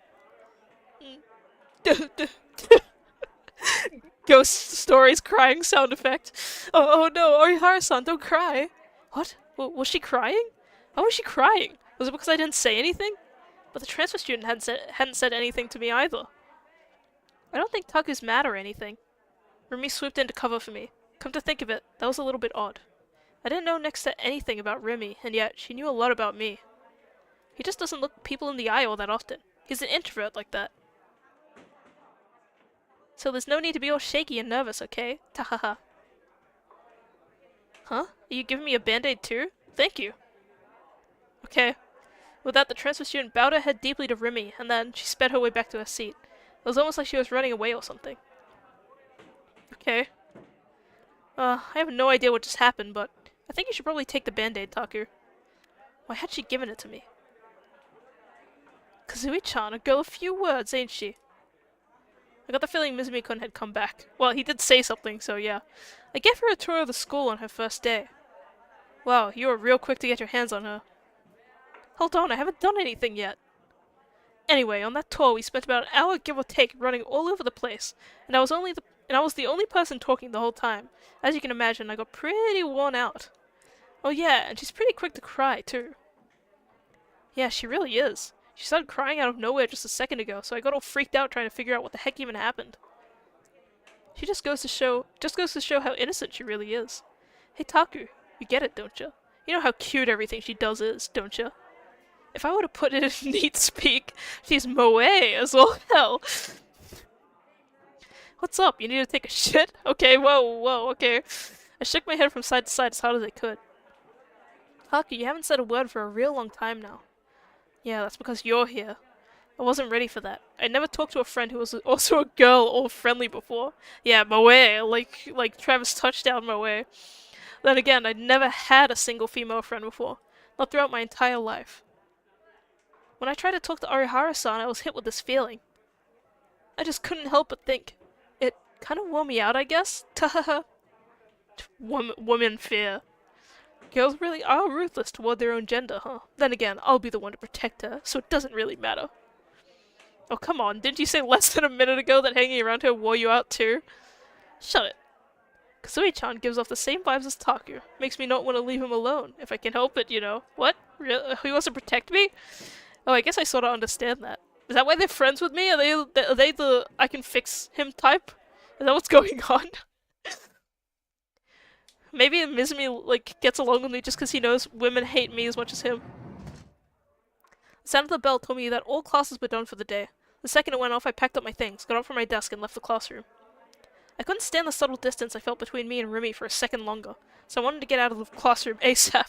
Ghost Stories crying sound effect. Oh no, Orihara-san, don't cry. What? Was she crying? Why was she crying? Was it because I didn't say anything? But the transfer student hadn't said anything to me either. I don't think Taku's mad or anything. Remy swooped in to cover for me. Come to think of it, that was a little bit odd. I didn't know next to anything about Remy, and yet she knew a lot about me. He just doesn't look people in the eye all that often. He's an introvert like that. So there's no need to be all shaky and nervous, okay? Tahaha. Huh? Are you giving me a band-aid too? Thank you. Okay. With that, the transfer student bowed her head deeply to Remy, and then she sped her way back to her seat. It was almost like she was running away or something. Okay. I have no idea what just happened, but I think you should probably take the band-aid, Taku. Why had she given it to me? Kazui-chan, a girl of few words, ain't she? I got the feeling Mizumi-kun had come back. Well, he did say something, so yeah. I gave her a tour of the school on her first day. Wow, you were real quick to get your hands on her. Hold on, I haven't done anything yet. Anyway, on that tour we spent about an hour give or take running all over the place, and I was the only person talking the whole time. As you can imagine, I got pretty worn out. Oh yeah, and she's pretty quick to cry, too. Yeah, she really is. She started crying out of nowhere just a second ago, so I got all freaked out trying to figure out what the heck even happened. She just goes to show how innocent she really is. Hey Taku, you get it, don't you? You know how cute everything she does is, don't you? If I were to put it in neat speak, she's moe as well. Hell. What's up? You need to take a shit? Okay, whoa, okay. I shook my head from side to side as hard as I could. Taku, you haven't said a word for a real long time now. Yeah, that's because you're here. I wasn't ready for that. I never talked to a friend who was also a girl or friendly before. Yeah, moe, like Travis Touchdown moe. Then again, I'd never had a single female friend before. Not throughout my entire life. When I tried to talk to Arihara-san, I was hit with this feeling. I just couldn't help but think. It kind of wore me out, I guess? Tahaha. Woman fear. Girls really are ruthless toward their own gender, huh? Then again, I'll be the one to protect her, so it doesn't really matter. Oh, come on, didn't you say less than a minute ago that hanging around her wore you out too? Shut it. Kasui-chan gives off the same vibes as Taku. Makes me not want to leave him alone, if I can help it, you know. What? He wants to protect me? Oh, I guess I sort of understand that. Is that why they're friends with me? Are they the I can fix him type? Is that what's going on? Maybe Mizumi, like, gets along with me just because he knows women hate me as much as him. The sound of the bell told me that all classes were done for the day. The second it went off, I packed up my things, got up from my desk, and left the classroom. I couldn't stand the subtle distance I felt between me and Rumi for a second longer, so I wanted to get out of the classroom ASAP.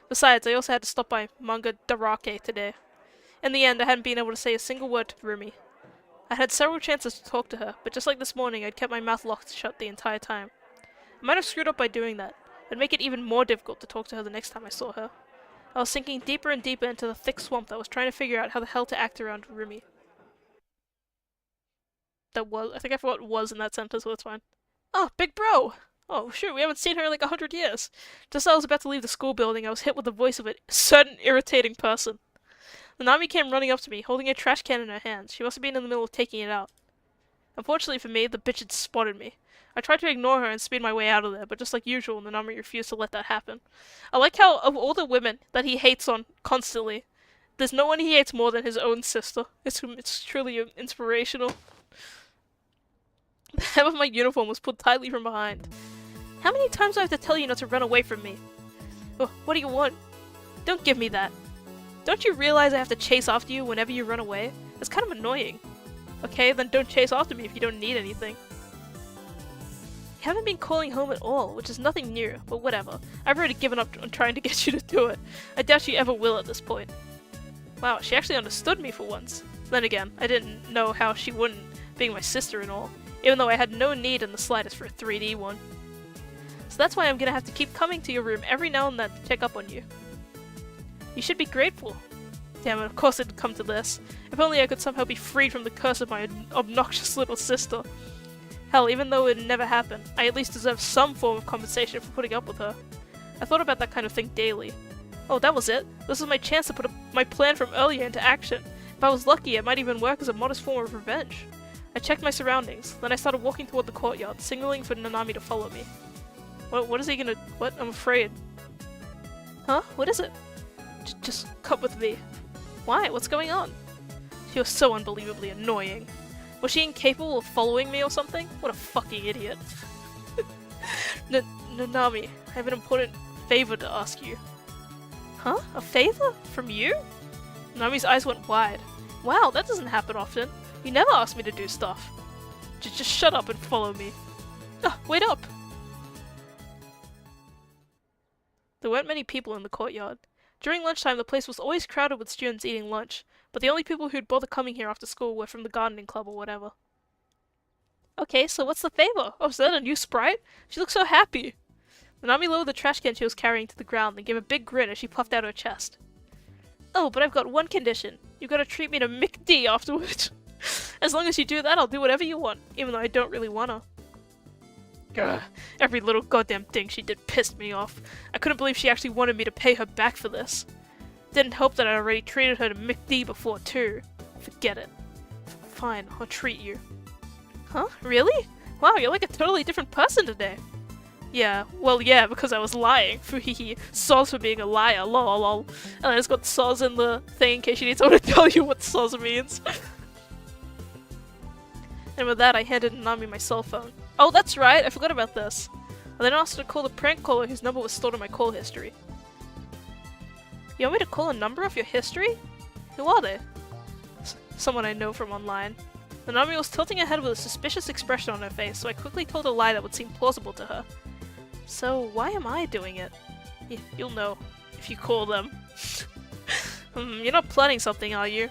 Besides, I also had to stop by Manga Darake today. In the end, I hadn't been able to say a single word to Rumi. I had several chances to talk to her, but just like this morning, I'd kept my mouth locked shut the entire time. I might have screwed up by doing that. It'd make it even more difficult to talk to her the next time I saw her. I was sinking deeper and deeper into the thick swamp that was trying to figure out how the hell to act around Rumi. I think I forgot was in that sentence, but it's fine. Oh, big bro! Oh, shoot, we haven't seen her in like 100 years. Just as I was about to leave the school building, I was hit with the voice of a certain irritating person. Nanami came running up to me, holding a trash can in her hands. She must have been in the middle of taking it out. Unfortunately for me, the bitch had spotted me. I tried to ignore her and speed my way out of there, but just like usual, Nanami refused to let that happen. I like how, of all the women that he hates on constantly, there's no one he hates more than his own sister. It's truly inspirational. The hem of my uniform was pulled tightly from behind. How many times do I have to tell you not to run away from me? Oh, what do you want? Don't give me that. Don't you realize I have to chase after you whenever you run away? It's kind of annoying. Okay, then don't chase after me if you don't need anything. You haven't been calling home at all, which is nothing new, but whatever. I've already given up on trying to get you to do it. I doubt you ever will at this point. Wow, she actually understood me for once. Then again, I didn't know how she wouldn't, being my sister and all, even though I had no need in the slightest for a 3D one. So that's why I'm gonna have to keep coming to your room every now and then to check up on you. You should be grateful. Damn it, of course it'd come to this. If only I could somehow be freed from the curse of my obnoxious little sister. Hell, even though it never happened, I at least deserve some form of compensation for putting up with her. I thought about that kind of thing daily. Oh, that was it. This was my chance to put my plan from earlier into action. If I was lucky, it might even work as a modest form of revenge. I checked my surroundings, then I started walking toward the courtyard, signaling for Nanami to follow me. What is he gonna- what? I'm afraid. Huh? What is it? Just come with me. Why? What's going on? She was so unbelievably annoying. Was she incapable of following me or something? What a fucking idiot. Nanami, I have an important favor to ask you. Huh? A favor? From you? Nanami's eyes went wide. Wow, that doesn't happen often. You never ask me to do stuff. Just shut up and follow me. Ah, wait up! There weren't many people in the courtyard. During lunchtime, the place was always crowded with students eating lunch, but the only people who'd bother coming here after school were from the gardening club or whatever. Okay, so what's the favor? Oh, is that a new sprite? She looks so happy! Nanami lowered the trash can she was carrying to the ground and gave a big grin as she puffed out her chest. Oh, but I've got one condition. You've got to treat me to McD afterwards. As long as you do that, I'll do whatever you want, even though I don't really wanna. Ugh, every little goddamn thing she did pissed me off. I couldn't believe she actually wanted me to pay her back for this. Didn't help that I already treated her to McD before too. Forget it. Fine, I'll treat you. Huh? Really? Wow, you're like a totally different person today. Yeah, well yeah, because I was lying. Fuhihi. Soz for being a liar, lol lol. And I just got soz in the thing in case you need someone to tell you what soz means. And with that, I handed Nanami my cell phone. Oh, that's right, I forgot about this. I then asked her to call the prank caller whose number was stored in my call history. You want me to call a number off your history? Who are they? Someone I know from online. Nanami was tilting her head with a suspicious expression on her face, so I quickly told a lie that would seem plausible to her. So, why am I doing it? You'll know, if you call them. You're not planning something, are you?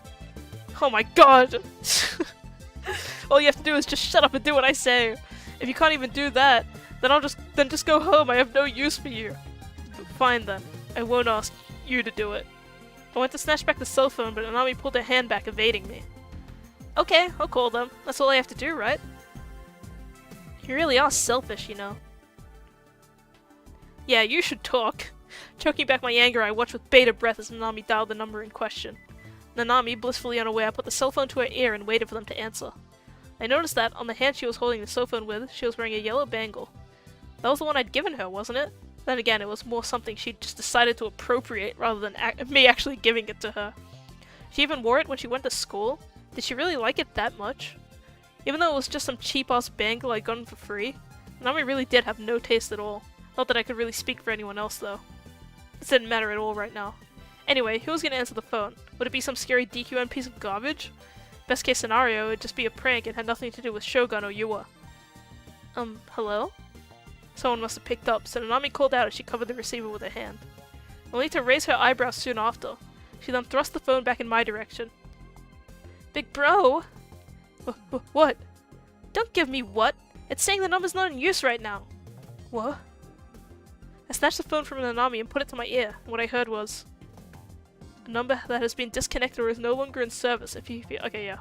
Oh my god! All you have to do is just shut up and do what I say. If you can't even do that, then just go home. I have no use for you. Fine then. I won't ask you to do it. I went to snatch back the cell phone, but Nanami pulled her hand back, evading me. Okay, I'll call them. That's all I have to do, right? You really are selfish, you know. Yeah, you should talk. Choking back my anger, I watched with bated breath as Nanami dialed the number in question. Nanami, blissfully unaware, put the cell phone to her ear and waited for them to answer. I noticed that, on the hand she was holding the cell phone with, she was wearing a yellow bangle. That was the one I'd given her, wasn't it? Then again, it was more something she'd just decided to appropriate rather than me actually giving it to her. She even wore it when she went to school? Did she really like it that much? Even though it was just some cheap-ass bangle I'd gotten for free, Nanami really did have no taste at all. Not that I could really speak for anyone else, though. This didn't matter at all right now. Anyway, who was gonna answer the phone? Would it be some scary DQN piece of garbage? Best case scenario, it would just be a prank and had nothing to do with Shogun or Yua. Hello? Someone must have picked up, so Nanami called out as she covered the receiver with her hand. Only to raise her eyebrows soon after. She then thrust the phone back in my direction. Big bro! What? Don't give me what? It's saying the number's not in use right now. What? I snatched the phone from Nanami and put it to my ear, and what I heard was... A number that has been disconnected or is no longer in service if you feel... Okay,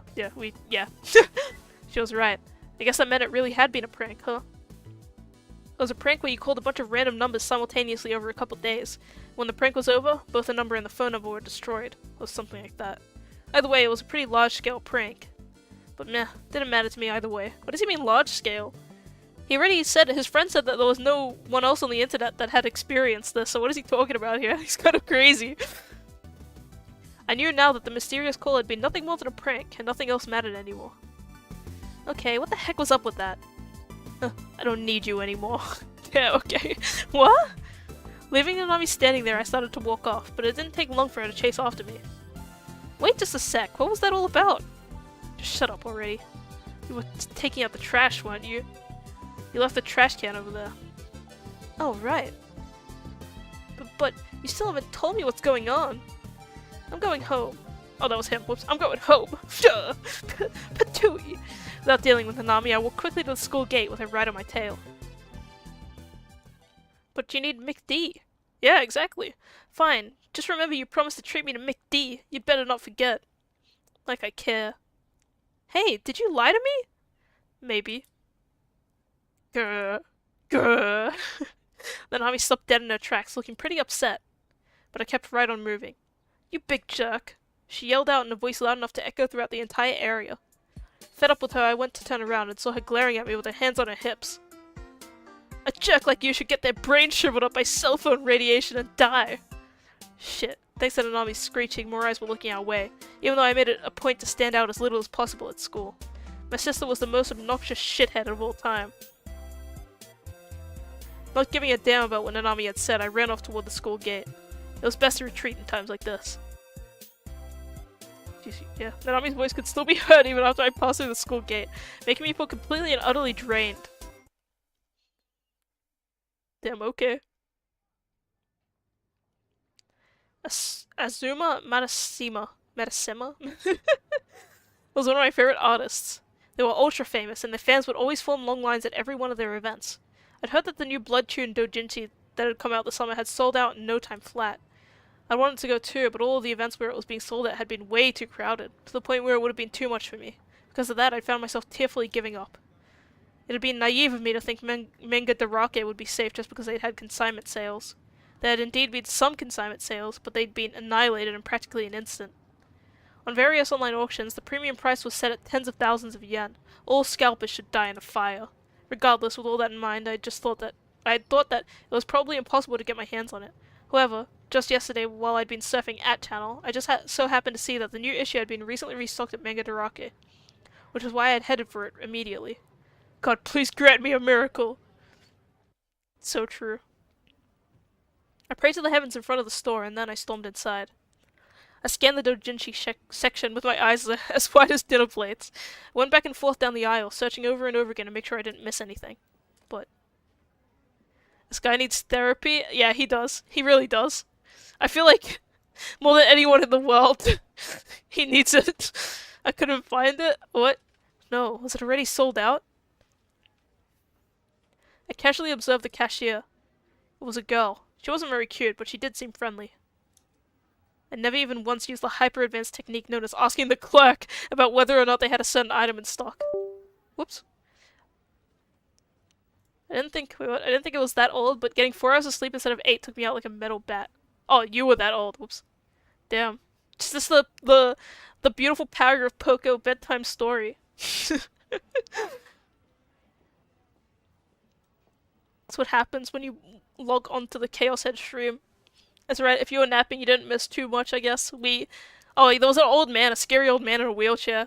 yeah. She was right. I guess that meant it really had been a prank, huh? It was a prank where you called a bunch of random numbers simultaneously over a couple days. When the prank was over, both the number and the phone number were destroyed, or something like that. Either way, it was a pretty large-scale prank. But meh, didn't matter to me either way. What does he mean large-scale? He already said, his friend said that there was no one else on the internet that had experienced this, so what is he talking about here? He's kind of crazy. I knew now that the mysterious call had been nothing more than a prank, and nothing else mattered anymore. Okay, what the heck was up with that? I don't need you anymore. Yeah, okay. What? Leaving Nanami standing there, I started to walk off, but it didn't take long for her to chase after me. Wait just a sec, what was that all about? Just shut up already. You were taking out the trash, weren't you? You left the trash can over there. Oh, right. But you still haven't told me what's going on. I'm going home. Oh, that was him. Whoops. I'm going home. Patooey. Without dealing with Nanami, I walked quickly to the school gate with her right on my tail. But you need McD. Yeah, exactly. Fine. Just remember you promised to treat me to McD. You'd better not forget. Like I care. Hey, did you lie to me? Maybe. Grr. Grr. Nanami stopped dead in her tracks, looking pretty upset. But I kept right on moving. You big jerk. She yelled out in a voice loud enough to echo throughout the entire area. Fed up with her, I went to turn around and saw her glaring at me with her hands on her hips. A jerk like you should get their brain shriveled up by cell phone radiation and die. Shit. Thanks to Nanami's screeching, more eyes were looking our way, even though I made it a point to stand out as little as possible at school. My sister was the most obnoxious shithead of all time. Not giving a damn about what Nanami had said, I ran off toward the school gate. It was best to retreat in times like this. Jeez, yeah, Nanami's voice could still be heard even after I passed through the school gate, making me feel completely and utterly drained. Damn, okay. Azuma Matasima was one of my favorite artists. They were ultra famous, and their fans would always form long lines at every one of their events. I'd heard that the new Blood Tune doujinshi that had come out this summer had sold out in no time flat. I wanted to go too, but all of the events where it was being sold at had been way too crowded, to the point where it would have been too much for me. Because of that, I found myself tearfully giving up. It had been naive of me to think manga dorake would be safe just because they'd had consignment sales. There had indeed been some consignment sales, but they'd been annihilated in practically an instant. On various online auctions, the premium price was set at tens of thousands of yen. All scalpers should die in a fire. Regardless, with all that in mind, I thought that it was probably impossible to get my hands on it. However, just yesterday, while I'd been surfing at Channel, I just so happened to see that the new issue had been recently restocked at Manga Dorake, which is why I had headed for it immediately. God, please grant me a miracle! So true. I prayed to the heavens in front of the store, and then I stormed inside. I scanned the doujinshi section with my eyes as wide as dinner plates. I went back and forth down the aisle, searching over and over again to make sure I didn't miss anything. But this guy needs therapy? Yeah, he does. He really does. I feel like more than anyone in the world, he needs it. I couldn't find it. What? No, was it already sold out? I casually observed the cashier. It was a girl. She wasn't very cute, but she did seem friendly. I never even once used the hyper-advanced technique known as asking the clerk about whether or not they had a certain item in stock. Whoops. I didn't think it was that old, but getting 4 hours of sleep instead of 8 took me out like a metal bat. Oh, you were that old. Whoops. Damn. Is this the beautiful power of POKO bedtime story? That's what happens when you log onto the Chaos Head stream. That's right, if you were napping, you didn't miss too much, I guess. Oh, there was an old man, a scary old man in a wheelchair.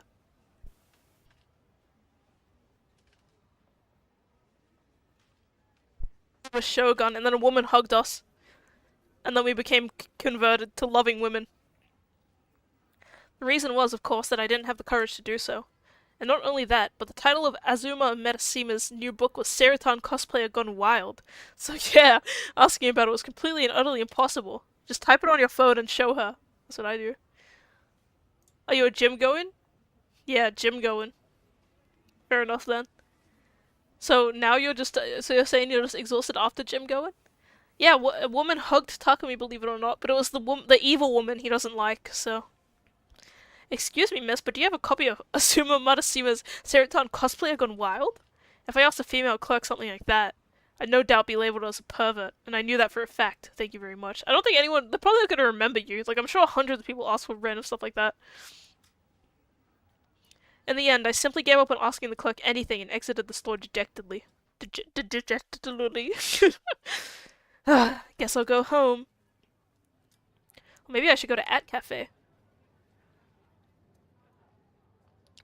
A shogun, and then a woman hugged us. And then we became converted to loving women. The reason was, of course, that I didn't have the courage to do so. And not only that, but the title of Azuma Metasima's new book was Serotan Cosplayer Gone Wild. So yeah, asking about it was completely and utterly impossible. Just type it on your phone and show her. That's what I do. Are you a gym going? Yeah, gym going. Fair enough then. So now you're just, so you're saying you're just exhausted after gym going? Yeah, a woman hugged Takumi, believe it or not, but it was the evil woman he doesn't like, so. Excuse me, miss, but do you have a copy of Azuma Matasima's Serotan Cosplayer Gone Wild? If I asked a female clerk something like that, I'd no doubt be labeled as a pervert, and I knew that for a fact. Thank you very much. I don't think anyone, they're probably not gonna remember you. Like, I'm sure hundreds of people ask for random stuff like that. In the end, I simply gave up on asking the clerk anything and exited the store dejectedly. Dejectedly. Guess I'll go home. Or maybe I should go to At Cafe.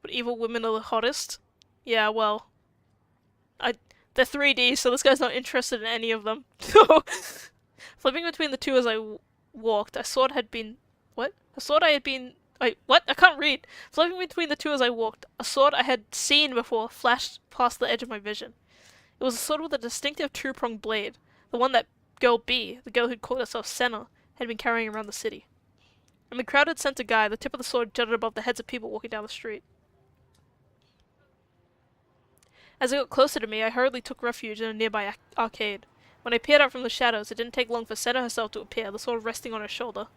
But evil women are the hottest? Yeah, well. They're 3D, so this guy's not interested in any of them. Flipping between the two as I walked, I saw it had been... What? I thought I had been... Wait, what? I can't read. Flipping between the two as I walked, a sword I had seen before flashed past the edge of my vision. It was a sword with a distinctive two-pronged blade, the one that girl B, the girl who'd called herself Senna, had been carrying around the city. In the crowded center guy, the tip of the sword jutted above the heads of people walking down the street. As it got closer to me, I hurriedly took refuge in a nearby arcade. When I peered out from the shadows, it didn't take long for Senna herself to appear, the sword resting on her shoulder.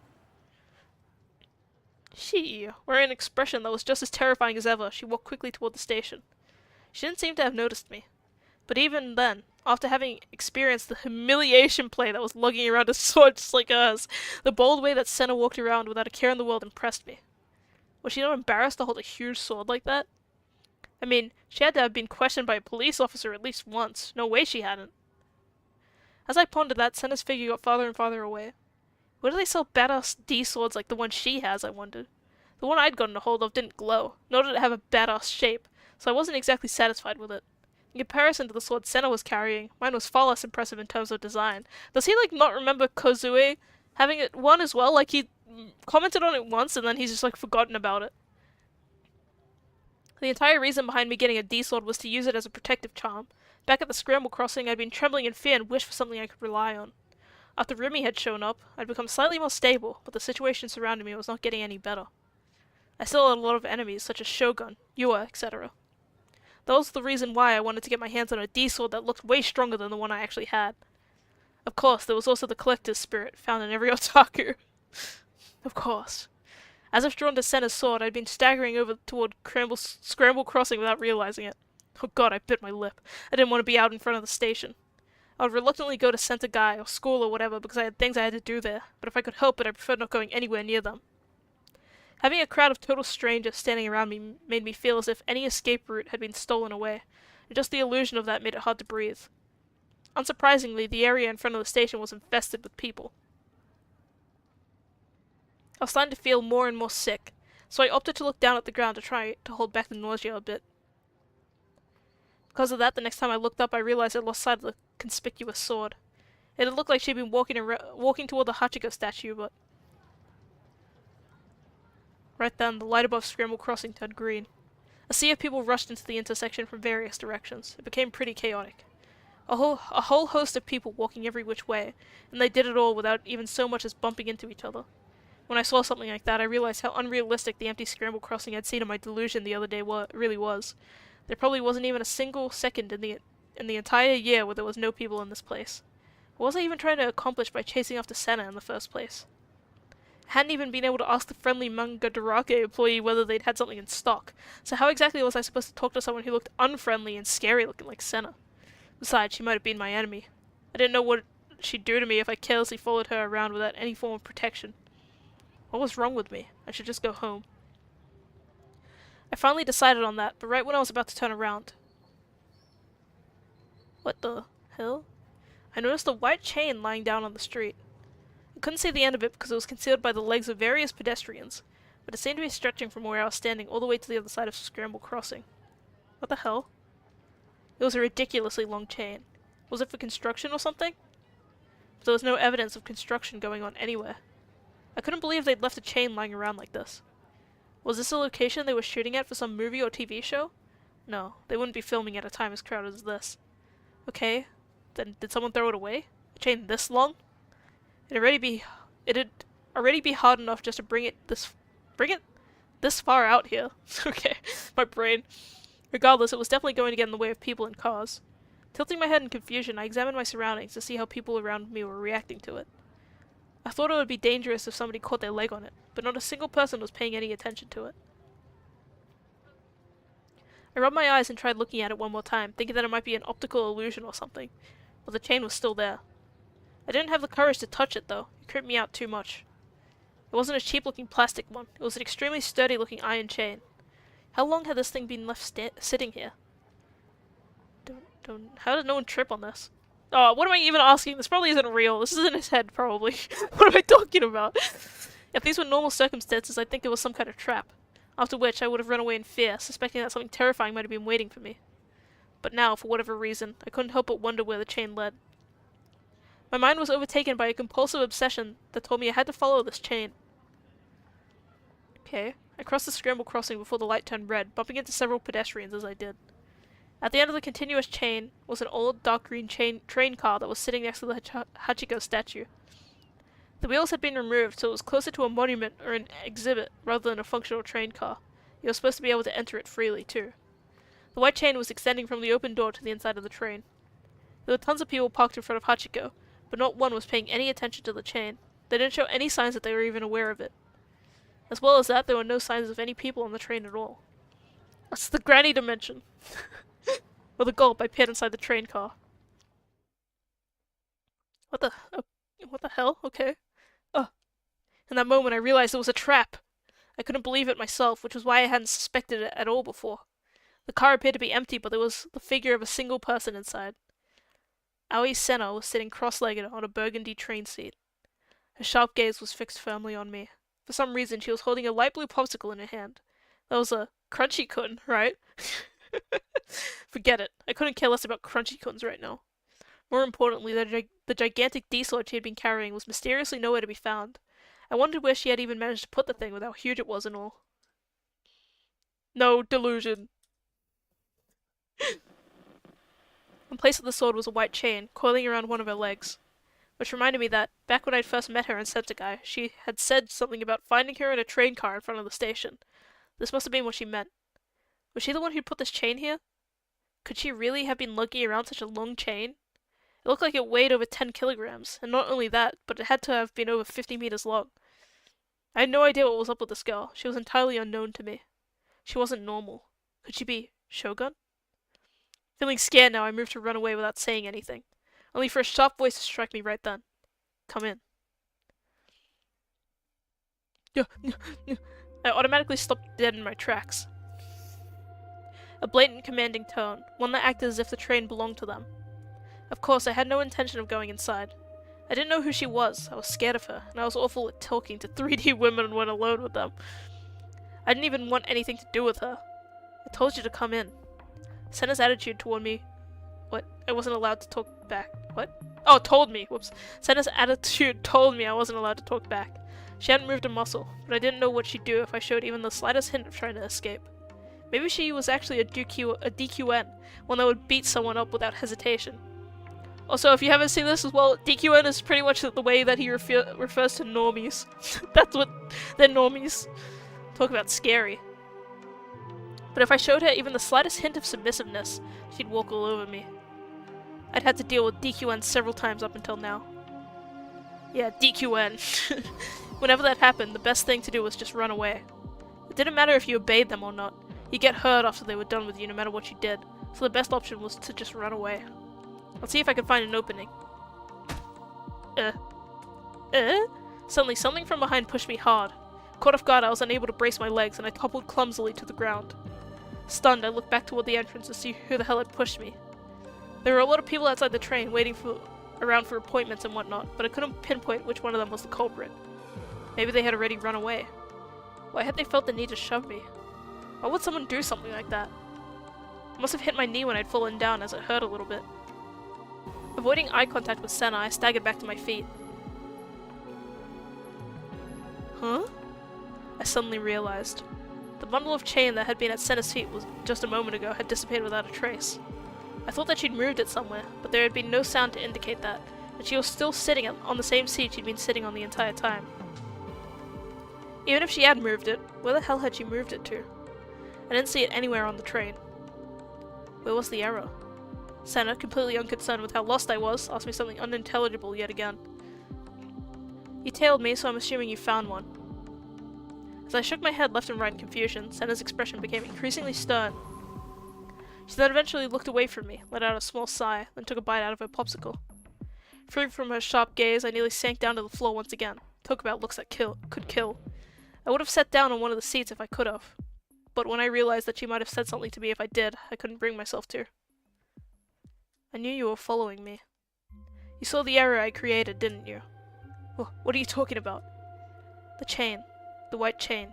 She, wearing an expression that was just as terrifying as ever, she walked quickly toward the station. She didn't seem to have noticed me. But even then, after having experienced the humiliation play that was lugging around a sword just like hers, the bold way that Senna walked around without a care in the world impressed me. Was she not embarrassed to hold a huge sword like that? I mean, she had to have been questioned by a police officer at least once. No way she hadn't. As I pondered that, Senna's figure got farther and farther away. Where do they sell badass D-swords like the one she has, I wondered. The one I'd gotten a hold of didn't glow, nor did it have a badass shape, so I wasn't exactly satisfied with it. In comparison to the sword Senna was carrying, mine was far less impressive in terms of design. Does he, like, not remember Kozue having one as well? Like, he commented on it once, and then he's just, like, forgotten about it. The entire reason behind me getting a D-sword was to use it as a protective charm. Back at the Scramble Crossing, I'd been trembling in fear and wished for something I could rely on. After Rumi had shown up, I'd become slightly more stable, but the situation surrounding me was not getting any better. I still had a lot of enemies, such as Shogun, Yua, etc. That was the reason why I wanted to get my hands on a D-sword that looked way stronger than the one I actually had. Of course, there was also the collector's spirit found in every otaku. Of course. As if drawn to Senna's sword, I'd been staggering over toward Scramble Crossing without realizing it. Oh god, I bit my lip. I didn't want to be out in front of the station. I would reluctantly go to Center Guy or school or whatever because I had things I had to do there, but if I could help it, I preferred not going anywhere near them. Having a crowd of total strangers standing around me made me feel as if any escape route had been stolen away, and just the illusion of that made it hard to breathe. Unsurprisingly, the area in front of the station was infested with people. I was starting to feel more and more sick, so I opted to look down at the ground to try to hold back the nausea a bit. Because of that, the next time I looked up, I realized I'd lost sight of the conspicuous sword. It had looked like she'd been walking toward the Hachiko statue, but right then, the light above Scramble Crossing turned green. A sea of people rushed into the intersection from various directions. It became pretty chaotic. A whole host of people walking every which way, and they did it all without even so much as bumping into each other. When I saw something like that, I realized how unrealistic the empty Scramble Crossing I'd seen in my delusion the other day really was. There probably wasn't even a single second in the entire year where there was no people in this place. What was I even trying to accomplish by chasing after Senna in the first place? I hadn't even been able to ask the friendly Manga Dorake employee whether they'd had something in stock, so how exactly was I supposed to talk to someone who looked unfriendly and scary looking like Senna? Besides, she might have been my enemy. I didn't know what she'd do to me if I carelessly followed her around without any form of protection. What was wrong with me? I should just go home. I finally decided on that, but right when I was about to turn around. What the hell? I noticed a white chain lying down on the street. I couldn't see the end of it because it was concealed by the legs of various pedestrians, but it seemed to be stretching from where I was standing all the way to the other side of Scramble Crossing. What the hell? It was a ridiculously long chain. Was it for construction or something? But there was no evidence of construction going on anywhere. I couldn't believe they'd left a chain lying around like this. Was this a location they were shooting at for some movie or TV show? No, they wouldn't be filming at a time as crowded as this. Okay, then did someone throw it away? A chain this long? It'd already be hard enough just to bring it this far out here. Okay, my brain. Regardless, it was definitely going to get in the way of people and cars. Tilting my head in confusion, I examined my surroundings to see how people around me were reacting to it. I thought it would be dangerous if somebody caught their leg on it, but not a single person was paying any attention to it. I rubbed my eyes and tried looking at it one more time, thinking that it might be an optical illusion or something, but the chain was still there. I didn't have the courage to touch it, though. It creeped me out too much. It wasn't a cheap-looking plastic one. It was an extremely sturdy-looking iron chain. How long had this thing been left sitting here? How did no one trip on this? Oh, what am I even asking? This probably isn't real. This is in his head, probably. What am I talking about? If these were normal circumstances, I'd think it was some kind of trap. After which, I would have run away in fear, suspecting that something terrifying might have been waiting for me. But now, for whatever reason, I couldn't help but wonder where the chain led. My mind was overtaken by a compulsive obsession that told me I had to follow this chain. Okay. I crossed the Scramble Crossing before the light turned red, bumping into several pedestrians as I did. At the end of the continuous chain was an old dark green train car that was sitting next to the Hachiko statue. The wheels had been removed, so it was closer to a monument or an exhibit rather than a functional train car. You were supposed to be able to enter it freely, too. The white chain was extending from the open door to the inside of the train. There were tons of people parked in front of Hachiko, but not one was paying any attention to the chain. They didn't show any signs that they were even aware of it. As well as that, there were no signs of any people on the train at all. That's the granny dimension. With a gulp, I peered inside the train car. What the hell? Okay. In that moment, I realized it was a trap. I couldn't believe it myself, which was why I hadn't suspected it at all before. The car appeared to be empty, but there was the figure of a single person inside. Aoi Senna was sitting cross-legged on a burgundy train seat. Her sharp gaze was fixed firmly on me. For some reason, she was holding a light blue popsicle in her hand. That was a crunchy-kun, right? Forget it. I couldn't care less about crunchy-kuns right now. More importantly, the gigantic D-sword she had been carrying was mysteriously nowhere to be found. I wondered where she had even managed to put the thing with how huge it was and all. No delusion. In place of the sword was a white chain, coiling around one of her legs. Which reminded me that, back when I'd first met her in Sentai, she had said something about finding her in a train car in front of the station. This must have been what she meant. Was she the one who put this chain here? Could she really have been lugging around such a long chain? It looked like it weighed over 10 kilograms, and not only that, but it had to have been over 50 meters long. I had no idea what was up with this girl. She was entirely unknown to me. She wasn't normal. Could she be Shogun? Feeling scared now, I moved to run away without saying anything, only for a sharp voice to strike me right then. Come in. I automatically stopped dead in my tracks. A blatant, commanding tone, one that acted as if the train belonged to them. Of course, I had no intention of going inside. I didn't know who she was, I was scared of her, and I was awful at talking to 3D women when alone with them. I didn't even want anything to do with her. I told you to come in. Senna's attitude toward me... What? I wasn't allowed to talk back. What? Oh, told me! Whoops. Senna's attitude told me I wasn't allowed to talk back. She hadn't moved a muscle, but I didn't know what she'd do if I showed even the slightest hint of trying to escape. Maybe she was actually a DQN, one that would beat someone up without hesitation. Also, if you haven't seen this as well, DQN is pretty much the way that he refers to normies. That's what... they're normies. Talk about scary. But if I showed her even the slightest hint of submissiveness, she'd walk all over me. I'd had to deal with DQN several times up until now. Yeah, DQN. Whenever that happened, the best thing to do was just run away. It didn't matter if you obeyed them or not. You'd get hurt after they were done with you no matter what you did, so the best option was to just run away. Let's see if I can find an opening. Suddenly something from behind pushed me hard. Caught off guard, I was unable to brace my legs and I toppled clumsily to the ground. Stunned, I looked back toward the entrance to see who the hell had pushed me. There were a lot of people outside the train waiting around for appointments and whatnot, but I couldn't pinpoint which one of them was the culprit. Maybe they had already run away. Why had they felt the need to shove me? Why would someone do something like that? I must have hit my knee when I'd fallen down as it hurt a little bit. Avoiding eye contact with Senna, I staggered back to my feet. Huh? I suddenly realized. The bundle of chain that had been at Senna's feet was just a moment ago had dissipated without a trace. I thought that she'd moved it somewhere, but there had been no sound to indicate that, and she was still sitting on the same seat she'd been sitting on the entire time. Even if she had moved it, where the hell had she moved it to? I didn't see it anywhere on the train. Where was the error? Senna, completely unconcerned with how lost I was, asked me something unintelligible yet again. You tailed me, so I'm assuming you found one. As I shook my head left and right in confusion, Senna's expression became increasingly stern. She then eventually looked away from me, let out a small sigh, then took a bite out of her popsicle. Freeing from her sharp gaze, I nearly sank down to the floor once again. Talk about looks that could kill. I would have sat down on one of the seats if I could have. But when I realized that she might have said something to me if I did, I couldn't bring myself to. I knew you were following me. You saw the error I created, didn't you? What are you talking about? The chain. The white chain.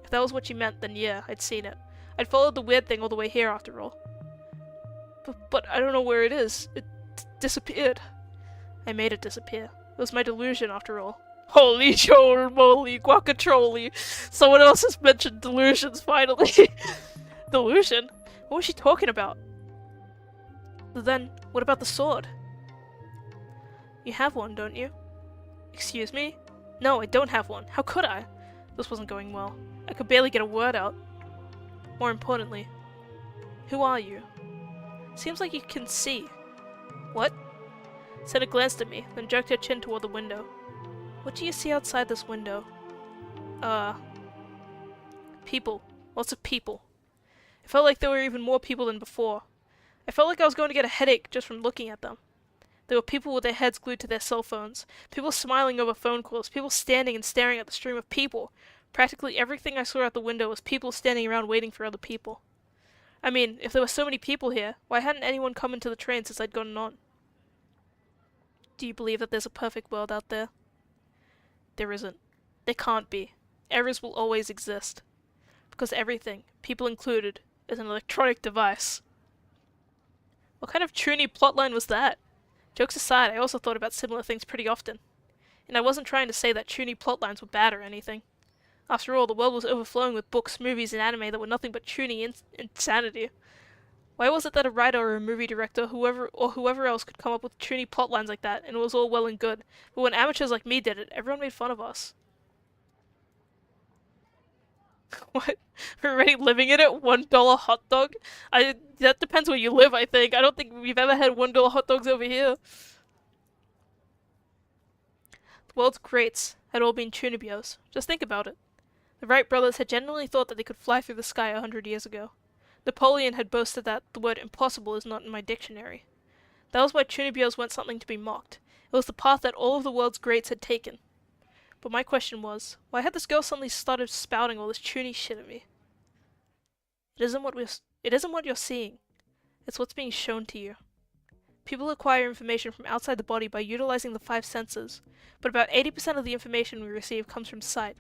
If that was what you meant, then yeah, I'd seen it. I'd followed the weird thing all the way here after all. But I don't know where it is. It disappeared. I made it disappear. It was my delusion after all. Holy moly, guacamole! Someone else has mentioned delusions finally. Delusion? What was she talking about? Then, what about the sword? You have one, don't you? Excuse me? No, I don't have one. How could I? This wasn't going well. I could barely get a word out. More importantly, who are you? Seems like you can see. What? Senna glanced at me, then jerked her chin toward the window. What do you see outside this window? People. Lots of people. It felt like there were even more people than before. I felt like I was going to get a headache just from looking at them. There were people with their heads glued to their cell phones, people smiling over phone calls, people standing and staring at the stream of people. Practically everything I saw out the window was people standing around waiting for other people. I mean, if there were so many people here, why hadn't anyone come into the train since I'd gotten on? Do you believe that there's a perfect world out there? There isn't. There can't be. Errors will always exist. Because everything, people included, is an electronic device. What kind of chuny plotline was that? Jokes aside, I also thought about similar things pretty often. And I wasn't trying to say that chuny plotlines were bad or anything. After all, the world was overflowing with books, movies, and anime that were nothing but chuny insanity. Why was it that a writer or a movie director, whoever else could come up with chuny plotlines like that, and it was all well and good, but when amateurs like me did it, everyone made fun of us? What? We're already living in it? $1 hot dog? That depends where you live, I think. I don't think we've ever had $1 hot dogs over here. The world's greats had all been Chunibyos. Just think about it. The Wright brothers had genuinely thought that they could fly through the sky 100 years ago. Napoleon had boasted that the word impossible is not in my dictionary. That was why Chunibyos weren't something to be mocked. It was the path that all of the world's greats had taken. But my question was, why had this girl suddenly started spouting all this Chuny shit at me? It isn't what you're seeing. It's what's being shown to you. People acquire information from outside the body by utilizing the 5 senses, but about 80% of the information we receive comes from sight.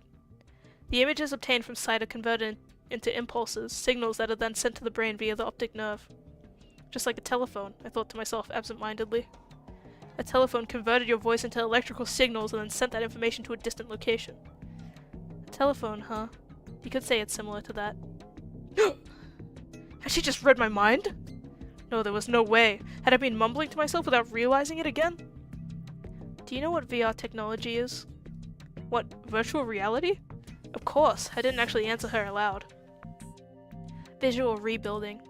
The images obtained from sight are converted into impulses, signals that are then sent to the brain via the optic nerve. Just like a telephone, I thought to myself absent-mindedly. A telephone converted your voice into electrical signals and then sent that information to a distant location. A telephone, huh? You could say it's similar to that. Had she just read my mind? No, there was no way. Had I been mumbling to myself without realizing it again? Do you know what VR technology is? What, virtual reality? Of course, I didn't actually answer her aloud. Visual rebuilding.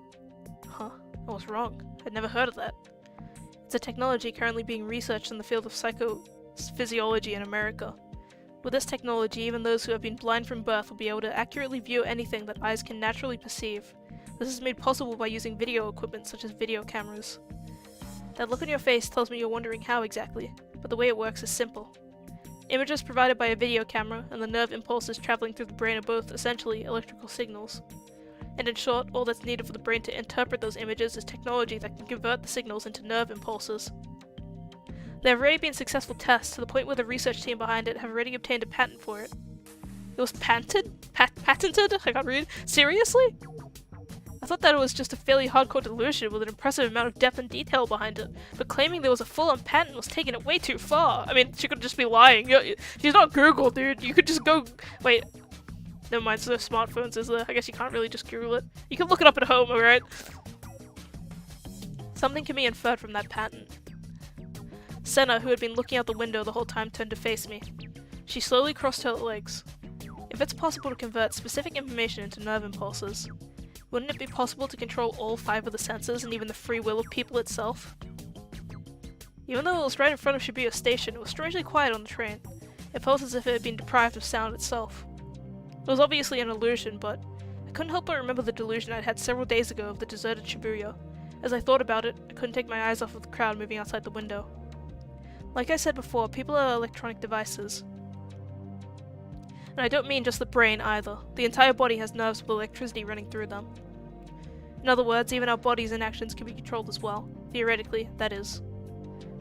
Huh, I was wrong. I'd never heard of that. It's a technology currently being researched in the field of psychophysiology in America. With this technology, even those who have been blind from birth will be able to accurately view anything that eyes can naturally perceive. This is made possible by using video equipment such as video cameras. That look on your face tells me you're wondering how exactly, but the way it works is simple. Images provided by a video camera and the nerve impulses traveling through the brain are both essentially electrical signals. And in short, all that's needed for the brain to interpret those images is technology that can convert the signals into nerve impulses. There have already been successful tests to the point where the research team behind it have already obtained a patent for it. It was patented? Patented? I can't read. Seriously? I thought that it was just a fairly hardcore delusion with an impressive amount of depth and detail behind it, but claiming there was a full-on patent was taking it way too far. I mean, she could just be lying. She's not Google, dude. You could just go... Wait. Never mind, so there's smartphones, is there? I guess you can't really just Google it. You can look it up at home, alright? Something can be inferred from that patent. Senna, who had been looking out the window the whole time, turned to face me. She slowly crossed her legs. If it's possible to convert specific information into nerve impulses, wouldn't it be possible to control all 5 of the senses and even the free will of people itself? Even though it was right in front of Shibuya Station, it was strangely quiet on the train. It felt as if it had been deprived of sound itself. It was obviously an illusion, but I couldn't help but remember the delusion I'd had several days ago of the deserted Shibuya. As I thought about it, I couldn't take my eyes off of the crowd moving outside the window. Like I said before, people are electronic devices. And I don't mean just the brain either. The entire body has nerves with electricity running through them. In other words, even our bodies and actions can be controlled as well. Theoretically, that is.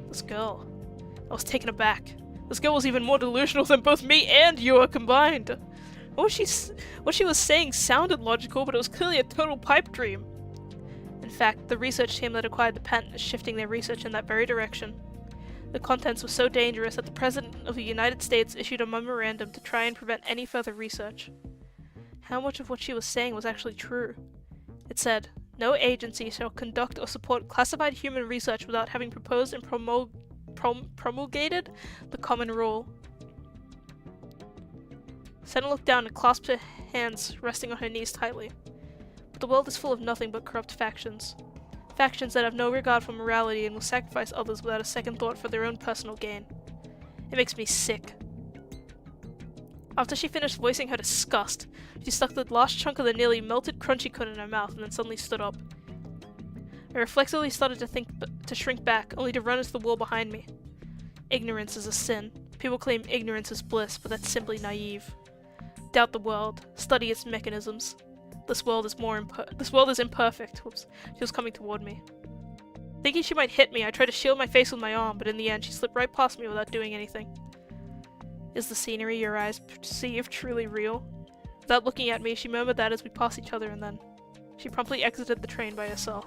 This girl. I was taken aback. This girl was even more delusional than both me and Yua combined. What she was saying sounded logical, but it was clearly a total pipe dream. In fact, the research team that acquired the patent is shifting their research in that very direction. The contents were so dangerous that the President of the United States issued a memorandum to try and prevent any further research. How much of what she was saying was actually true? It said, "No agency shall conduct or support classified human research without having proposed and promulgated the common rule." Senna looked down and clasped her hands, resting on her knees tightly. But the world is full of nothing but corrupt factions. Factions that have no regard for morality and will sacrifice others without a second thought for their own personal gain. It makes me sick. After she finished voicing her disgust, she stuck the last chunk of the nearly melted crunchy cone in her mouth and then suddenly stood up. I reflexively started to shrink back, only to run into the wall behind me. Ignorance is a sin. People claim ignorance is bliss, but that's simply naive. Doubt the world. Study its mechanisms. This world is imperfect. Whoops. She was coming toward me. Thinking she might hit me, I tried to shield my face with my arm, but in the end she slipped right past me without doing anything. Is the scenery your eyes perceive truly real? Without looking at me, she murmured that as we passed each other, and then she promptly exited the train by herself.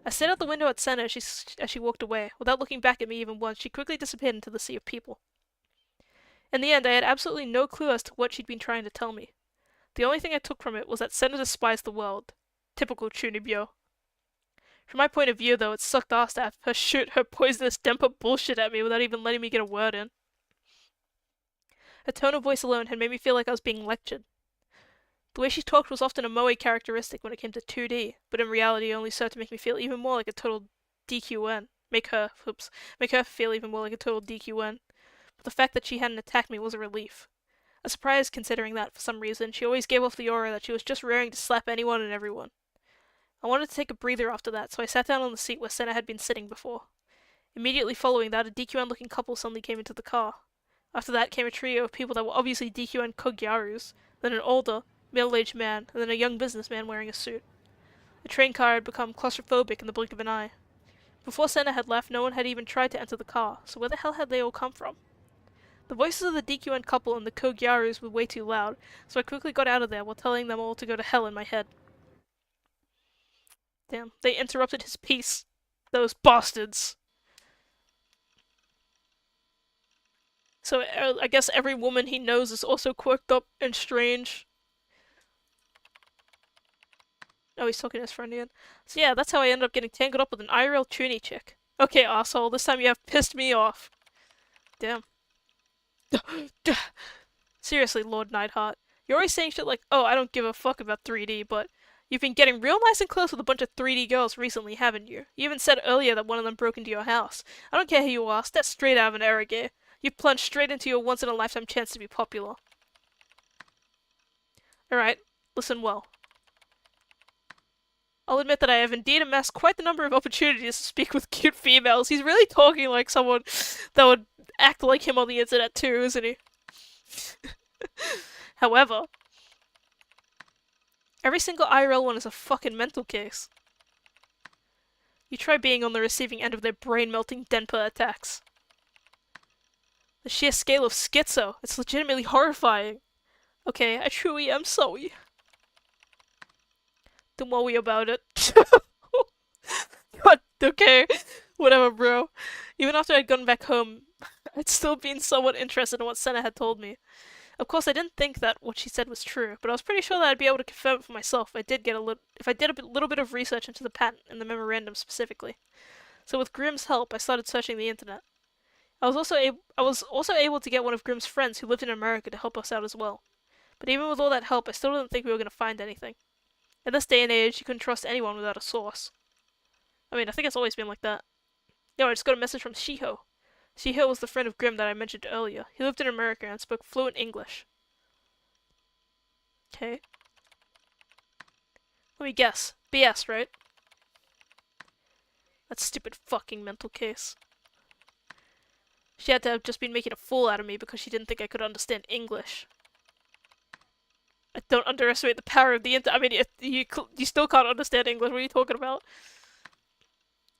I stared out the window at Senna as she walked away. Without looking back at me even once, she quickly disappeared into the sea of people. In the end, I had absolutely no clue as to what she'd been trying to tell me. The only thing I took from it was that Senna despised the world. Typical Chunibyo. From my point of view, though, it sucked ass to have her shoot her poisonous Dempa bullshit at me without even letting me get a word in. Her tone of voice alone had made me feel like I was being lectured. The way she talked was often a moe characteristic when it came to 2D, but in reality it only served to make me feel even more like a total DQN. Make her feel even more like a total DQN. but the fact that she hadn't attacked me was a relief. A surprise considering that, for some reason, she always gave off the aura that she was just raring to slap anyone and everyone. I wanted to take a breather after that, so I sat down on the seat where Senna had been sitting before. Immediately following that, a DQN-looking couple suddenly came into the car. After that came a trio of people that were obviously DQN Kogyarus, then an older, middle-aged man, and then a young businessman wearing a suit. The train car had become claustrophobic in the blink of an eye. Before Senna had left, no one had even tried to enter the car, so where the hell had they all come from? The voices of the DQN couple and the Kogyarus were way too loud, so I quickly got out of there while telling them all to go to hell in my head. Damn, they interrupted his peace. Those bastards. So I guess every woman he knows is also quirked up and strange. Oh, he's talking to his friend again. So yeah, that's how I ended up getting tangled up with an IRL Toonie chick. Okay, asshole, this time you have pissed me off. Damn. Seriously, Lord Neidhart. You're always saying shit like, oh, I don't give a fuck about 3D, but you've been getting real nice and close with a bunch of 3D girls recently, haven't you? You even said earlier that one of them broke into your house. I don't care who you are, that's straight out of an error gay. You plunged straight into your once-in-a-lifetime chance to be popular. Alright, listen well. I'll admit that I have indeed amassed quite the number of opportunities to speak with cute females. He's really talking like someone that would act like him on the internet too, isn't he? However, every single IRL one is a fucking mental case. You try being on the receiving end of their brain-melting Denpa attacks. The sheer scale of schizo, it's legitimately horrifying. Okay, I truly am sorry. Don't worry about it. God, okay, whatever, bro. Even after I'd gone back home, I'd still been somewhat interested in what Senna had told me. Of course, I didn't think that what she said was true, but I was pretty sure that I'd be able to confirm it for myself if I did a little bit of research into the patent and the memorandum specifically. So with Grimm's help, I started searching the internet. I was also able to get one of Grimm's friends who lived in America to help us out as well. But even with all that help, I still didn't think we were going to find anything. In this day and age, you couldn't trust anyone without a source. I mean, I think it's always been like that. Yo, I just got a message from Shiho. Shiho was the friend of Grimm that I mentioned earlier. He lived in America and spoke fluent English. Okay. Let me guess. BS, right? That stupid fucking mental case. She had to have just been making a fool out of me because she didn't think I could understand English. I don't underestimate the power of the internet. I mean, you still can't understand English. What are you talking about?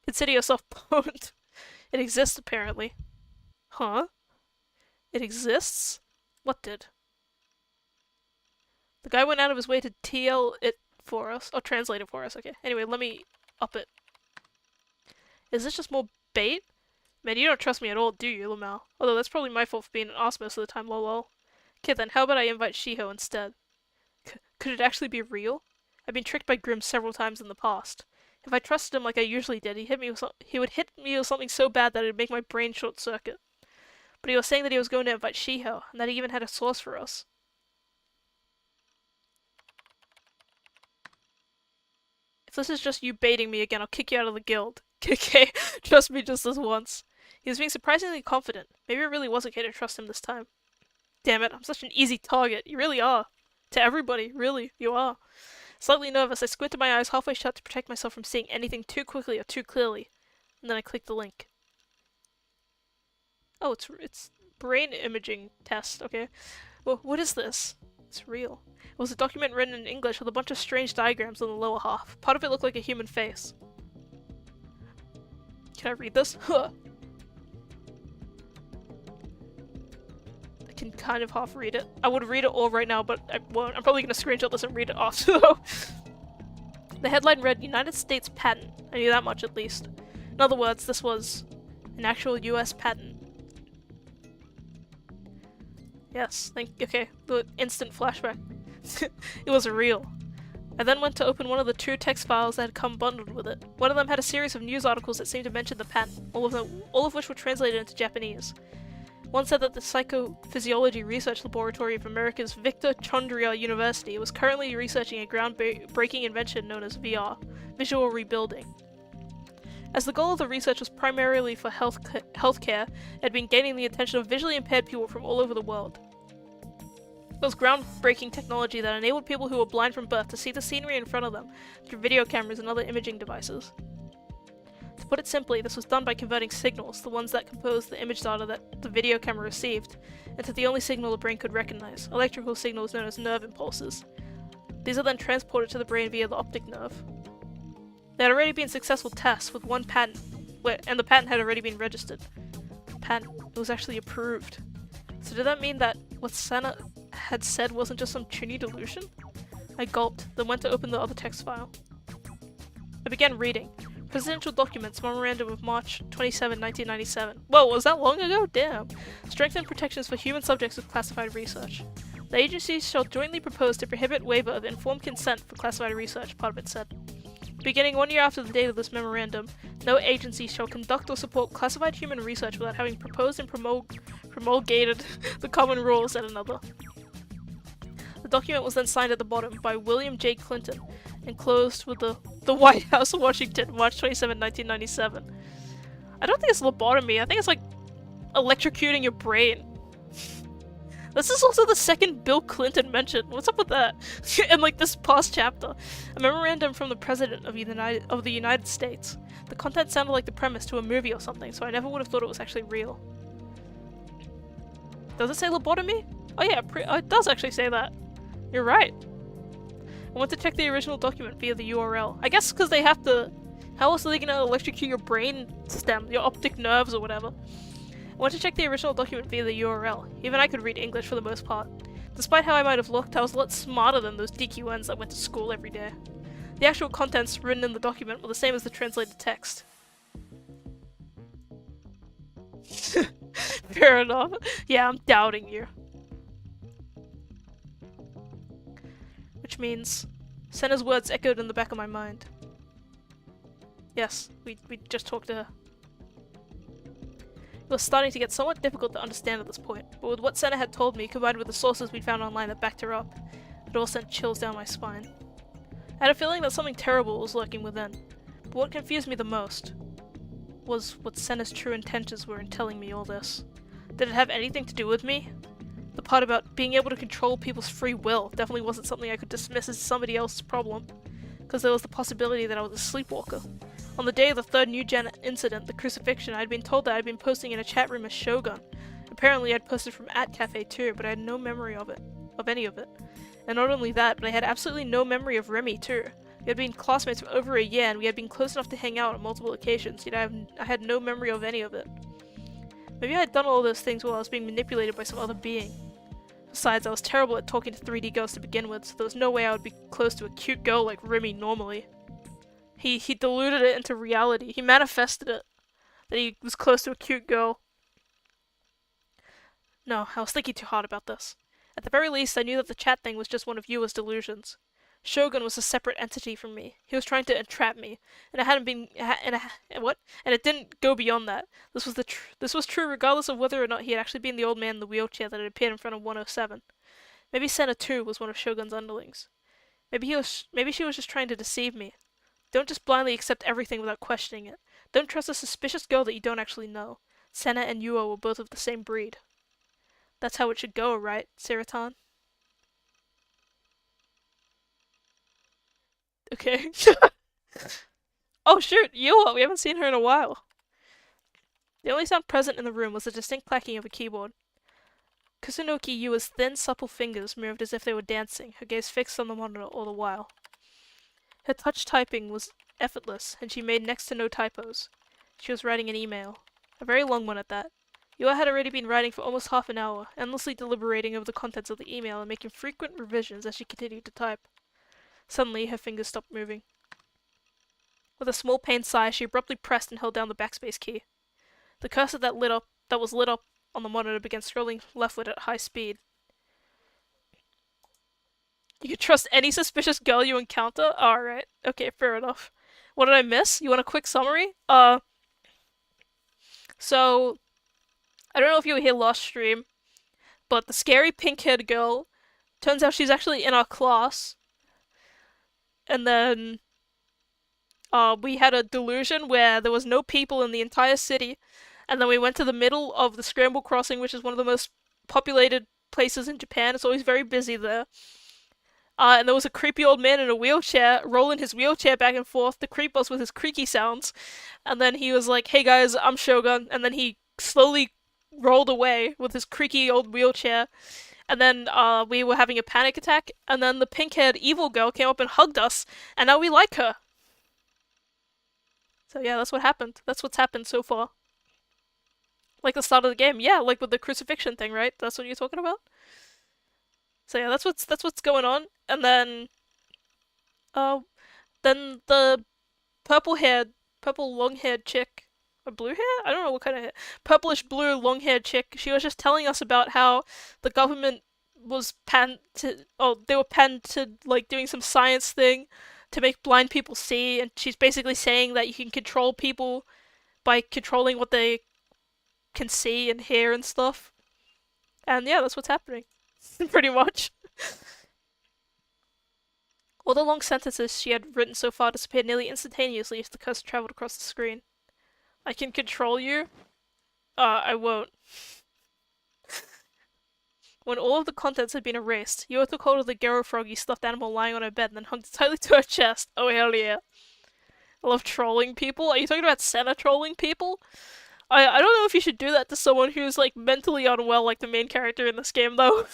Consider yourself pwned. It exists, apparently. Huh? It exists? What did? The guy went out of his way to TL it for us. Oh, translate it for us. Okay. Anyway, let me up it. Is this just more bait? Man, you don't trust me at all, do you, Lamau? Although that's probably my fault for being an ass most of the time, lol. Okay, then how about I invite Shiho instead? Could it actually be real? I've been tricked by Grimm several times in the past. If I trusted him like I usually did, he would hit me with something so bad that it'd make my brain short-circuit. But he was saying that he was going to invite Shiho, and that he even had a source for us. If this is just you baiting me again, I'll kick you out of the guild. Okay, trust me just this once. He was being surprisingly confident. Maybe it really was okay to trust him this time. Damn it, I'm such an easy target. You really are. To everybody, really, you are. Slightly nervous, I squinted my eyes halfway shut to protect myself from seeing anything too quickly or too clearly. And then I clicked the link. Oh, it's brain imaging test, okay. Well, what is this? It's real. It was a document written in English with a bunch of strange diagrams on the lower half. Part of it looked like a human face. Can I read this? Huh. I can kind of half read it. I would read it all right now, but I won't. I'm probably going to screenshot this and read it off, though. The headline read, United States Patent. I knew that much, at least. In other words, this was an actual US patent. Yes, okay, the instant flashback. It was real. I then went to open one of the two text files that had come bundled with it. One of them had a series of news articles that seemed to mention the patent, all of which were translated into Japanese. One said that the Psychophysiology Research Laboratory of America's Victor Chandriya University was currently researching a groundbreaking invention known as VR, visual rebuilding. As the goal of the research was primarily for healthcare, it had been gaining the attention of visually impaired people from all over the world. It was groundbreaking technology that enabled people who were blind from birth to see the scenery in front of them through video cameras and other imaging devices. To put it simply, this was done by converting signals, the ones that composed the image data that the video camera received, into the only signal the brain could recognize, electrical signals known as nerve impulses. These are then transported to the brain via the optic nerve. There had already been successful tests with one patent, and the patent had already been registered. It was actually approved. So did that mean that what Senna had said wasn't just some chuny delusion? I gulped, then went to open the other text file. I began reading. Presidential Documents, Memorandum of March 27, 1997. Whoa, was that long ago? Damn. Strengthen protections for human subjects with classified research. The agencies shall jointly propose to prohibit waiver of informed consent for classified research, part of it said. Beginning 1 year after the date of this memorandum, no agency shall conduct or support classified human research without having proposed and promulgated the common rules, said another. The document was then signed at the bottom by William J. Clinton and closed with the White House, Washington, March 27, 1997. I don't think it's lobotomy, I think it's like electrocuting your brain. This is also the second Bill Clinton mentioned. What's up with that? In like this past chapter. A memorandum from the President of the United States. The content sounded like the premise to a movie or something, so I never would have thought it was actually real. Does it say lobotomy? Oh yeah, it does actually say that. You're right. I want to check the original document via the URL. I guess because they have to... How else are they going to electrocute your brain stem, your optic nerves or whatever? I want to check the original document via the URL. Even I could read English for the most part. Despite how I might have looked, I was a lot smarter than those DQNs that went to school every day. The actual contents written in the document were the same as the translated text. Fair enough. Yeah, I'm doubting you. Which means Senna's words echoed in the back of my mind. Yes, we just talked to her. It was starting to get somewhat difficult to understand at this point, but with what Senna had told me, combined with the sources we'd found online that backed her up, it all sent chills down my spine. I had a feeling that something terrible was lurking within, but what confused me the most was what Senna's true intentions were in telling me all this. Did it have anything to do with me? The part about being able to control people's free will definitely wasn't something I could dismiss as somebody else's problem, because there was the possibility that I was a sleepwalker. On the day of the third New Gen incident, the crucifixion, I had been told that I'd been posting in a chat room as Shogun. Apparently I'd posted from @cafe too, but I had no memory of any of it. And not only that, but I had absolutely no memory of Remy too. We had been classmates for over a year, and we had been close enough to hang out on multiple occasions, yet I had no memory of any of it. Maybe I had done all those things while I was being manipulated by some other being. Besides, I was terrible at talking to 3D girls to begin with, so there was no way I would be close to a cute girl like Remy normally. He diluted it into reality. He manifested it. That he was close to a cute girl. No, I was thinking too hard about this. At the very least, I knew that the chat thing was just one of Yua's delusions. Shogun was a separate entity from me. He was trying to entrap me, and and it didn't go beyond that. This was true regardless of whether or not he had actually been the old man in the wheelchair that had appeared in front of 107. Maybe Senna too was one of Shogun's underlings. Maybe she was just trying to deceive me. Don't just blindly accept everything without questioning it. Don't trust a suspicious girl that you don't actually know. Senna and Yua were both of the same breed. That's how it should go, right, Siratan? Okay. Oh shoot, Yua! We haven't seen her in a while. The only sound present in the room was the distinct clacking of a keyboard. Kusunoki Yua's thin, supple fingers moved as if they were dancing, her gaze fixed on the monitor all the while. Her touch typing was effortless, and she made next to no typos. She was writing an email. A very long one at that. Yua had already been writing for almost half an hour, endlessly deliberating over the contents of the email and making frequent revisions as she continued to type. Suddenly, her fingers stopped moving. With a small pained sigh, she abruptly pressed and held down the backspace key. The cursor that was lit up on the monitor began scrolling leftward at high speed. You can trust any suspicious girl you encounter? Alright. Okay, fair enough. What did I miss? You want a quick summary? So, I don't know if you were here last stream, but the scary pink-haired girl, turns out she's actually in our class. And then, we had a delusion where there was no people in the entire city, and then we went to the middle of the Scramble Crossing, which is one of the most populated places in Japan. It's always very busy there. And there was a creepy old man in a wheelchair rolling his wheelchair back and forth to creep us with his creaky sounds. And then he was like, "Hey guys, I'm Shogun," and then he slowly rolled away with his creaky old wheelchair. And then we were having a panic attack, and then the pink-haired evil girl came up and hugged us, and now we like her. So yeah, that's what happened. That's what's happened so far. Like the start of the game, yeah, like with the crucifixion thing, right? That's what you're talking about. So yeah, that's what's going on. And uh, then the purple-haired, purple long-haired chick, or blue hair? I don't know what kind of hair. Purplish blue long-haired chick. She was just telling us about how the government was they were panned to like doing some science thing to make blind people see, and she's basically saying that you can control people by controlling what they can see and hear and stuff. And yeah, that's what's happening. Pretty much. All the long sentences she had written so far disappeared nearly instantaneously as the cursor traveled across the screen. I can control you? I won't. When all of the contents had been erased, Yua took hold of the Gero Froggy stuffed animal lying on her bed and then hugged it tightly to her chest. Oh hell yeah. I love trolling people. Are you talking about Senna trolling people? I don't know if you should do that to someone who's like mentally unwell like the main character in this game though.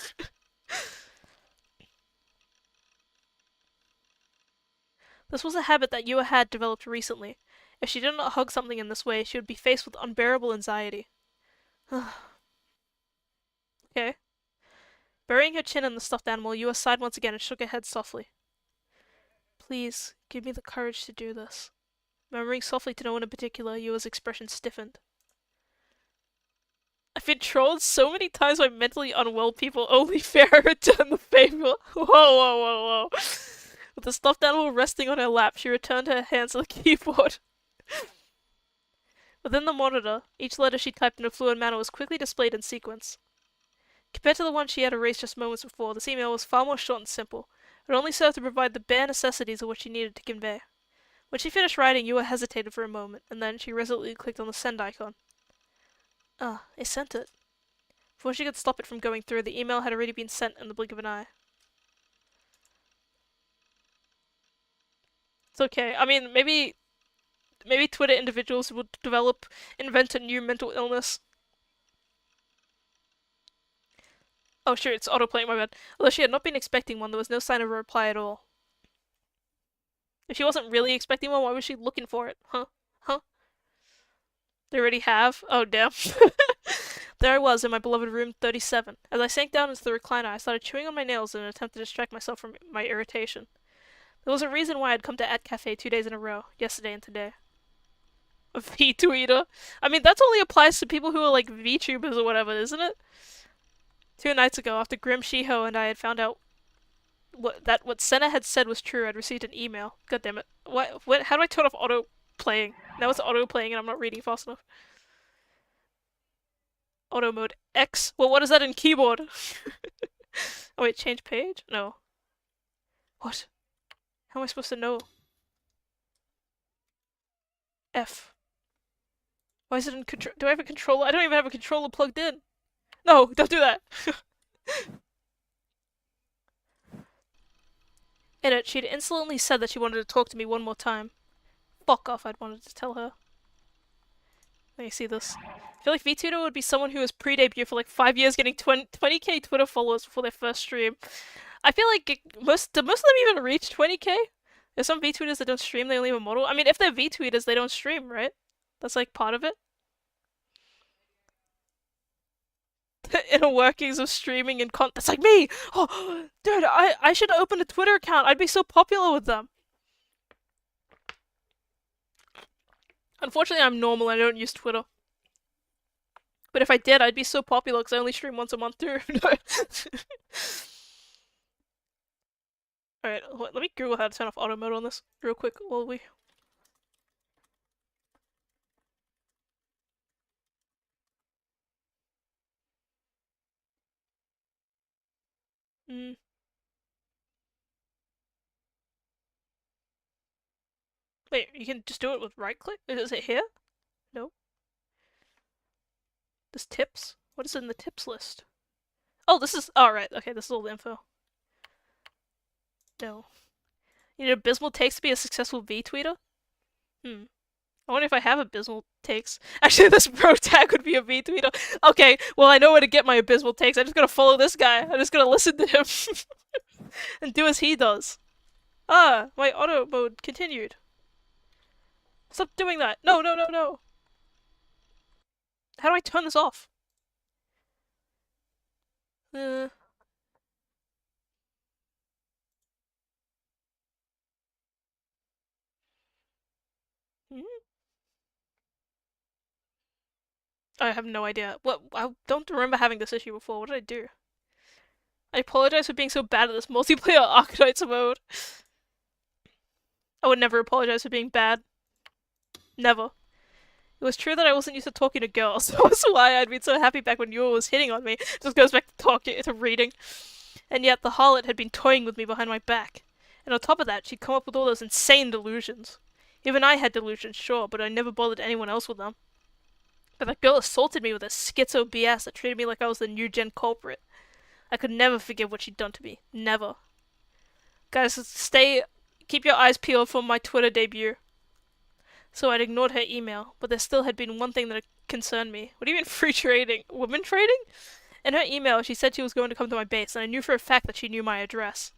This was a habit that Yua had developed recently. If she did not hug something in this way, she would be faced with unbearable anxiety. Okay. Burying her chin in the stuffed animal, Yua sighed once again and shook her head softly. Please, give me the courage to do this. Murmuring softly to no one in particular, Yua's expression stiffened. I've been trolled so many times by mentally unwell people, only Farah returned the favor. Whoa, whoa, whoa, whoa. With the stuffed animal resting on her lap, she returned her hands to the keyboard. Within the monitor, each letter she typed in a fluent manner was quickly displayed in sequence. Compared to the one she had erased just moments before, this email was far more short and simple. It only served to provide the bare necessities of what she needed to convey. When she finished writing, Yua hesitated for a moment, and then she resolutely clicked on the send icon. Ah, I sent it. Before she could stop it from going through, the email had already been sent in the blink of an eye. It's okay. I mean, maybe Twitter individuals would invent a new mental illness. Oh sure, it's autoplaying, my bad. Although she had not been expecting one, there was no sign of a reply at all. If she wasn't really expecting one, why was she looking for it? Huh? Huh? They already have? Oh damn. There I was in my beloved room 37. As I sank down into the recliner, I started chewing on my nails in an attempt to distract myself from my irritation. There was a reason why I'd come to At Cafe 2 days in a row, yesterday and today. A V-tweeter? I mean, that only applies to people who are like VTubers or whatever, isn't it? 2 nights ago, after Grim Shiho and I had found out what Senna had said was true, I'd received an email. God damn it. What? How do I turn off auto playing? Now it's auto playing and I'm not reading fast enough. Auto mode X? Well, what is that in keyboard? Oh wait, change page? No. What? How am I supposed to know? F. Why is it in control? Do I have a controller? I don't even have a controller plugged in. No, don't do that. In it, she'd insolently said that she wanted to talk to me one more time. Fuck off, I'd wanted to tell her. Let me see this. I feel like VTuber would be someone who was pre-debut for like 5 years getting 20k Twitter followers before their first stream. I feel like most of them even reach 20k? There's some VTubers that don't stream, they only have a model. I mean, if they're VTubers, they don't stream, right? That's like part of it. Inner workings of streaming and content. That's like me! Oh, dude, I should open a Twitter account. I'd be so popular with them. Unfortunately, I'm normal. I don't use Twitter. But if I did, I'd be so popular because I only stream once a month too. Alright, let me Google how to turn off auto mode on this real quick while we... Wait, you can just do it with right click? Is it here? No. This tips? What is in the tips list? Oh, this is. Alright, okay, this is all the info. No. You need abysmal takes to be a successful V-tweeter? I wonder if I have abysmal takes. Actually, this bro tag would be a V-tweeter. Okay, well, I know where to get my abysmal takes. I'm just gonna follow this guy. I'm just gonna listen to him. and do as he does. Ah, my auto mode continued. Stop doing that. No, no, no, no. How do I turn this off? Hmm? I have no idea. What? I don't remember having this issue before. What did I do? I apologize for being so bad at this multiplayer Archetypes mode. I would never apologize for being bad. Never. It was true that I wasn't used to talking to girls. That's why I'd been so happy back when Yua was hitting on me. Just goes back to talking, to reading. And yet the harlot had been toying with me behind my back. And on top of that, she'd come up with all those insane delusions. Even I had delusions, sure, but I never bothered anyone else with them. But that girl assaulted me with a schizo BS that treated me like I was the new gen culprit. I could never forgive what she'd done to me. Never. Guys, keep your eyes peeled for my Twitter debut. So I'd ignored her email, but there still had been one thing that concerned me. What do you mean free trading? Women trading? In her email, she said she was going to come to my base, and I knew for a fact that she knew my address.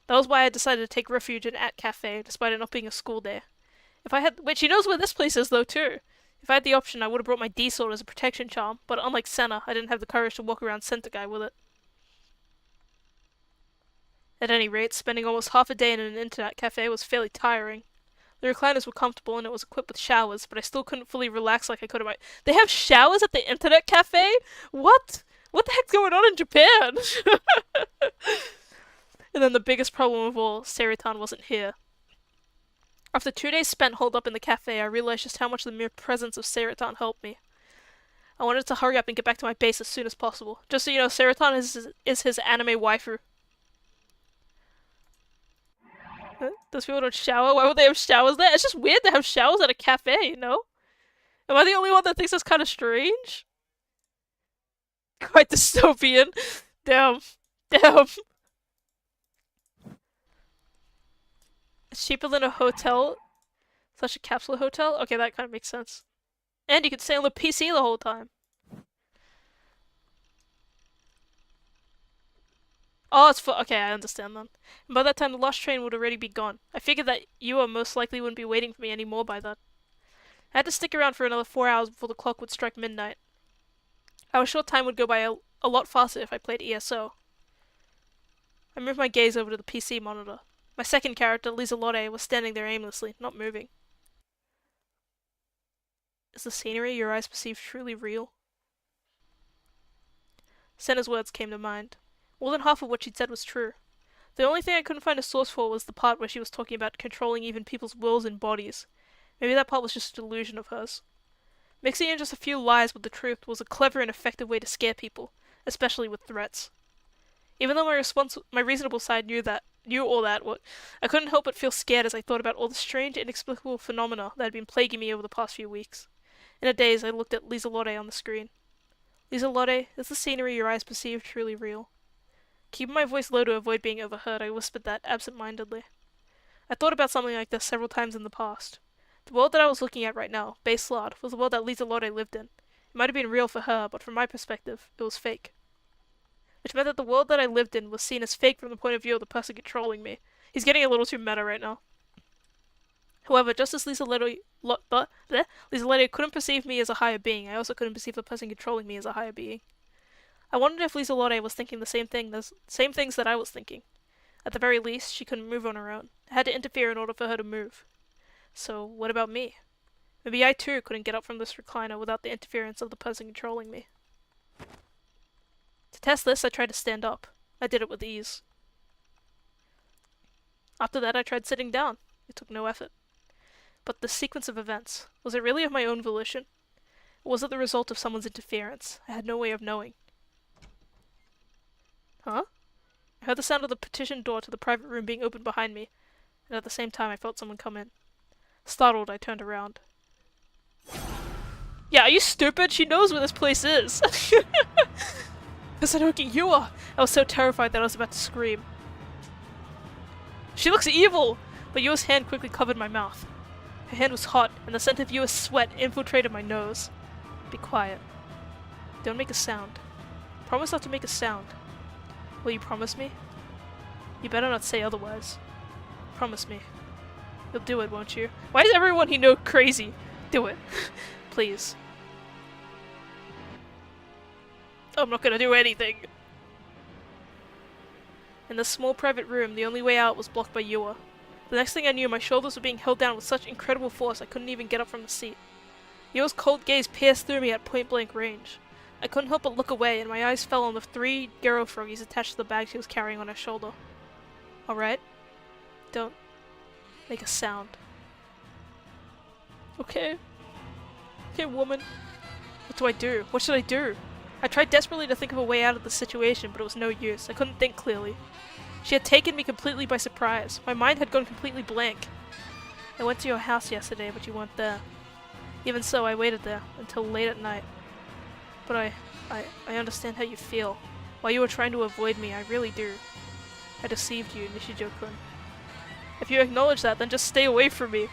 That was why I decided to take refuge in At Cafe, despite it not being a school day. If I had— wait, she knows where this place is, though, too. If I had the option, I would have brought my D-sword as a protection charm, but unlike Senna, I didn't have the courage to walk around Center Guy with it. At any rate, spending almost half a day in an internet cafe was fairly tiring. The recliners were comfortable and it was equipped with showers, but I still couldn't fully relax like I could have. They have showers at the internet cafe? What? What the heck's going on in Japan? And then the biggest problem of all, Seritan wasn't here. After 2 days spent holed up in the cafe, I realized just how much the mere presence of Seritan helped me. I wanted to hurry up and get back to my base as soon as possible. Just so you know, Seritan is his anime waifu. Those people don't shower? Why would they have showers there? It's just weird to have showers at a cafe, you know? Am I the only one that thinks that's kind of strange? Quite dystopian. Damn. Damn. It's cheaper than a hotel slash a capsule hotel? Okay, that kind of makes sense. And you could stay on the PC the whole time. Oh, it's for— okay, I understand then. And by that time, the last train would already be gone. I figured that you most likely wouldn't be waiting for me anymore by then. I had to stick around for another 4 hours before the clock would strike midnight. I was sure time would go by a lot faster if I played ESO. I moved my gaze over to the PC monitor. My second character, Lisa Lotte, was standing there aimlessly, not moving. Is the scenery your eyes perceive truly real? Senna's words came to mind. More than half of what she'd said was true. The only thing I couldn't find a source for was the part where she was talking about controlling even people's wills and bodies. Maybe that part was just a delusion of hers. Mixing in just a few lies with the truth was a clever and effective way to scare people, especially with threats. Even though my reasonable side knew all that, I couldn't help but feel scared as I thought about all the strange, inexplicable phenomena that had been plaguing me over the past few weeks. In a daze, I looked at Lisa Lotte on the screen. Lisa Lotte, is the scenery your eyes perceive truly real? Keeping my voice low to avoid being overheard, I whispered that absent-mindedly. I thought about something like this several times in the past. The world that I was looking at right now, Baselard, was the world that Lisa Lotte lived in. It might have been real for her, but from my perspective, it was fake. Which meant that the world that I lived in was seen as fake from the point of view of the person controlling me. He's getting a little too meta right now. However, just as Lisa Lotte couldn't perceive me as a higher being, I also couldn't perceive the person controlling me as a higher being. I wondered if Lisa Lotte was thinking the same things that I was thinking. At the very least, she couldn't move on her own. I had to interfere in order for her to move. So, what about me? Maybe I too couldn't get up from this recliner without the interference of the person controlling me. To test this, I tried to stand up. I did it with ease. After that, I tried sitting down. It took no effort. But the sequence of events, was it really of my own volition? Or was it the result of someone's interference? I had no way of knowing. Huh? I heard the sound of the partition door to the private room being opened behind me, and at the same time I felt someone come in. Startled, I turned around. Yeah, are you stupid? She knows where this place is. Kasanoki Yua! I was so terrified that I was about to scream. She looks evil! But Yua's hand quickly covered my mouth. Her hand was hot, and the scent of Yua's sweat infiltrated my nose. Be quiet. Don't make a sound. Promise not to make a sound. Will you promise me? You better not say otherwise. Promise me. You'll do it, won't you? Why is everyone he knows crazy? Do it. Please. I'm not gonna do anything. In the small private room, the only way out was blocked by Yua. The next thing I knew, my shoulders were being held down with such incredible force I couldn't even get up from the seat. Yua's cold gaze pierced through me at point-blank range. I couldn't help but look away, and my eyes fell on the 3 Gero froggies attached to the bag she was carrying on her shoulder. Alright? Don't make a sound. Okay. Okay, woman. What do I do? What should I do? I tried desperately to think of a way out of the situation, but it was no use. I couldn't think clearly. She had taken me completely by surprise. My mind had gone completely blank. I went to your house yesterday, but you weren't there. Even so, I waited there until late at night. But I understand how you feel. While you were trying to avoid me, I really do. I deceived you, Nishijo-kun. If you acknowledge that, then just stay away from me.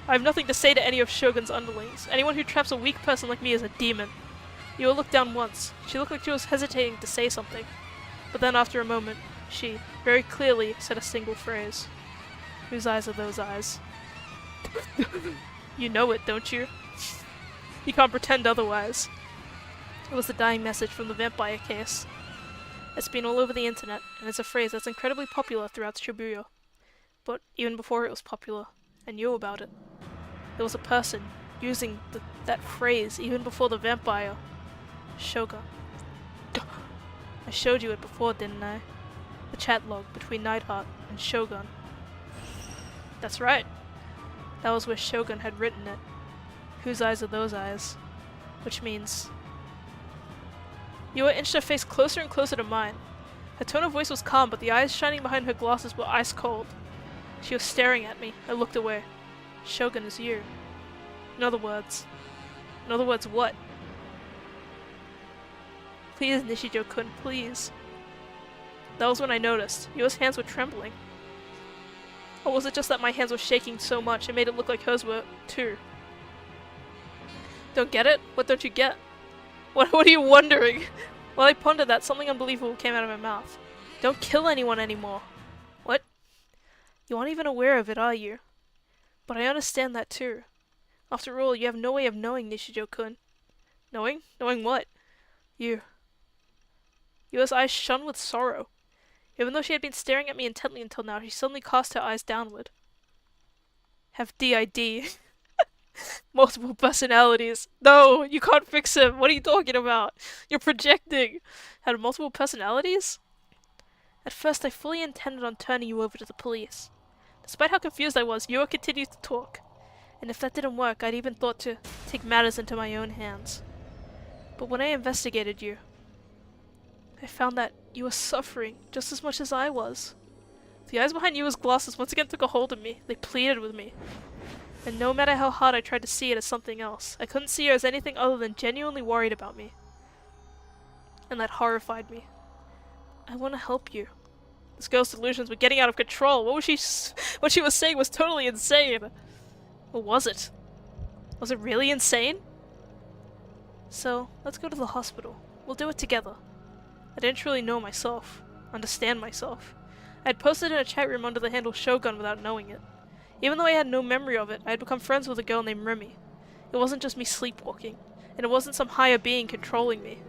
I have nothing to say to any of Shogun's underlings. Anyone who traps a weak person like me is a demon. Yua looked down once. She looked like she was hesitating to say something. But then after a moment, she, very clearly, said a single phrase. Whose eyes are those eyes? You know it, don't you? You can't pretend otherwise. It was the dying message from the vampire case. It's been all over the internet, and it's a phrase that's incredibly popular throughout Shibuya. But even before it was popular, I knew about it. There was a person using that phrase even before the vampire. Shogun. I showed you it before, didn't I? The chat log between Neidhart and Shogun. That's right. That was where Shogun had written it. Whose eyes are those eyes? Which means... Yua inched her face closer and closer to mine. Her tone of voice was calm, but the eyes shining behind her glasses were ice cold. She was staring at me. I looked away. Shogun is you. In other words what? Please, Nishijo-kun, please. That was when I noticed. Yua's hands were trembling. Or was it just that my hands were shaking so much it made it look like hers were, too? Don't get it? What don't you get? What are you wondering? While I pondered that, something unbelievable came out of my mouth. Don't kill anyone anymore. What? You aren't even aware of it, are you? But I understand that too. After all, you have no way of knowing, Nishijo-kun. Knowing? Knowing what? Yua's eyes shone with sorrow. Even though she had been staring at me intently until now, she suddenly cast her eyes downward. Have DID. Multiple personalities. No, you can't fix him. What are you talking about? You're projecting. Had multiple personalities? At first, I fully intended on turning you over to the police. Despite how confused I was, Yua continued to talk. And if that didn't work, I'd even thought to take matters into my own hands. But when I investigated you, I found that you were suffering just as much as I was. The eyes behind Yua's glasses once again took a hold of me. They pleaded with me. And no matter how hard I tried to see it as something else, I couldn't see her as anything other than genuinely worried about me. And that horrified me. I want to help you. This girl's delusions were getting out of control. What she was saying was totally insane. Or was it? Was it really insane? So, let's go to the hospital. We'll do it together. I didn't truly know myself. Understand myself. I had posted in a chat room under the handle Shogun without knowing it. Even though I had no memory of it, I had become friends with a girl named Remy. It wasn't just me sleepwalking, and it wasn't some higher being controlling me.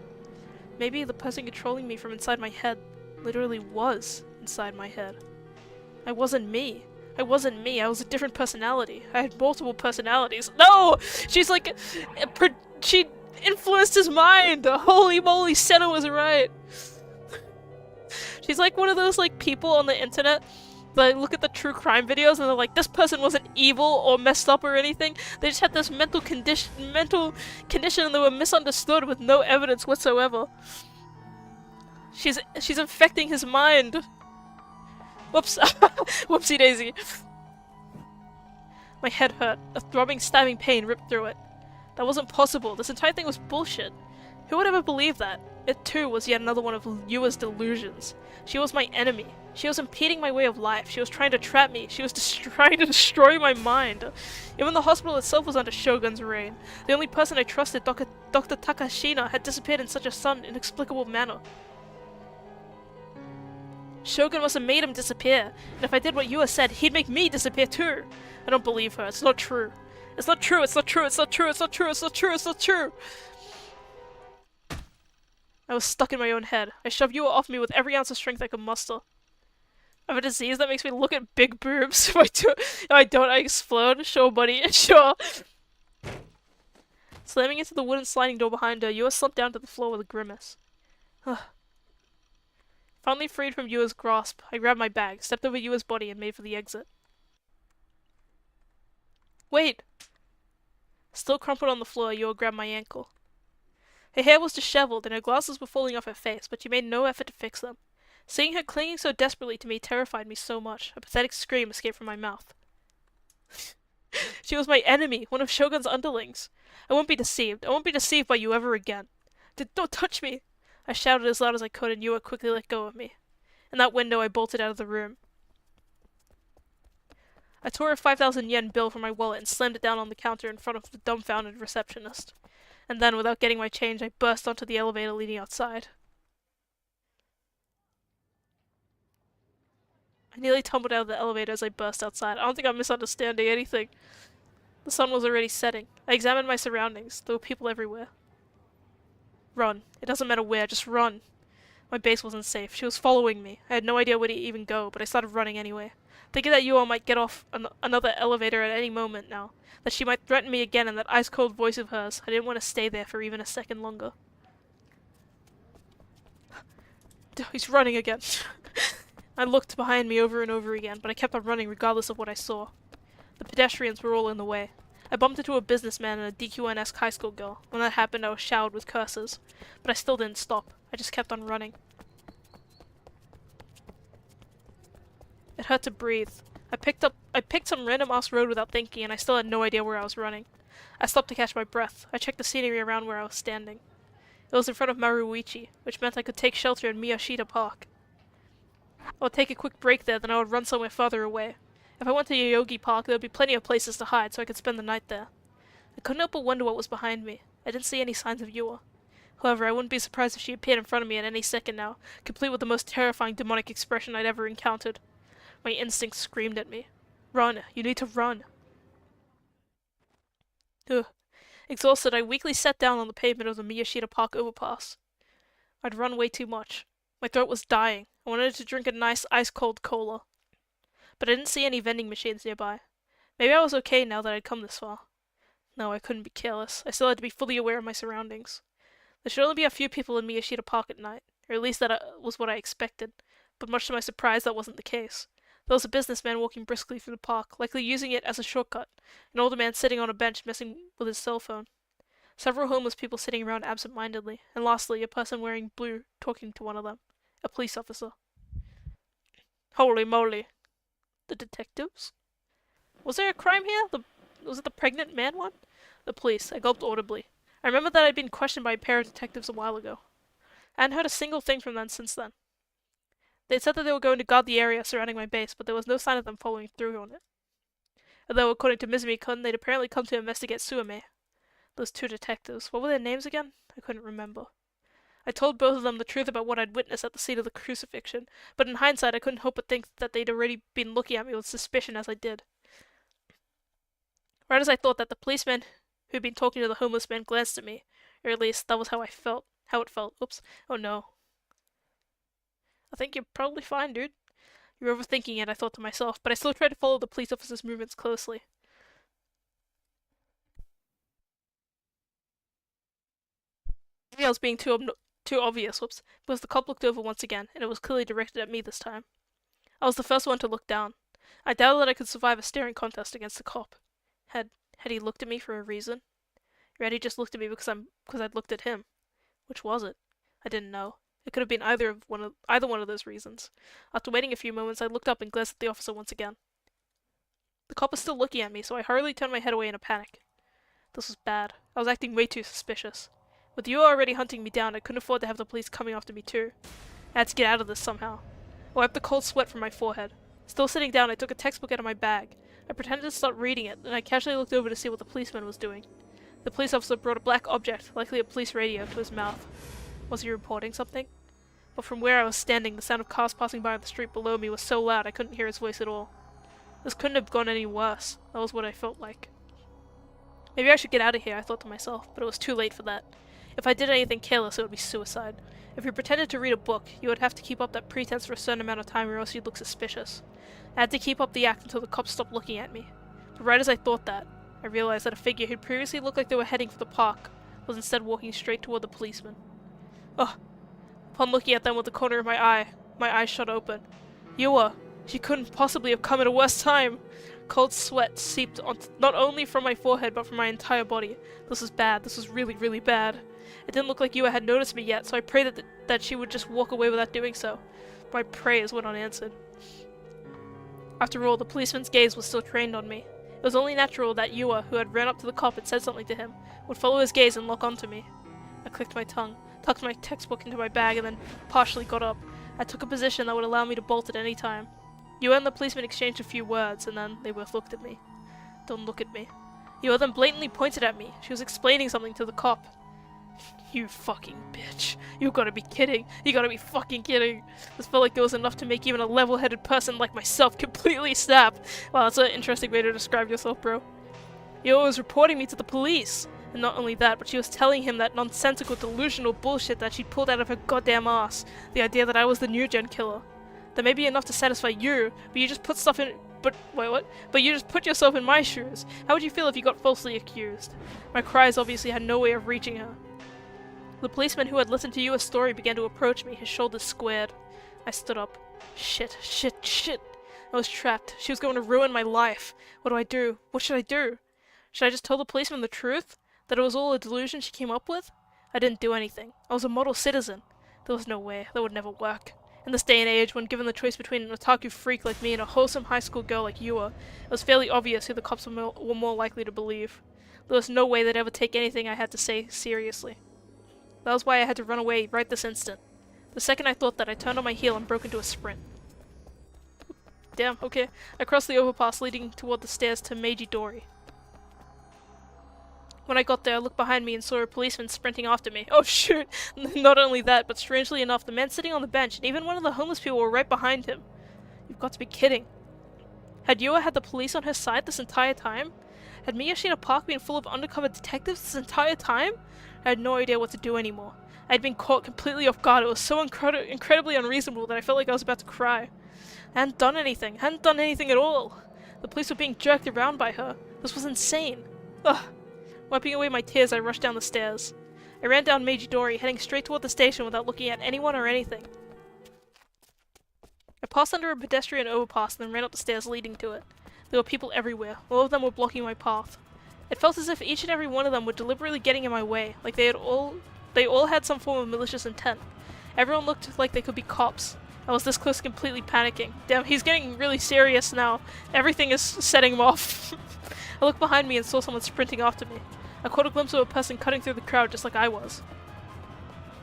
Maybe the person controlling me from inside my head literally was inside my head. I wasn't me. I wasn't me. I was a different personality. I had multiple personalities. No! She's like... She influenced his mind! Holy moly, Senna was right! She's like one of those like people on the internet that look at the true crime videos and they're like, this person wasn't evil or messed up or anything. They just had this mental condition and they were misunderstood with no evidence whatsoever. She's infecting his mind. Whoops. Whoopsie daisy. My head hurt. A throbbing, stabbing pain ripped through it. That wasn't possible. This entire thing was bullshit. Who would ever believe that? It too was yet another one of Yua's delusions. She was my enemy. She was impeding my way of life. She was trying to trap me. She was trying to destroy my mind. Even the hospital itself was under Shogun's reign. The only person I trusted, Dr. Takashina, had disappeared in such a sudden, inexplicable manner. Shogun must have made him disappear, and if I did what Yua said, he'd make me disappear too. I don't believe her. It's not true. It's not true. It's not true. It's not true. It's not true. It's not true. It's not true. I was stuck in my own head. I shoved Yua off me with every ounce of strength I could muster. I have a disease that makes me look at big boobs. If I don't, I explode. Sure, buddy. Sure. Slamming into the wooden sliding door behind her, Yua slumped down to the floor with a grimace. Finally freed from Yua's grasp, I grabbed my bag, stepped over Yua's body, and made for the exit. Wait! Still crumpled on the floor, Yua grabbed my ankle. Her hair was disheveled, and her glasses were falling off her face, but she made no effort to fix them. Seeing her clinging so desperately to me terrified me so much. A pathetic scream escaped from my mouth. She was my enemy, one of Shogun's underlings. I won't be deceived. I won't be deceived by you ever again. Don't touch me! I shouted as loud as I could, and Yua quickly let go of me. In that window, I bolted out of the room. I tore a 5,000 yen bill from my wallet and slammed it down on the counter in front of the dumbfounded receptionist. And then, without getting my change, I burst onto the elevator leading outside. I nearly tumbled out of the elevator as I burst outside. I don't think I'm misunderstanding anything. The sun was already setting. I examined my surroundings. There were people everywhere. Run. It doesn't matter where, just run. My base wasn't safe. She was following me. I had no idea where to even go, but I started running anyway. Thinking that Yua might get off another elevator at any moment now. That she might threaten me again in that ice-cold voice of hers. I didn't want to stay there for even a second longer. He's running again. I looked behind me over and over again, but I kept on running regardless of what I saw. The pedestrians were all in the way. I bumped into a businessman and a DQN-esque high school girl. When that happened, I was showered with curses. But I still didn't stop. I just kept on running. It hurt to breathe. I picked some random-ass road without thinking, and I still had no idea where I was running. I stopped to catch my breath. I checked the scenery around where I was standing. It was in front of Maruichi, which meant I could take shelter in Miyashita Park. I would take a quick break there, then I would run somewhere farther away. If I went to Yoyogi Park, there would be plenty of places to hide, so I could spend the night there. I couldn't help but wonder what was behind me. I didn't see any signs of Yua. However, I wouldn't be surprised if she appeared in front of me at any second now, complete with the most terrifying demonic expression I'd ever encountered. My instincts screamed at me. Run! You need to run! Ugh. Exhausted, I weakly sat down on the pavement of the Miyashita Park overpass. I'd run way too much. My throat was dying. I wanted to drink a nice ice-cold cola. But I didn't see any vending machines nearby. Maybe I was okay now that I'd come this far. No, I couldn't be careless. I still had to be fully aware of my surroundings. There should only be a few people in Miyashita Park at night, or at least that was what I expected, but much to my surprise that wasn't the case. There was a businessman walking briskly through the park, likely using it as a shortcut, an older man sitting on a bench messing with his cell phone. Several homeless people sitting around absent-mindedly, and lastly, a person wearing blue talking to one of them. A police officer. Holy moly. The detectives? Was there a crime here? Was it the pregnant man one? The police. I gulped audibly. I remembered that I'd been questioned by a pair of detectives a while ago. I hadn't heard a single thing from them since then. They'd said that they were going to guard the area surrounding my base, but there was no sign of them following through on it. Although, according to Mizumi-kun, they'd apparently come to investigate Suame. Those two detectives. What were their names again? I couldn't remember. I told both of them the truth about what I'd witnessed at the scene of the crucifixion, but in hindsight I couldn't help but think that they'd already been looking at me with suspicion as I did. Right as I thought that, the policeman who'd been talking to the homeless man glanced at me, or at least that was how it felt. Oops. Oh no. I think you're probably fine, dude. You're overthinking it, I thought to myself, but I still tried to follow the police officer's movements closely. Maybe I was being too obvious, because the cop looked over once again, and it was clearly directed at me this time. I was the first one to look down. I doubted that I could survive a staring contest against the cop. Had he looked at me for a reason? Or had he just looked at me because I'd looked at him? Which was it? I didn't know. It could have been either one of those reasons. After waiting a few moments, I looked up and glanced at the officer once again. The cop was still looking at me, so I hurriedly turned my head away in a panic. This was bad. I was acting way too suspicious. With you already hunting me down, I couldn't afford to have the police coming after me too. I had to get out of this somehow. I wiped the cold sweat from my forehead. Still sitting down, I took a textbook out of my bag. I pretended to start reading it, and I casually looked over to see what the policeman was doing. The police officer brought a black object, likely a police radio, to his mouth. Was he reporting something? But from where I was standing, the sound of cars passing by on the street below me was so loud I couldn't hear his voice at all. This couldn't have gone any worse. That was what I felt like. Maybe I should get out of here, I thought to myself, but it was too late for that. If I did anything careless, it would be suicide. If you pretended to read a book, you would have to keep up that pretense for a certain amount of time or else you'd look suspicious. I had to keep up the act until the cops stopped looking at me. But right as I thought that, I realized that a figure who'd previously looked like they were heading for the park was instead walking straight toward the policeman. Ugh. Upon looking at them with the corner of my eyes shot open. Yua! She couldn't possibly have come at a worse time! Cold sweat seeped not only from my forehead but from my entire body. This was bad. This was really, really bad. It didn't look like Yua had noticed me yet, so I prayed that she would just walk away without doing so. My prayers went unanswered. After all, the policeman's gaze was still trained on me. It was only natural that Yua, who had ran up to the cop and said something to him, would follow his gaze and lock onto me. I clicked my tongue, tucked my textbook into my bag, and then partially got up. I took a position that would allow me to bolt at any time. Yua and the policeman exchanged a few words, and then they both looked at me. Don't look at me. Yua then blatantly pointed at me. She was explaining something to the cop. You fucking bitch. You gotta be kidding. You gotta be fucking kidding. This felt like there was enough to make even a level-headed person like myself completely snap. Wow, that's an interesting way to describe yourself, bro. Yua was reporting me to the police. And not only that, but she was telling him that nonsensical, delusional bullshit that she'd pulled out of her goddamn ass. The idea that I was the new-gen killer. That may be enough to satisfy you, but you just put stuff in- But, wait, what? But you just put yourself in my shoes. How would you feel if you got falsely accused? My cries obviously had no way of reaching her. The policeman who had listened to Yua's story began to approach me, his shoulders squared. I stood up. Shit. I was trapped. She was going to ruin my life. What do I do? What should I do? Should I just tell the policeman the truth? That it was all a delusion she came up with? I didn't do anything. I was a model citizen. There was no way. That would never work. In this day and age, when given the choice between an otaku freak like me and a wholesome high school girl like Yua, it was fairly obvious who the cops were more likely to believe. There was no way they'd ever take anything I had to say seriously. That was why I had to run away right this instant. The second I thought that, I turned on my heel and broke into a sprint. Damn, okay. I crossed the overpass leading toward the stairs to Meiji Dori. When I got there, I looked behind me and saw a policeman sprinting after me. Oh shoot! Not only that, but strangely enough, the man sitting on the bench and even one of the homeless people were right behind him. You've got to be kidding. Had Yua had the police on her side this entire time? Had Miyashita Park been full of undercover detectives this entire time? I had no idea what to do anymore. I had been caught completely off guard. It was so incredibly unreasonable that I felt like I was about to cry. I hadn't done anything. At all. The police were being jerked around by her. This was insane. Ugh. Wiping away my tears, I rushed down the stairs. I ran down Meiji Dori, heading straight toward the station without looking at anyone or anything. I passed under a pedestrian overpass and then ran up the stairs leading to it. There were people everywhere. All of them were blocking my path. It felt as if each and every one of them were deliberately getting in my way, like they all had some form of malicious intent. Everyone looked like they could be cops. I was this close to completely panicking. Damn, he's getting really serious now. Everything is setting him off. I looked behind me and saw someone sprinting after me. I caught a glimpse of a person cutting through the crowd just like I was.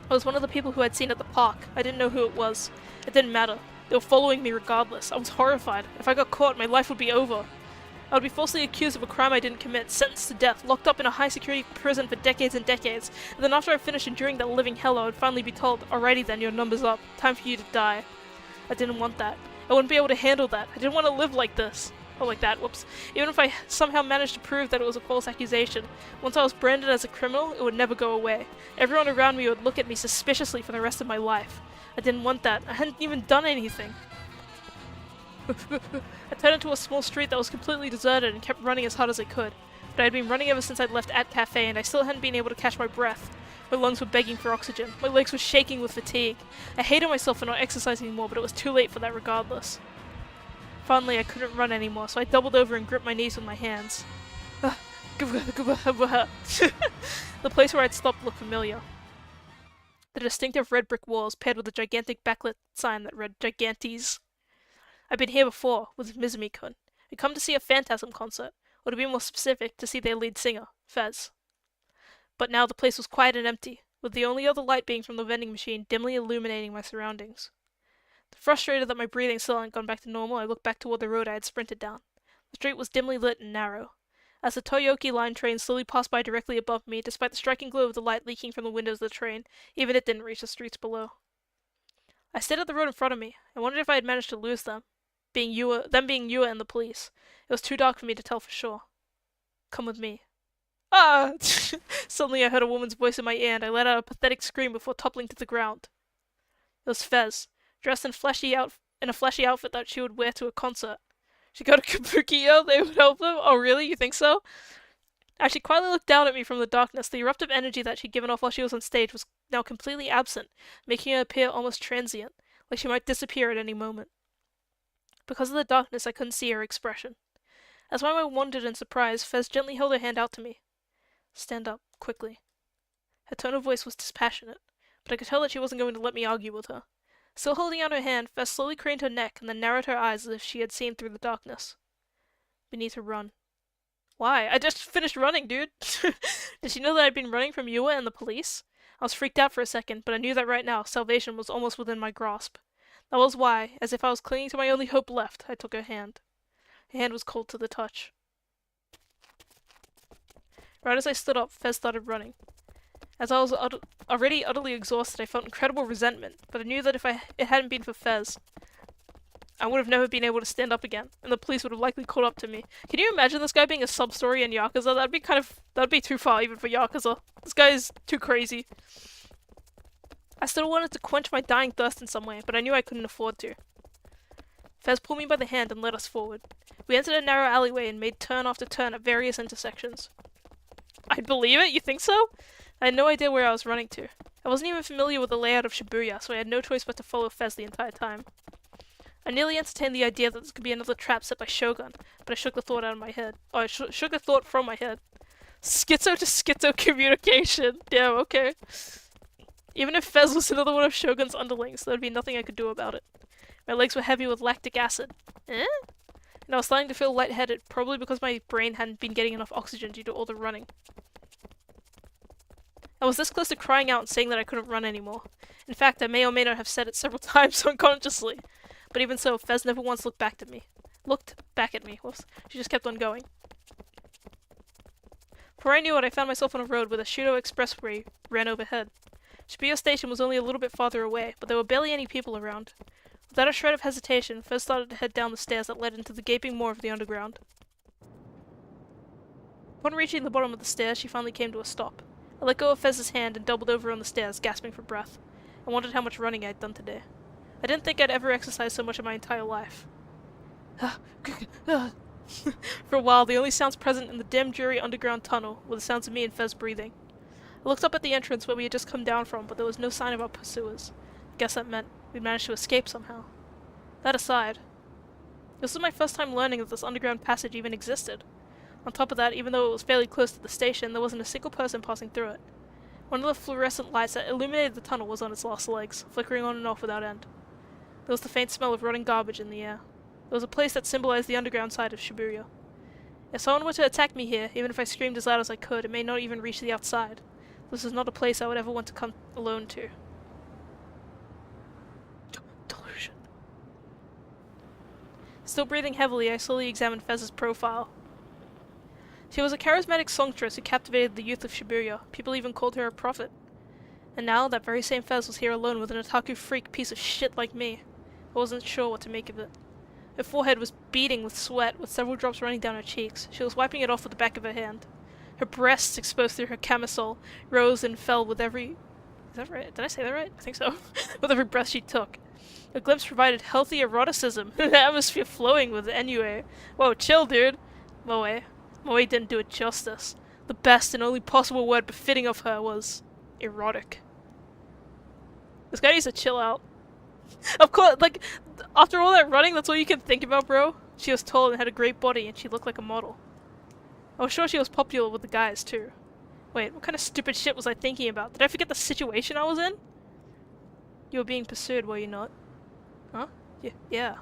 I was one of the people who I'd seen at the park. I didn't know who it was. It didn't matter. They were following me regardless. I was horrified. If I got caught, my life would be over. I would be falsely accused of a crime I didn't commit, sentenced to death, locked up in a high-security prison for decades and decades, and then after I finished enduring that living hell, I would finally be told, alrighty then, your number's up. Time for you to die. I didn't want that. I wouldn't be able to handle that. I didn't want to live like this. Oh, like that, whoops. Even if I somehow managed to prove that it was a false accusation, once I was branded as a criminal, it would never go away. Everyone around me would look at me suspiciously for the rest of my life. I didn't want that. I hadn't even done anything. I turned into a small street that was completely deserted and kept running as hard as I could. But I had been running ever since I'd left At Cafe and I still hadn't been able to catch my breath. My lungs were begging for oxygen. My legs were shaking with fatigue. I hated myself for not exercising anymore, but it was too late for that regardless. Finally, I couldn't run anymore, so I doubled over and gripped my knees with my hands. The place where I'd stopped looked familiar. The distinctive red brick walls paired with a gigantic backlit sign that read Gigantes. I'd been here before, with Mizumi-kun. We'd come to see a Phantasm concert, or to be more specific, to see their lead singer, Fez. But now the place was quiet and empty, with the only other light being from the vending machine dimly illuminating my surroundings. Frustrated that my breathing still hadn't gone back to normal, I looked back toward the road I had sprinted down. The street was dimly lit and narrow. As the Toyoki line train slowly passed by directly above me, despite the striking glow of the light leaking from the windows of the train, even it didn't reach the streets below. I stared at the road in front of me. I wondered if I had managed to lose them, being Yua and the police. It was too dark for me to tell for sure. Come with me. Ah! Suddenly I heard a woman's voice in my ear, and I let out a pathetic scream before toppling to the ground. It was Fez, dressed in a flashy outfit that she would wear to a concert. She got a kabuki-yo, they would help them? Oh really, you think so? As she quietly looked down at me from the darkness, the eruptive energy that she'd given off while she was on stage was now completely absent, making her appear almost transient, like she might disappear at any moment. Because of the darkness, I couldn't see her expression. As my mind wandered in surprise, Fez gently held her hand out to me. Stand up, quickly. Her tone of voice was dispassionate, but I could tell that she wasn't going to let me argue with her. Still holding out her hand, Fez slowly craned her neck and then narrowed her eyes as if she had seen through the darkness. We need to run. Why? I just finished running, dude! Did she know that I'd been running from Yua and the police? I was freaked out for a second, but I knew that right now, salvation was almost within my grasp. That was why, as if I was clinging to my only hope left, I took her hand. Her hand was cold to the touch. Right as I stood up, Fez started running. As I was already utterly exhausted, I felt incredible resentment, but I knew that if it hadn't been for Fez, I would have never been able to stand up again, and the police would have likely caught up to me. Can you imagine this guy being a sub-story in Yakuza? That'd be too far even for Yakuza. This guy is too crazy. I still wanted to quench my dying thirst in some way, but I knew I couldn't afford to. Fez pulled me by the hand and led us forward. We entered a narrow alleyway and made turn after turn at various intersections. I'd believe it? You think so? I had no idea where I was running to. I wasn't even familiar with the layout of Shibuya, so I had no choice but to follow Fez the entire time. I nearly entertained the idea that this could be another trap set by Shogun, but I shook the thought out of my head. Oh, I shook the thought from my head. Schizo to schizo communication. Damn, okay. Even if Fez was another one of Shogun's underlings, there would be nothing I could do about it. My legs were heavy with lactic acid. And I was starting to feel lightheaded, probably because my brain hadn't been getting enough oxygen due to all the running. I was this close to crying out and saying that I couldn't run anymore. In fact, I may or may not have said it several times unconsciously. But even so, Fez never once looked back at me. Whoops. She just kept on going. Before I knew it, I found myself on a road where the Shudo Expressway ran overhead. Shibuya Station was only a little bit farther away, but there were barely any people around. Without a shred of hesitation, Fez started to head down the stairs that led into the gaping maw of the underground. Upon reaching the bottom of the stairs, she finally came to a stop. I let go of Fez's hand and doubled over on the stairs, gasping for breath. I wondered how much running I had done today. I didn't think I'd ever exercised so much in my entire life. For a while, the only sounds present in the dim, dreary underground tunnel were the sounds of me and Fez breathing. I looked up at the entrance where we had just come down from, but there was no sign of our pursuers. I guess that meant we'd managed to escape somehow. That aside, this was my first time learning that this underground passage even existed. On top of that, even though it was fairly close to the station, there wasn't a single person passing through it. One of the fluorescent lights that illuminated the tunnel was on its last legs, flickering on and off without end. There was the faint smell of rotting garbage in the air. There was a place that symbolized the underground side of Shibuya. If someone were to attack me here, even if I screamed as loud as I could, it may not even reach the outside. This is not a place I would ever want to come alone to. Delusion. Still breathing heavily, I slowly examined Fez's profile. She was a charismatic songstress who captivated the youth of Shibuya. People even called her a prophet. And now, that very same Fez was here alone with an otaku freak piece of shit like me. I wasn't sure what to make of it. Her forehead was beading with sweat, with several drops running down her cheeks. She was wiping it off with the back of her hand. Her breasts, exposed through her camisole, rose and fell with every... Is that right? Did I say that right? I think so. With every breath she took. A glimpse provided healthy eroticism, an atmosphere flowing with ennui. Whoa, chill, dude. Moe didn't do it justice. The best and only possible word befitting of her was... erotic. This guy needs to chill out. Of course, like, after all that running, that's all you can think about, bro? She was tall and had a great body, and she looked like a model. I was sure she was popular with the guys, too. Wait, what kind of stupid shit was I thinking about? Did I forget the situation I was in? You were being pursued, were you not? Huh? Yeah.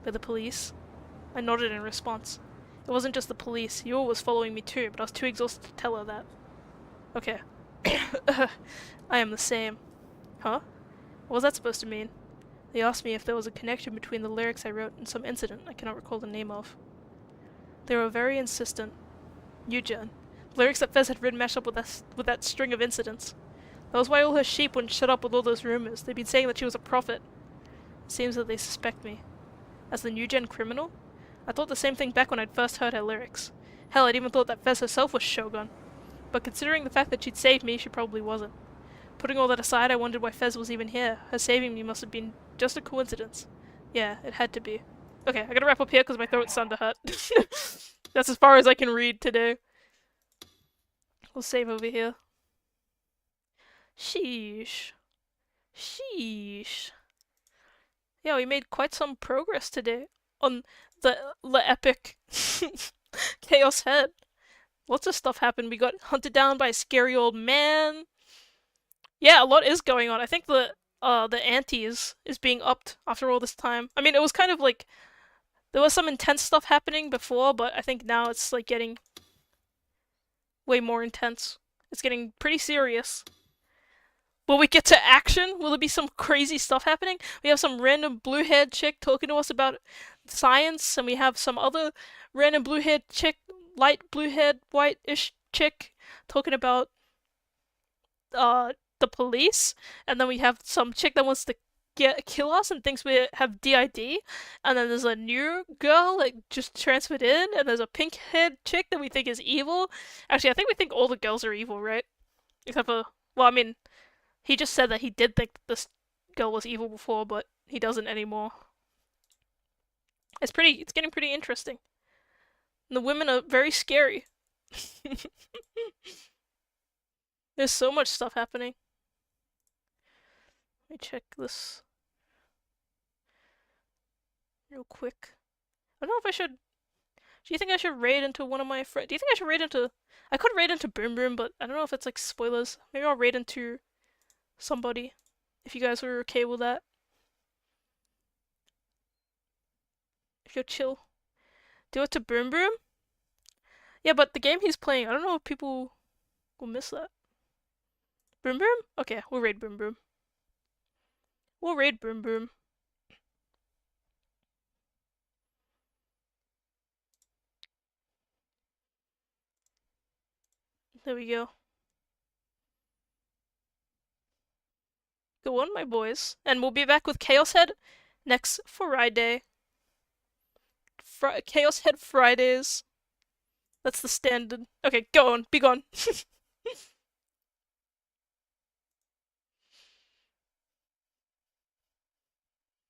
By the police? I nodded in response. It wasn't just the police. Yul was following me too, but I was too exhausted to tell her that. Okay. I am the same. Huh? What was that supposed to mean? They asked me if there was a connection between the lyrics I wrote and some incident I cannot recall the name of. They were very insistent. Eugen. The lyrics that Fez had written matched up with that string of incidents. That was why all her sheep wouldn't shut up with all those rumors. They'd been saying that she was a prophet. It seems that they suspect me. As the new-gen criminal? I thought the same thing back when I'd first heard her lyrics. Hell, I'd even thought that Fez herself was Shogun. But considering the fact that she'd saved me, she probably wasn't. Putting all that aside, I wondered why Fez was even here. Her saving me must have been just a coincidence. Yeah, it had to be. Okay, I gotta wrap up here because my throat's starting to hurt. That's as far as I can read today. We'll save over here. Sheesh. Sheesh. Yeah, we made quite some progress today on the epic Chaos Head. Lots of stuff happened. We got hunted down by a scary old man. Yeah, a lot is going on. I think the ante is being upped after all this time. I mean, it was kind of like there was some intense stuff happening before, but I think now it's like getting way more intense. It's getting pretty serious. Will we get to action? Will there be some crazy stuff happening? We have some random blue-haired chick talking to us about science, and we have some other random blue-haired chick, light blue-haired, white-ish chick talking about the police, and then we have some chick that wants to kill us and thinks we have DID, and then there's a new girl like just transferred in, and there's a pink-haired chick that we think is evil. Actually, I think we think all the girls are evil, right? Except for, well, I mean, he just said that he did think this girl was evil before, but he doesn't anymore. It's getting pretty interesting. And the women are very scary. There's so much stuff happening. Let me check this real quick. I don't know if I should. Do you think I should raid into one of my friends? Do you think I should raid into? I could raid into Boom Boom, but I don't know if it's like spoilers. Maybe I'll raid into somebody. If you guys were okay with that. If you're chill. Do it to Boom Boom? Yeah, but the game he's playing, I don't know if people will miss that. Boom Boom? Okay, we'll raid Boom Boom. We'll raid Boom Boom. There we go. Go on, my boys. And we'll be back with Chaos Head next Friday. Chaos Head Fridays. That's the standard. Okay, go on. Be gone.